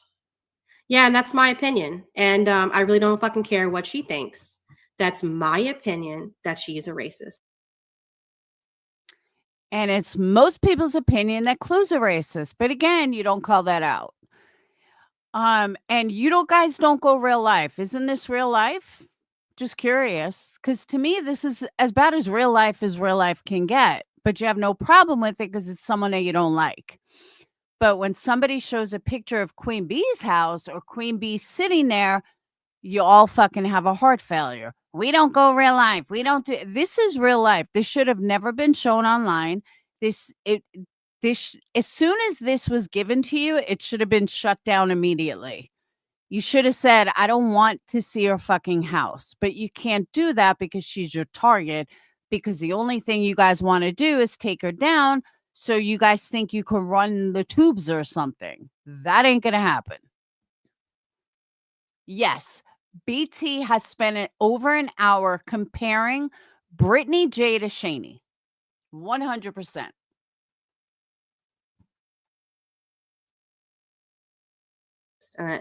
Yeah, and that's my opinion. And I really don't fucking care what she thinks. That's my opinion that she's a racist. And it's most people's opinion that Clue's a racist. But again, you don't call that out. And you guys don't go real life. Isn't this real life? Just curious. Because to me, this is as bad as real life can get. But you have no problem with it because it's someone that you don't like. But when somebody shows a picture of Queen Bee's house or Queen Bee sitting there, you all fucking have a heart failure. We don't go real life. We don't do this. Is real life. This should have never been shown online. As soon as this was given to you, it should have been shut down immediately. You should have said, I don't want to see her fucking house. But you can't do that because she's your target, because the only thing you guys want to do is take her down so you guys think you can run the tubes or something. That ain't going to happen. Yes, BT has spent over an hour comparing Brittney J to Shani. 100%. It's an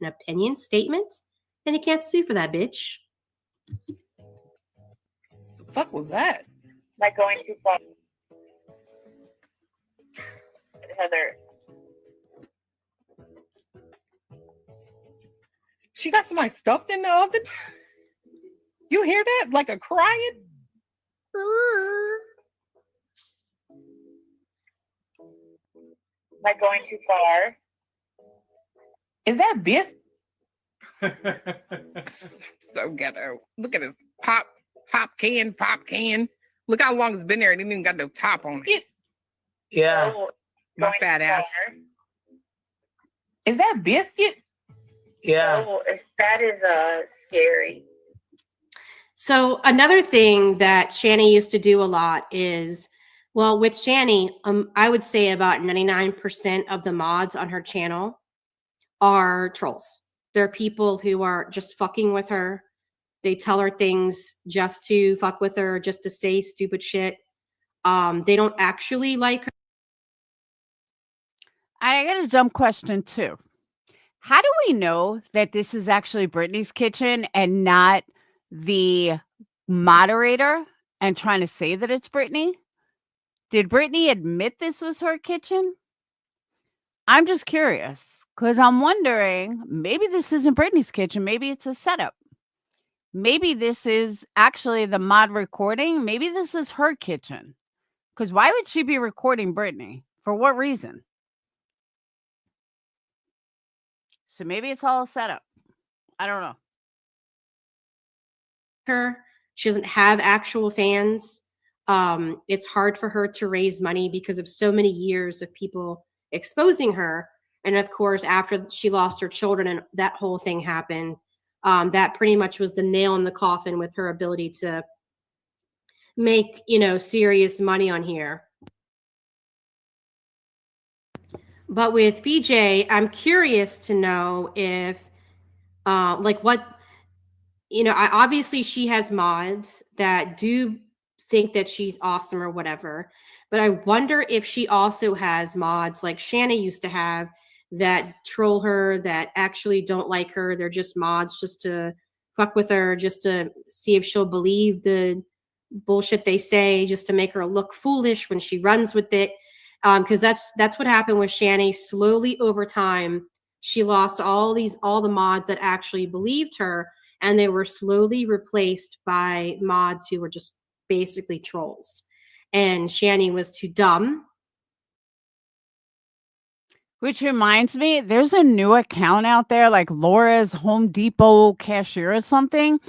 opinion statement, and you can't sue for that, bitch. The fuck was that? Like going too far. Heather. She got somebody stuffed in the oven? You hear that? Like a crying? Like going too far. Is that biscuit? So ghetto. Look at this pop can. Look how long it's been there and it didn't even got no top on it. Yeah. My fat ass. Is that biscuits? Yeah. Oh, that is scary. So another thing that Shani used to do a lot is, well, with Shani, I would say about 99% of the mods on her channel are trolls. They're people who are just fucking with her. They tell her things just to fuck with her, just to say stupid shit. They don't actually like her. I got a dumb question too. How do we know that this is actually Brittany's kitchen and not the moderator and trying to say that it's Brittany? Did Brittany admit this was her kitchen? I'm just curious because I'm wondering, maybe this isn't Brittany's kitchen. Maybe it's a setup. Maybe this is actually the mod recording. Maybe this is her kitchen. Because why would she be recording Brittany? For what reason? So maybe it's all a setup. I don't know. Her. She doesn't have actual fans. It's hard for her to raise money because of so many years of people exposing her. And of course, after she lost her children and that whole thing happened, that pretty much was the nail in the coffin with her ability to make, serious money on here. But with BJ, I'm curious to know if, obviously she has mods that do think that she's awesome or whatever. But I wonder if she also has mods like Shani used to have that troll her, that actually don't like her. They're just mods just to fuck with her, just to see if she'll believe the bullshit they say, just to make her look foolish when she runs with it. Because that's what happened with Shani. Slowly over time, she lost all the mods that actually believed her, and they were slowly replaced by mods who were just basically trolls. And Shani was too dumb. Which reminds me, there's a new account out there like Laura's Home Depot cashier or something.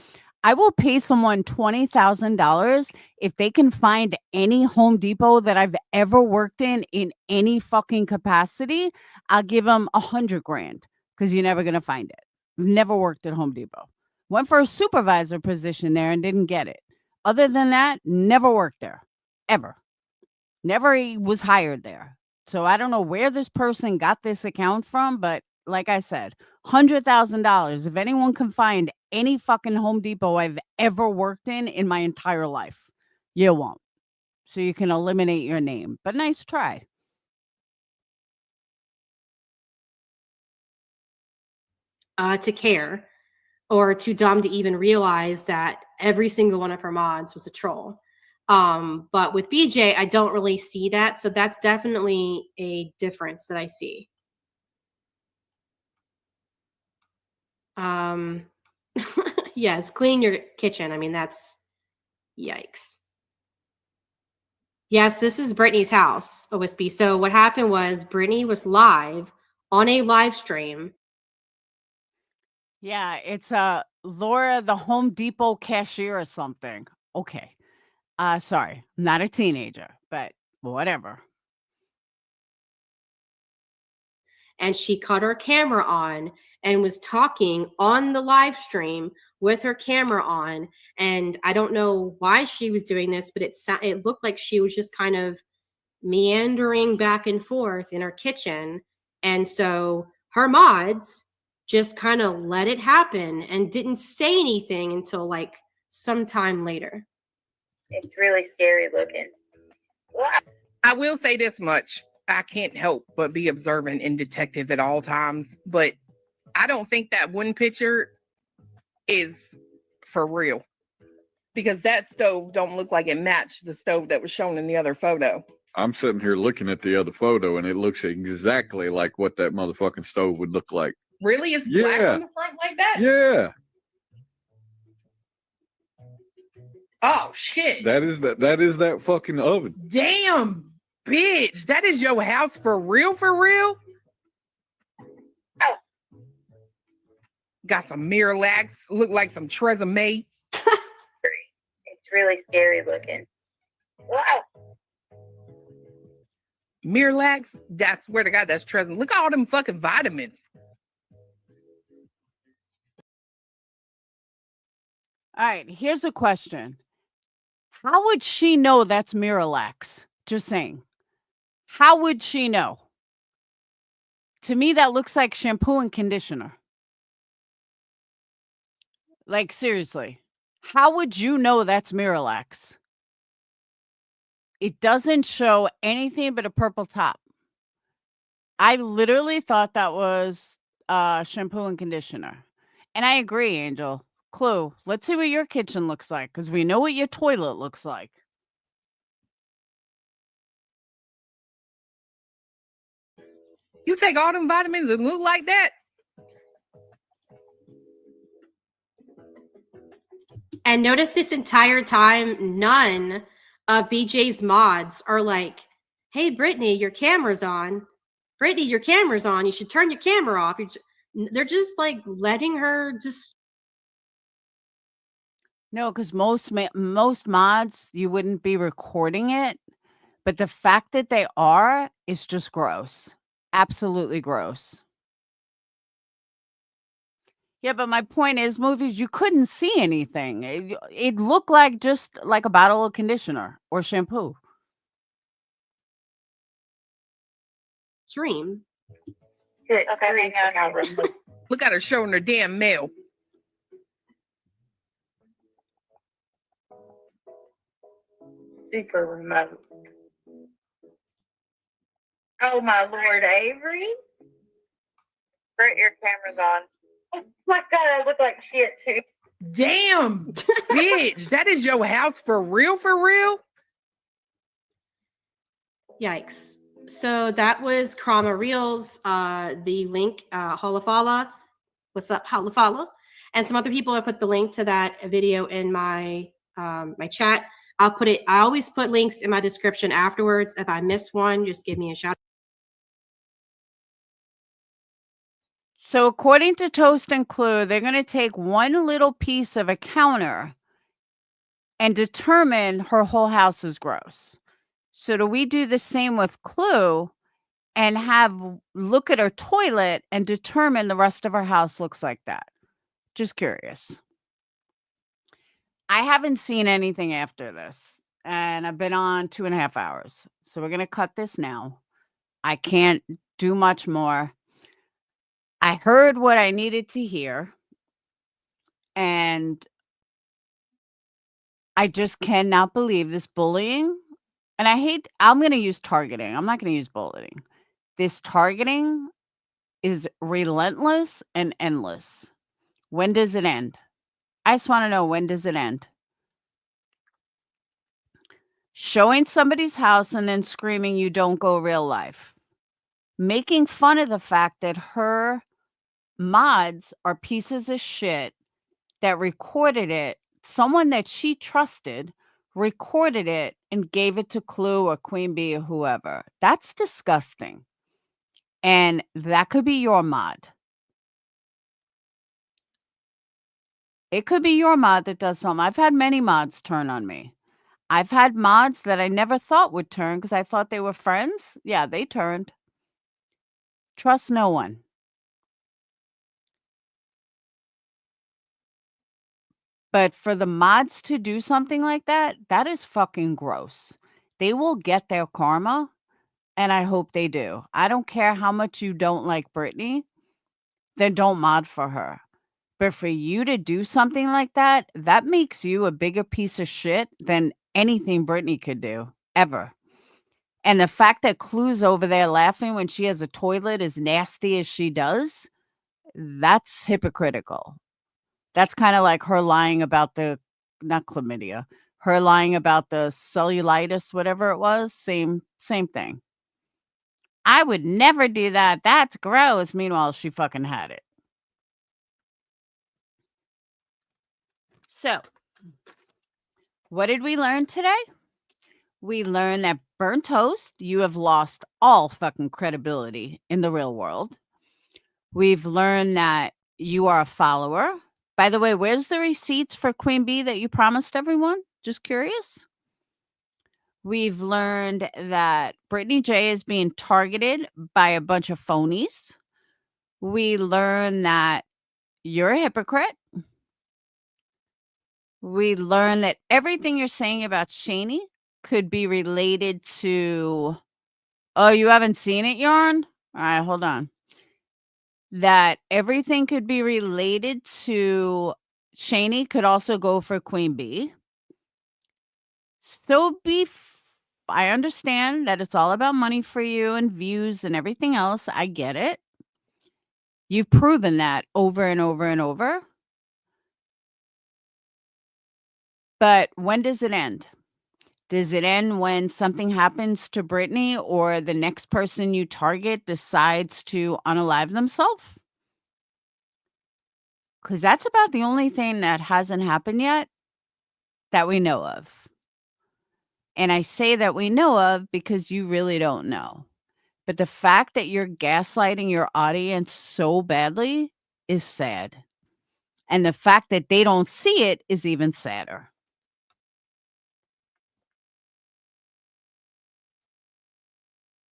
I will pay someone $20,000 if they can find any Home Depot that I've ever worked in any fucking capacity. I'll give them $100,000 because you're never going to find it. I've never worked at Home Depot. Went for a supervisor position there and didn't get it. Other than that, never worked there, ever. Never was hired there. So I don't know where this person got this account from, but like I said, $100,000. If anyone can find any fucking Home Depot I've ever worked in my entire life, you won't. So you can eliminate your name. But nice try. To care or too dumb to even realize that every single one of her mods was a troll. But with BJ, I don't really see that. So that's definitely a difference that I see. Yes, clean your kitchen. I mean, that's yikes. Yes, this is Brittany's house, OSB. So what happened was Brittany was live on a live stream. Yeah, it's Laura, the Home Depot cashier or something. Okay. Sorry, I'm not a teenager, but whatever. And she cut her camera on and was talking on the live stream with her camera on. And I don't know why she was doing this, but it looked like she was just kind of meandering back and forth in her kitchen. And so her mods just kind of let it happen and didn't say anything until like sometime later. It's really scary looking. Wow. I will say this much. I can't help but be observant and detective at all times, but I don't think that one picture is for real, because that stove don't look like it matched the stove that was shown in the other photo. I'm sitting here looking at the other photo, and it looks exactly like what that motherfucking stove would look like. Really? It's black Yeah. on the front like that? Yeah, Oh shit. that is that fucking oven. Damn, bitch. That is your house for real, for real? Oh. Got some mirror lags. Look like some Tresemme. It's really scary looking. Wow. Mirror lags? I swear to God, that's Tresemme. Look at all them fucking vitamins. All right, here's a question. How would she know that's Miralax? Just saying. How would she know? To me, that looks like shampoo and conditioner. Like, seriously. How would you know that's Miralax? It doesn't show anything but a purple top. I literally thought that was shampoo and conditioner. And I agree, Angel. Clue, let's see what your kitchen looks like, because we know what your toilet looks like. You take all them vitamins and look like that? And notice this entire time, none of BJ's mods are like, hey, Brittany, your camera's on. Brittany, your camera's on. You should turn your camera off. They're just like letting her just. No, because most mods, you wouldn't be recording it. But the fact that they are is just gross. Absolutely gross. Yeah, but my point is, movies, you couldn't see anything. It looked like just like a bottle of conditioner or shampoo. Stream. Good. Okay, hang on. Look at her showing her damn mail. Super remote. Oh my Lord, Avery. Brett, your camera's on. Oh my God, I look like shit too. Damn, bitch. That is your house for real, for real? Yikes. So that was Krama Reels, the link, Holafala. What's up, Holafala? And some other people have put the link to that video in my my chat. I always put links in my description afterwards. If I miss one, just give me a shout. So according to Toast and Clue, they're going to take one little piece of a counter and determine her whole house is gross. So do we do the same with Clue and look at her toilet and determine the rest of her house looks like that? Just curious. I haven't seen anything after this, and I've been on 2.5 hours. So we're going to cut this now. I can't do much more. I heard what I needed to hear, and I just cannot believe this bullying. And I'm going to use targeting. I'm not going to use bullying. This targeting is relentless and endless. When does it end? I just want to know, when does it end? Showing somebody's house and then screaming you don't go real life. Making fun of the fact that her mods are pieces of shit that recorded it. Someone that she trusted recorded it and gave it to Clue or Queen Bee or whoever. That's disgusting. And that could be your mod. It could be your mod that does something. I've had many mods turn on me. I've had mods that I never thought would turn because I thought they were friends. Yeah, they turned. Trust no one. But for the mods to do something like that, that is fucking gross. They will get their karma, and I hope they do. I don't care how much you don't like Brittney, then don't mod for her. But for you to do something like that, that makes you a bigger piece of shit than anything Brittney could do, ever. And the fact that Clue's over there laughing when she has a toilet as nasty as she does, that's hypocritical. That's kind of like her lying about the, not chlamydia, her lying about the cellulitis, whatever it was. Same thing. I would never do that. That's gross. Meanwhile, she fucking had it. So, what did we learn today? We learned that burnt toast, you have lost all fucking credibility in the real world. We've learned that you are a follower. By the way, where's the receipts for Queen Bee that you promised everyone? Just curious. We've learned that Brittney J is being targeted by a bunch of phonies. We learned that you're a hypocrite. We learned that everything you're saying about Shani could be related to, oh, you haven't seen it, Yarn? All right, hold on. That everything could be related to Shani could also go for Queen Bee. So I understand that it's all about money for you and views and everything else. I get it. You've proven that over and over and over. But when does it end? Does it end when something happens to Brittney or the next person you target decides to unalive themselves? Because that's about the only thing that hasn't happened yet that we know of. And I say that we know of because you really don't know. But the fact that you're gaslighting your audience so badly is sad. And the fact that they don't see it is even sadder.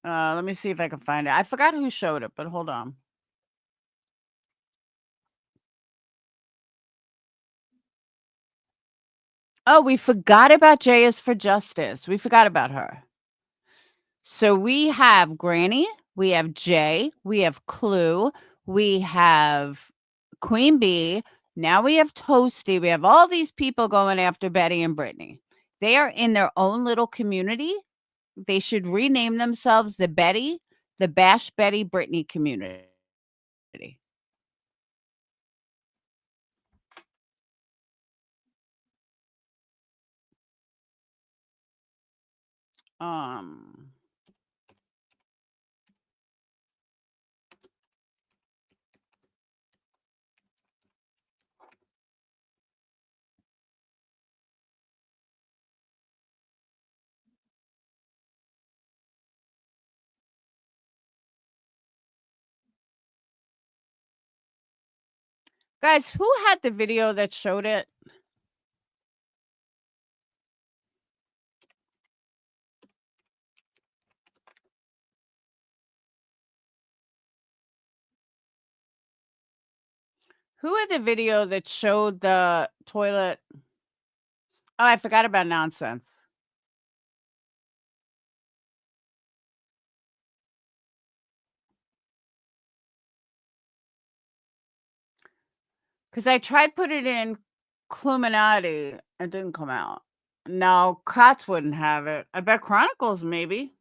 Let me see if I can find it. I forgot who showed it, but hold on. Oh, we forgot about J is for Justice. We forgot about her. So we have Granny, we have Jay, we have Clue, we have Queen Bee. Now we have Toasty. We have all these people going after Betty and Brittney. They are in their own little community. They should rename themselves the Bash Betty Brittney community. Guys, who had the video that showed it? Who had the video that showed the toilet? Oh, I forgot about nonsense. Because I tried putting in Cluminati. It didn't come out. No, Cots wouldn't have it. I bet Chronicles maybe.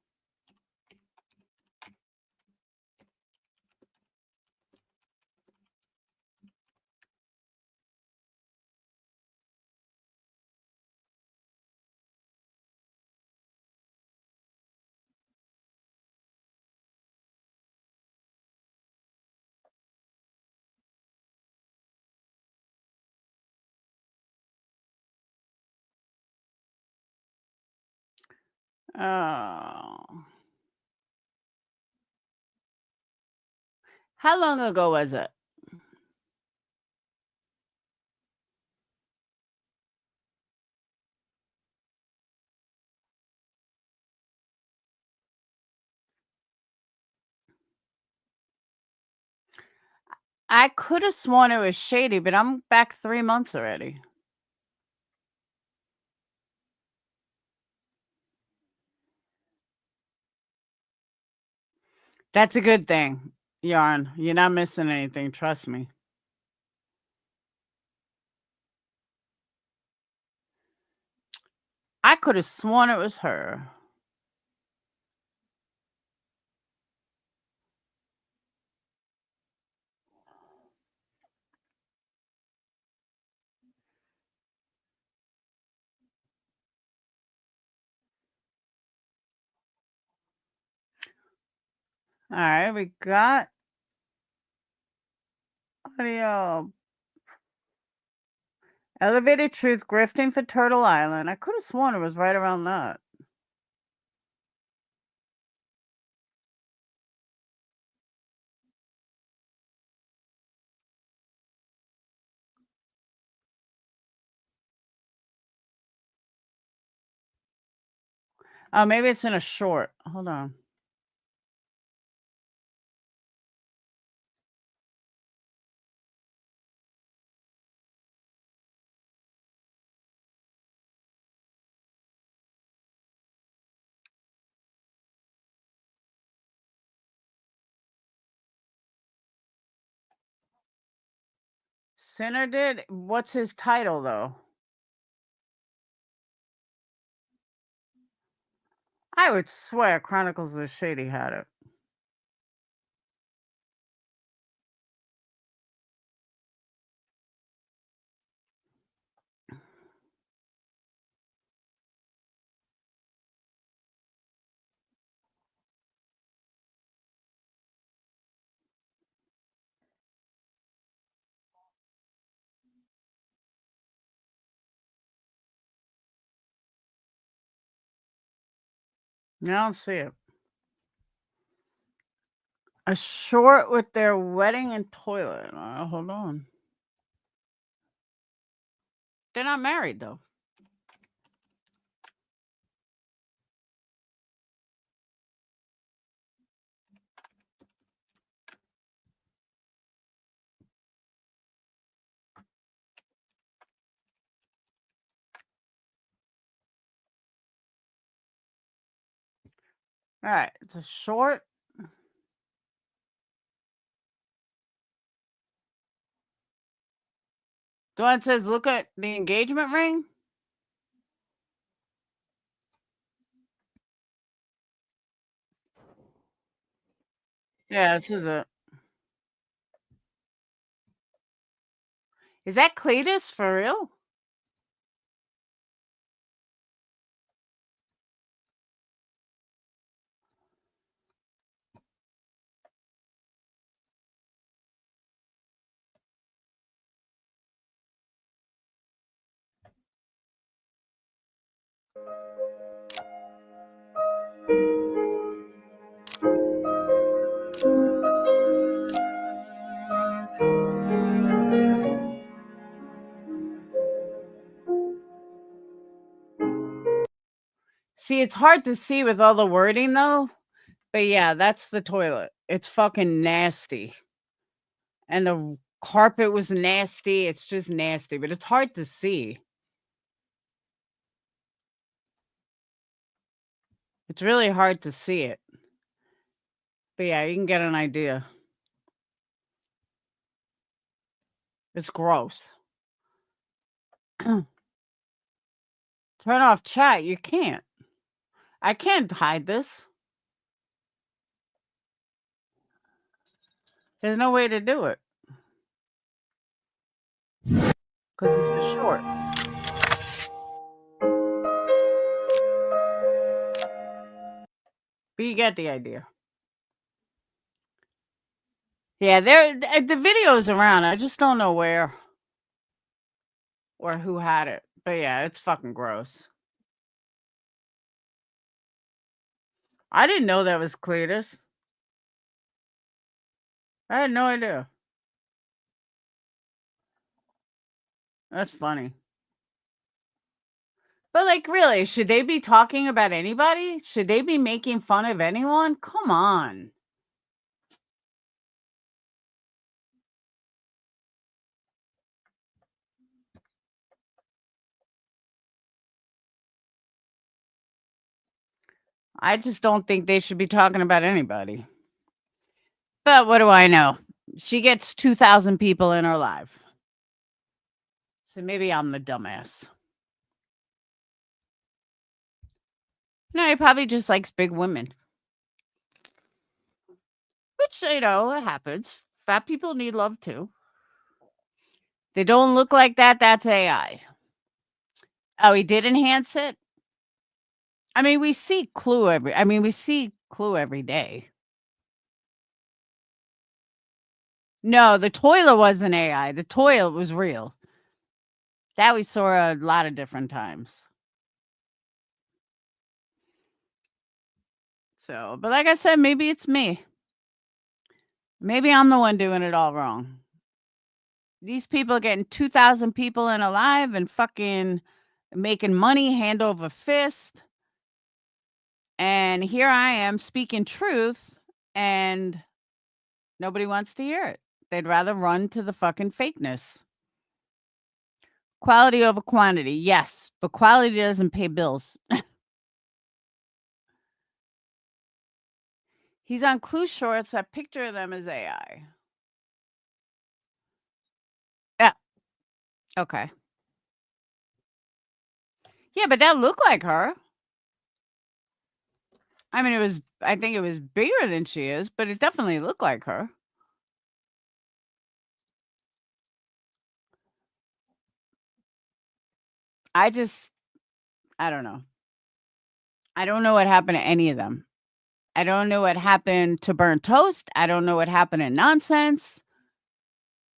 Oh. How long ago was it? I could have sworn it was shady, but I'm back 3 months already. That's a good thing, Yarn. You're not missing anything, trust me. I could have sworn it was her. All right, we got audio. Elevated Truth grifting for Turtle Island. I could have sworn it was right around that. Oh, maybe it's in a short. Hold on. Sinner did? What's his title, though? I would swear Chronicles of the Shady had it. I don't see it. A short with their wedding and toilet. Hold on. They're not married, though. All right, it's a short. The one that says, look at the engagement ring. Yeah, this is it. Is that Cletus for real? See, it's hard to see with all the wording, though. But yeah, that's the toilet. It's fucking nasty. And the carpet was nasty. It's just nasty, but it's hard to see. It's really hard to see it. But yeah, you can get an idea. It's gross. Turn off chat. You can't. I can't hide this. There's no way to do it. Because it's a short. But you get the idea. Yeah, the video's around. I just don't know where or who had it. But yeah, it's fucking gross. I didn't know that was Cletus. I had no idea. That's funny. But like, really, should they be talking about anybody? Should they be making fun of anyone? Come on. I just don't think they should be talking about anybody. But what do I know? She gets 2,000 people in her live. So maybe I'm the dumbass. No, he probably just likes big women. Which, it happens. Fat people need love too. They don't look like that. That's AI. Oh, he did enhance it? I mean, we see Clue every day. No, the toilet wasn't AI. The toilet was real. That we saw a lot of different times. So, but like I said, maybe it's me. Maybe I'm the one doing it all wrong. These people are getting 2,000 people in alive and fucking making money hand over fist. And here I am speaking truth and nobody wants to hear it. They'd rather run to the fucking fakeness. Quality over quantity. Yes, but quality doesn't pay bills. He's on Clue Shorts. That picture of them is AI. Yeah. Okay. Yeah, but that looked like her. I mean, I think it was bigger than she is, but it definitely looked like her. I don't know. I don't know what happened to any of them. I don't know what happened to Burnt Toast. I don't know what happened to Nonsense.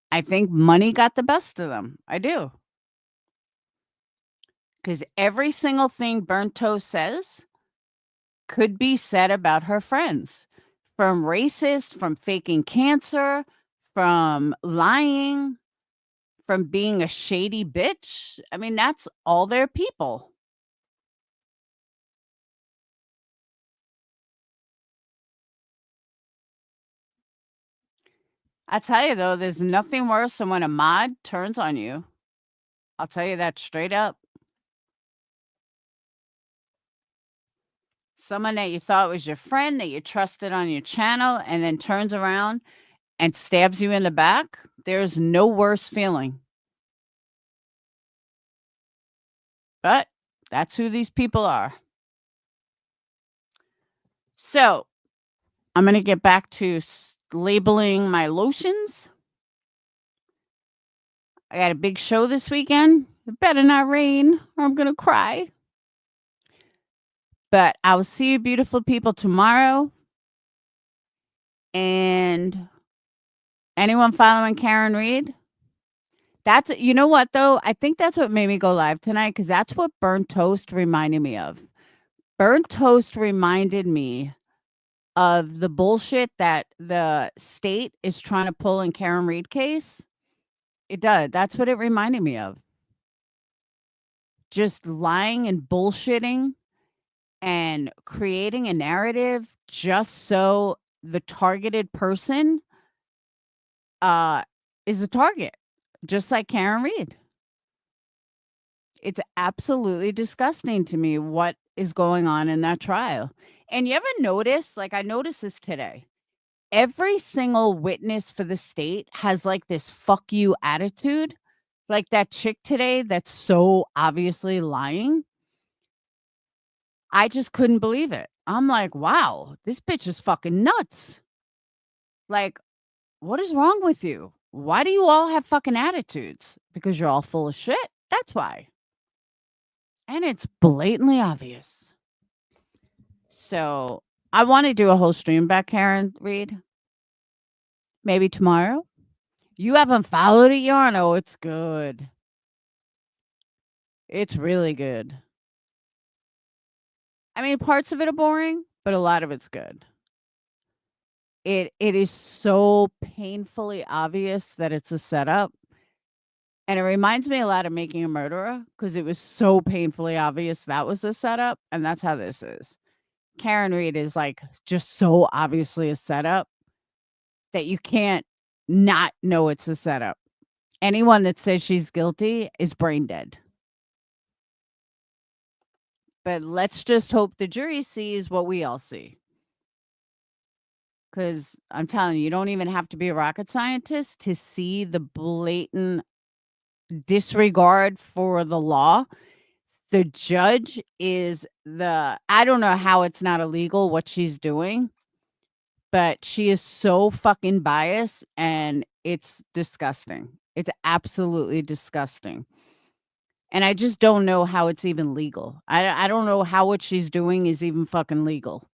I think money got the best of them. I do. Because every single thing Burnt Toast says could be said about her friends. From racist, from faking cancer, from lying, from being a shady bitch. I mean, that's all their people. I tell you though, there's nothing worse than when a mod turns on you. I'll tell you that straight up. Someone that you thought was your friend, that you trusted on your channel, and then turns around and stabs you in the back. There's no worse feeling. But that's who these people are. So I'm going to get back to labeling my lotions. I got a big show this weekend. It better not rain or I'm going to cry. But I will see you beautiful people tomorrow. And anyone following Karen Reed? That's, you know what though? I think that's what made me go live tonight because that's what Burnt Toast reminded me of. Burnt Toast reminded me of the bullshit that the state is trying to pull in Karen Reed case. It does. That's what it reminded me of. Just lying and bullshitting and creating a narrative just so the targeted person is a target, just like Karen Reed. It's absolutely disgusting to me what is going on in that trial. And you ever notice, like I noticed this today, every single witness for the state has like this fuck you attitude. Like that chick today that's so obviously lying. I just couldn't believe it. I'm like, wow, this bitch is fucking nuts. Like, what is wrong with you? Why do you all have fucking attitudes? Because you're all full of shit? That's why. And it's blatantly obvious. So I want to do a whole stream back, Karen Reed. Maybe tomorrow. You haven't followed it, Yarn? Oh, it's good. It's really good. I mean, parts of it are boring, but a lot of it's good. It is so painfully obvious that it's a setup. And it reminds me a lot of Making a Murderer because it was so painfully obvious that was a setup. And that's how this is. Karen Reed is like just so obviously a setup that you can't not know it's a setup. Anyone that says she's guilty is brain dead. But let's just hope the jury sees what we all see. Because I'm telling you don't even have to be a rocket scientist to see the blatant disregard for the law. The judge is I don't know how it's not illegal what she's doing, but she is so fucking biased and it's disgusting. It's absolutely disgusting. And I just don't know how it's even legal. I don't know how what she's doing is even fucking legal.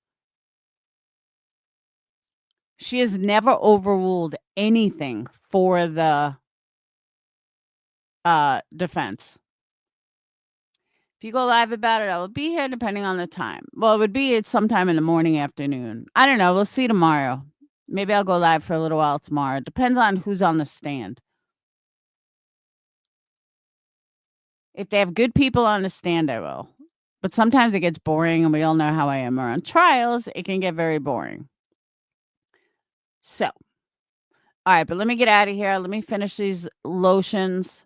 She has never overruled anything for the defense. If you go live about it, I will be here depending on the time. Well, it would be at sometime in the morning, afternoon. I don't know. We'll see tomorrow. Maybe I'll go live for a little while tomorrow. It depends on who's on the stand. If they have good people on the stand, I will. But sometimes it gets boring, and we all know how I am around trials. It can get very boring. So, all right, but let me get out of here. Let me finish these lotions.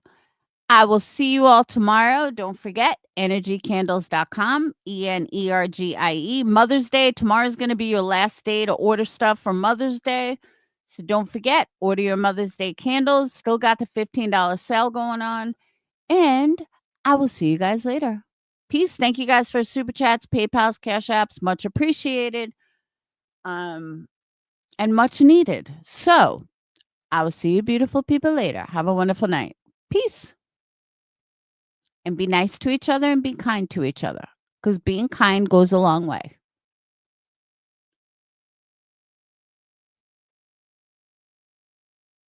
I will see you all tomorrow. Don't forget, energycandles.com, ENERGIE. Mother's Day. Tomorrow's going to be your last day to order stuff for Mother's Day. So don't forget, order your Mother's Day candles. Still got the $15 sale going on. And I will see you guys later. Peace. Thank you guys for super chats, PayPals, Cash Apps. Much appreciated. And much needed. So I will see you beautiful people later. Have a wonderful night. Peace. And be nice to each other and be kind to each other. Because being kind goes a long way.